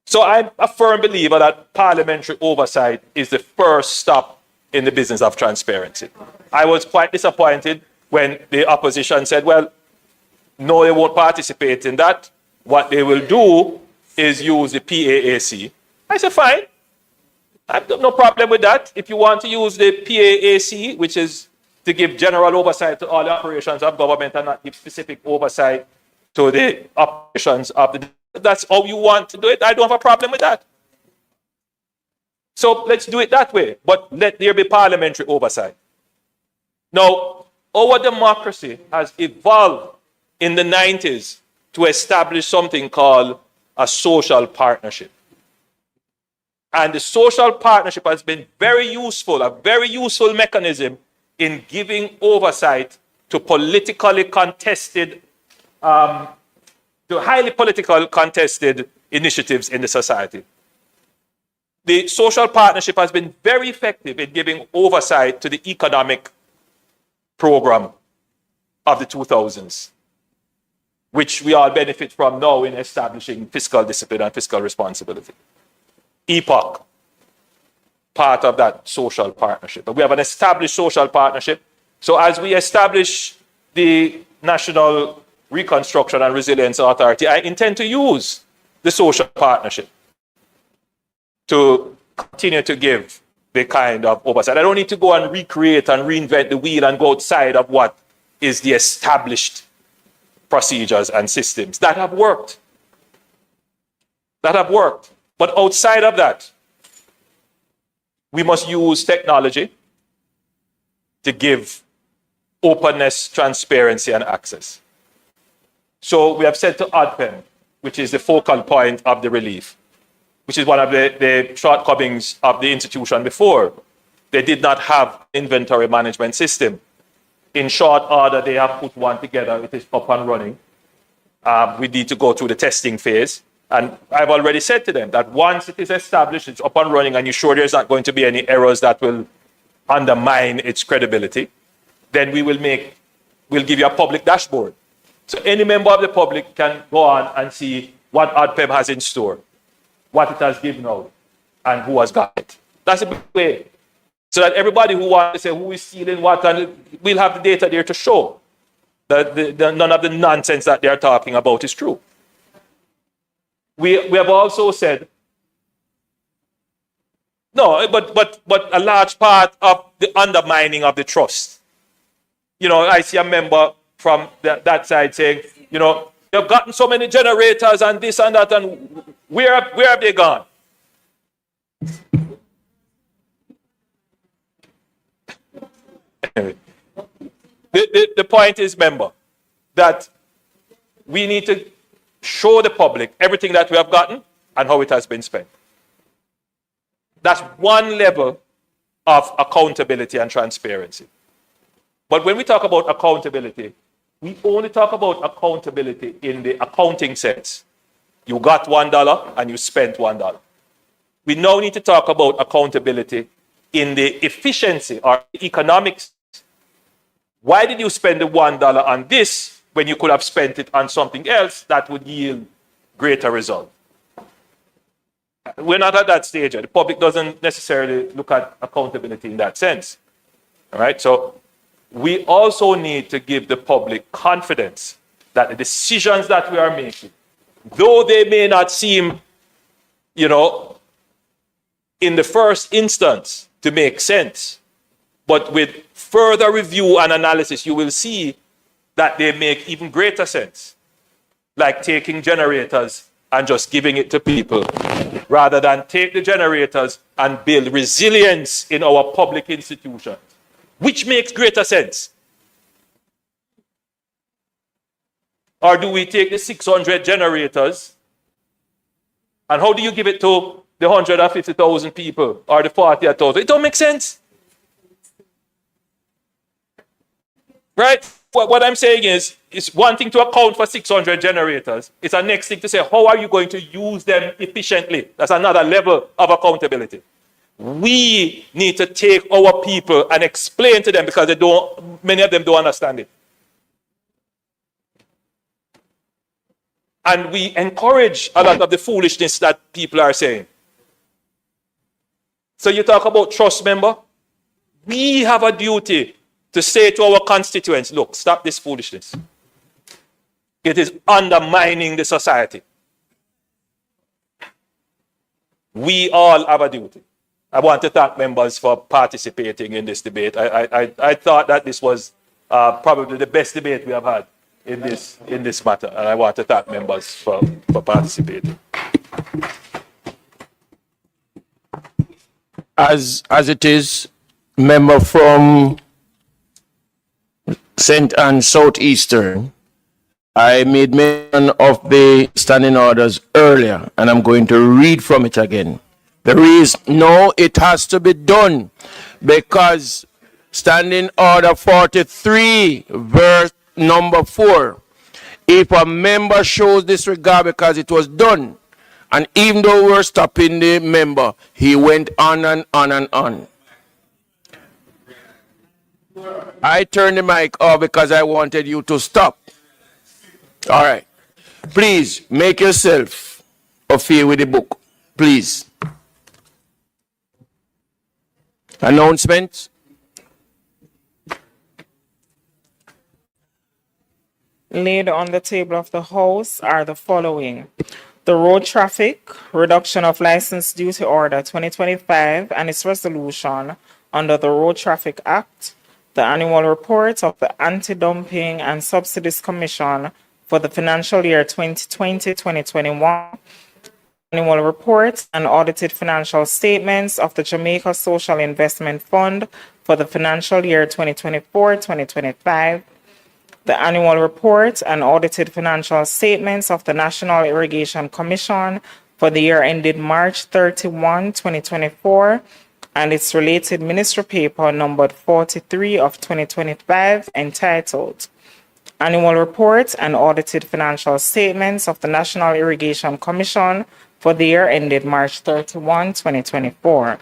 S1: So I'm a firm believer that parliamentary oversight is the first stop in the business of transparency. I was quite disappointed when the opposition said, well, no, they won't participate in that. What they will do is use the PAAC. I said, fine. I've got no problem with that. If you want to use the PAAC, which is to give general oversight to all the operations of government and not give specific oversight to the operations of the... That's how you want to do it. I don't have a problem with that. So let's do it that way, but let there be parliamentary oversight. Now, our democracy has evolved in the 90s to establish something called a social partnership. And the social partnership has been very useful, a very useful mechanism in giving oversight to politically contested, to highly political contested initiatives in the society. The social partnership has been very effective in giving oversight to the economic program of the 2000s, which we all benefit from now in establishing fiscal discipline and fiscal responsibility. EPOC, part of that social partnership. But we have an established social partnership. So as we establish the National Reconstruction and Resilience Authority, I intend to use the social partnership to continue to give the kind of oversight. I don't need to go and recreate and reinvent the wheel and go outside of what is the established procedures and systems that have worked. That have worked. But outside of that, we must use technology to give openness, transparency, and access. So we have said to ODPEM, which is the focal point of the relief, which is one of the shortcomings of the institution before. They did not have inventory management system. In short order, they have put one together. It is up and running. We need to go through the testing phase. And I've already said to them that once it is established, it's up and running, and you're sure there's not going to be any errors that will undermine its credibility, then we'll give you a public dashboard. So any member of the public can go on and see what ODPEM has in store, what it has given out, and who has got it. That's a big way. So that everybody who wants to say who is stealing what, and we'll have the data there to show that none of the nonsense that they're talking about is true. We have also said, no, but a large part of the undermining of the trust. You know, I see a member from that side saying, you know, they've gotten so many generators and this and that, and where have they gone? Anyway, the point is, member, that we need to show the public everything that we have gotten and how it has been spent. That's one level of accountability and transparency. But when we talk about accountability, we only talk about accountability in the accounting sense. You got $1 and you spent $1. We now need to talk about accountability in the efficiency or economics. Why did you spend the $1 on this when you could have spent it on something else that would yield greater result? We're not at that stage yet. The public doesn't necessarily look at accountability in that sense. All right, so we also need to give the public confidence that the decisions that we are making, though they may not seem, you know, in the first instance to make sense, but with further review and analysis, you will see that they make even greater sense. Like taking generators and just giving it to people, rather than take the generators and build resilience in our public institutions, which makes greater sense. Or do we take the 600 generators, and how do you give it to the 150,000 people or the 40,000? It don't make sense. Right? What I'm saying is, it's one thing to account for 600 generators. It's a next thing to say, how are you going to use them efficiently? That's another level of accountability. We need to take our people and explain to them, because many of them don't understand it. And we encourage a lot of the foolishness that people are saying. So you talk about trust, member. We have a duty to say to our constituents, look, stop this foolishness. It is undermining the society. We all have a duty. I want to thank members for participating in this debate. I thought that this was probably the best debate we have had in this matter, and I want to thank members for participating.
S3: as it is, member from St. Anne Southeastern, I made mention of the standing orders earlier, and I'm going to read from it again. It has to be done because standing order 43, verse number 4, if a member shows disregard because it was done, and even though we're stopping the member, he went on and on and on. I turned the mic off because I wanted you to stop. All right. Please make yourself familiar with the book. Please. Announcements.
S13: Laid on the table of the House are the following: the Road Traffic Reduction of License Duty Order 2025 and its resolution under the Road Traffic Act, the annual report of the Anti-Dumping and Subsidies Commission for the financial year 2020-2021, annual report and audited financial statements of the Jamaica Social Investment Fund for the financial year 2024-2025, the annual report and audited financial statements of the National Irrigation Commission for the year ended March 31, 2024, and its related ministry paper numbered 43 of 2025 entitled Annual Report and Audited Financial Statements of the National Irrigation Commission for the year ended March 31, 2024.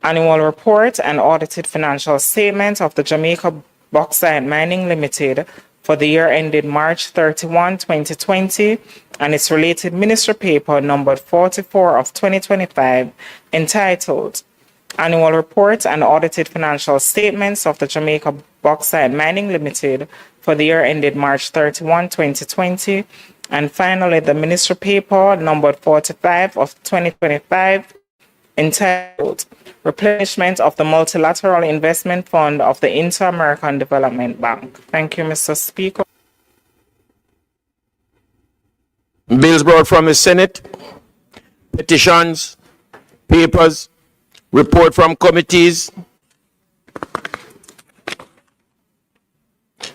S13: Annual Report and Audited Financial Statements of the Jamaica Bauxite Mining Limited for the year ended March 31, 2020, and its related ministry paper numbered 44 of 2025 entitled Annual Report and Audited Financial Statements of the Jamaica Bauxite Mining Limited for the year ended March 31, 2020, and finally the ministry paper numbered 45 of 2025 entitled Replenishment of the Multilateral Investment Fund of the Inter-American Development Bank. Thank you, Mr. Speaker.
S3: Bills brought from the Senate, petitions, papers, report from committees,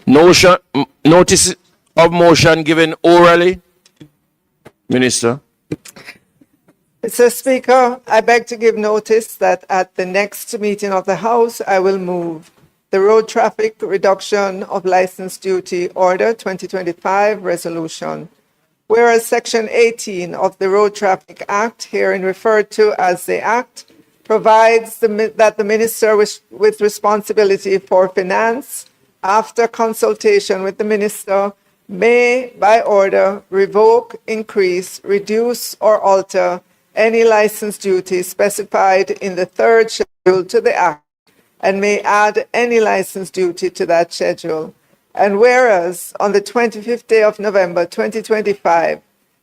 S3: notice of motion given orally. Minister.
S14: Mr. Speaker, I beg to give notice that at the next meeting of the House, I will move the Road Traffic Reduction of License Duty Order 2025 resolution. Whereas Section 18 of the Road Traffic Act, herein referred to as the Act, provides that the Minister with responsibility for finance, after consultation with the Minister, may, by order, revoke, increase, reduce, or alter any license duty specified in the third schedule to the Act, and may add any license duty to that schedule. And whereas on the 25th day of November 2025,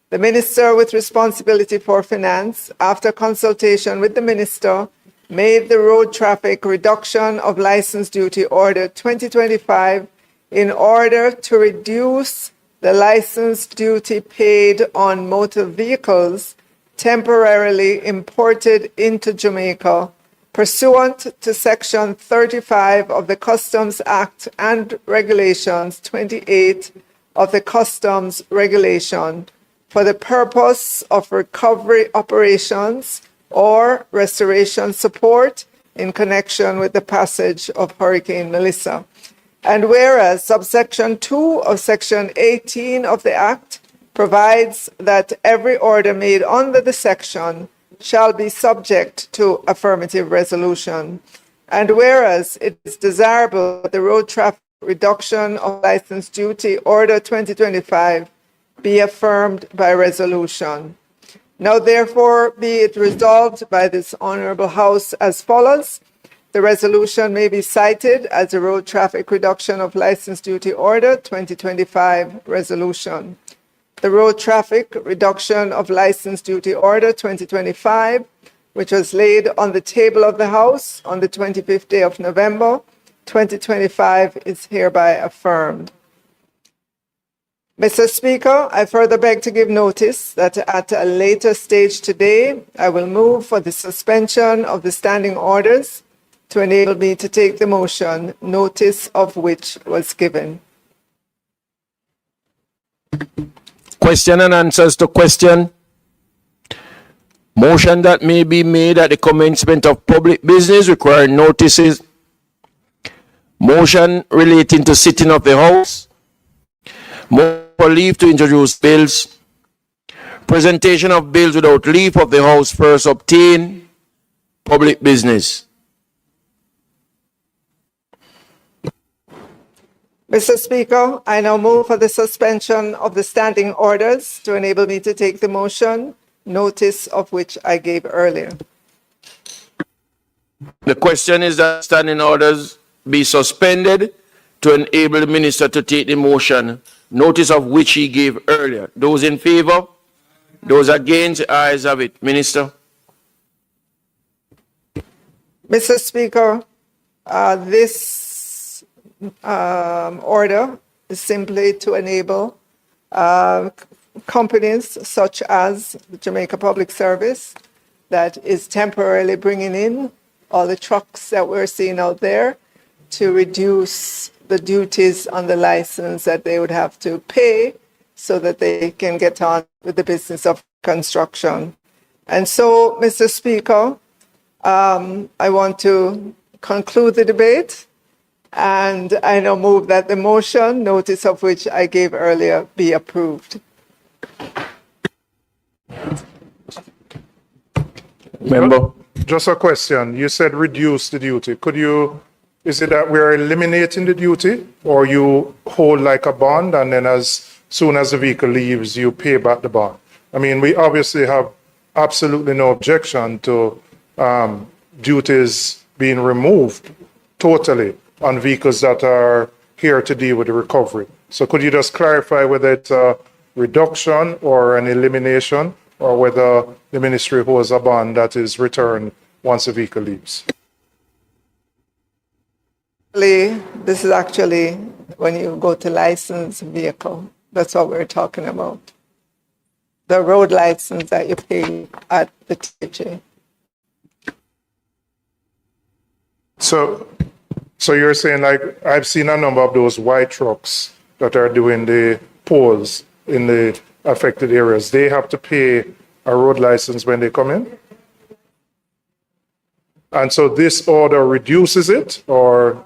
S14: the Minister with responsibility for finance, after consultation with the Minister, made the Road Traffic Reduction of License Duty Order 2025 in order to reduce the license duty paid on motor vehicles temporarily imported into Jamaica pursuant to Section 35 of the Customs Act and Regulations 28 of the Customs Regulation for the purpose of recovery operations or restoration support in connection with the passage of Hurricane Melissa. And whereas subsection 2 of Section 18 of the Act provides that every order made under the section shall be subject to affirmative resolution. And whereas it is desirable that the Road Traffic Reduction of License Duty Order 2025 be affirmed by resolution. Now therefore be it resolved by this Honorable House as follows. The resolution may be cited as the Road Traffic Reduction of License Duty Order 2025 resolution. The Road Traffic Reduction of License Duty Order 2025, which was laid on the table of the House on the 25th day of November 2025, is hereby affirmed. Mr. Speaker, I further beg to give notice that at a later stage today, I will move for the suspension of the standing orders to enable me to take the motion, notice of which was given.
S3: Question and answers to question. Motion that may be made at the commencement of public business requiring notices. Motion relating to sitting of the House. Motion for leave to introduce bills. Presentation of bills without leave of the House first obtained. Public business.
S14: Mr. Speaker, I now move for the suspension of the standing orders to enable me to take the motion, notice of which I gave earlier.
S3: The question is that standing orders be suspended to enable the minister to take the motion, notice of which he gave earlier. Those in favor? Those against? The ayes have it. Minister.
S14: Mr. Speaker, this order is simply to enable companies such as the Jamaica Public Service that is temporarily bringing in all the trucks that we're seeing out there to reduce the duties on the license that they would have to pay so that they can get on with the business of construction. And so, Mr. Speaker, I want to conclude the debate, and I now move that the motion, notice of which I gave earlier, be approved.
S3: Member.
S11: Just a question. You said reduce the duty. Is it that we're eliminating the duty, or you hold like a bond and then as soon as the vehicle leaves, you pay back the bond? I mean, we obviously have absolutely no objection to duties being removed totally on vehicles that are here to deal with the recovery. So could you just clarify whether it's a reduction or an elimination, or whether the ministry holds a bond that is returned once the vehicle leaves?
S14: This is actually when you go to license vehicle. That's what we're talking about. The road license that you pay at the THA.
S11: So you're saying, like, I've seen a number of those white trucks that are doing the polls in the affected areas. They have to pay a road license when they come in? And so this order reduces it or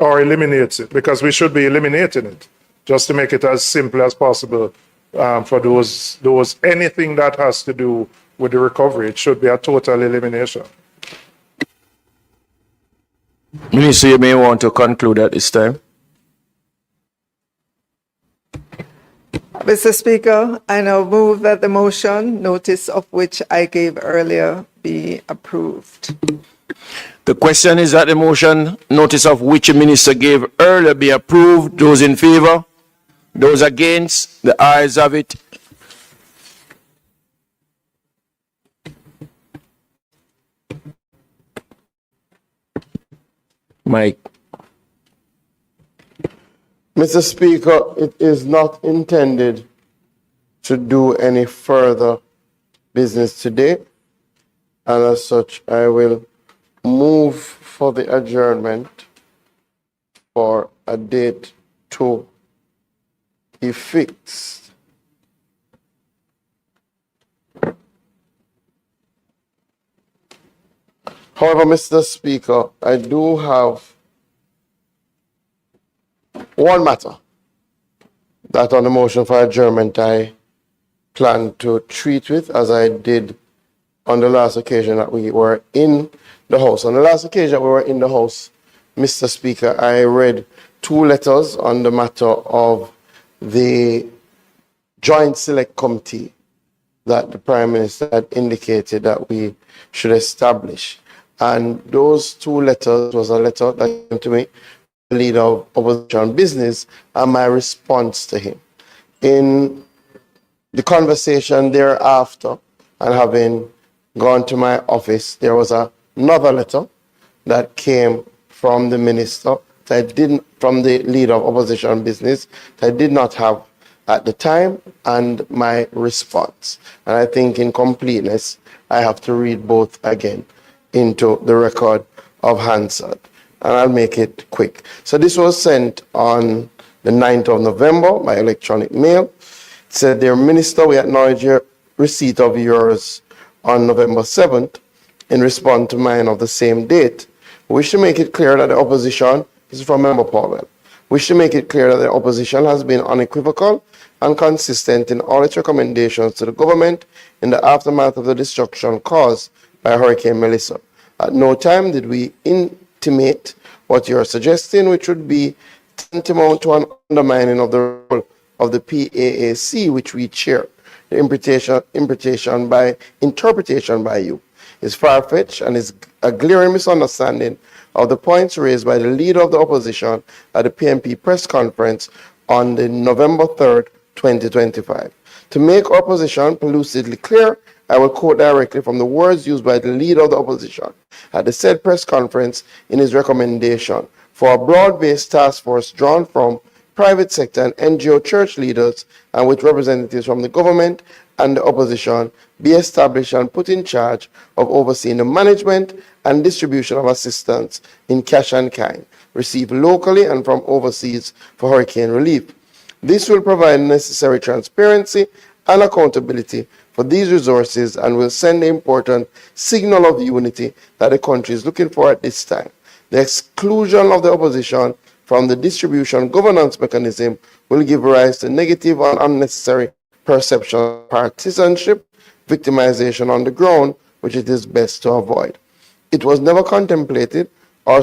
S11: eliminates it? Because we should be eliminating it, just to make it as simple as possible for those anything that has to do with the recovery. It should be a total elimination.
S3: Minister, you may want to conclude at this time.
S14: Mr. Speaker, I now move that the motion, notice of which I gave earlier, be approved.
S3: The question is that the motion, notice of which the minister gave earlier, be approved. Those in favor? Those against? The ayes have it. Mike.
S8: Mr. Speaker, it is not intended to do any further business today, and as such, I will move for the adjournment for a date to be fixed. However, Mr. Speaker, I do have one matter that on the motion for adjournment I plan to treat with, as I did on the last occasion that we were in the House. On the last occasion that we were in the House, Mr. Speaker, I read two letters on the matter of the Joint Select Committee that the Prime Minister had indicated that we should establish. And those two letters was a letter that came to me, the leader of opposition business, and my response to him. In the conversation thereafter, and having gone to my office, there was another letter that came from the minister, from the leader of opposition business, that I did not have at the time and my response. And I think in completeness, I have to read both again into the record of Hansard. And I'll make it quick. So this was sent on the 9th of November by electronic mail. It said, "Dear Minister, we acknowledge your receipt of yours on November 7th in response to mine of the same date. We wish to make it clear that the opposition," this is from Member Powell, "wish to make it clear that the opposition has been unequivocal and consistent in all its recommendations to the government in the aftermath of the destruction caused by Hurricane Melissa. At no time did we intimate what you are suggesting, which would be tantamount to an undermining of the role of the PAAC, which we chair. The interpretation by you is far-fetched and is a glaring misunderstanding of the points raised by the leader of the opposition at the PNP press conference on the November 3rd, 2025. To make our position lucidly clear, I will quote directly from the words used by the leader of the opposition at the said press conference in his recommendation for a broad-based task force drawn from private sector and NGO church leaders and with representatives from the government and the opposition be established and put in charge of overseeing the management and distribution of assistance in cash and kind received locally and from overseas for hurricane relief. This will provide necessary transparency and accountability for these resources and will send the important signal of unity that the country is looking for at this time. The exclusion of the opposition from the distribution governance mechanism will give rise to negative and unnecessary perception of partisanship, victimization on the ground, which it is best to avoid. It was never contemplated or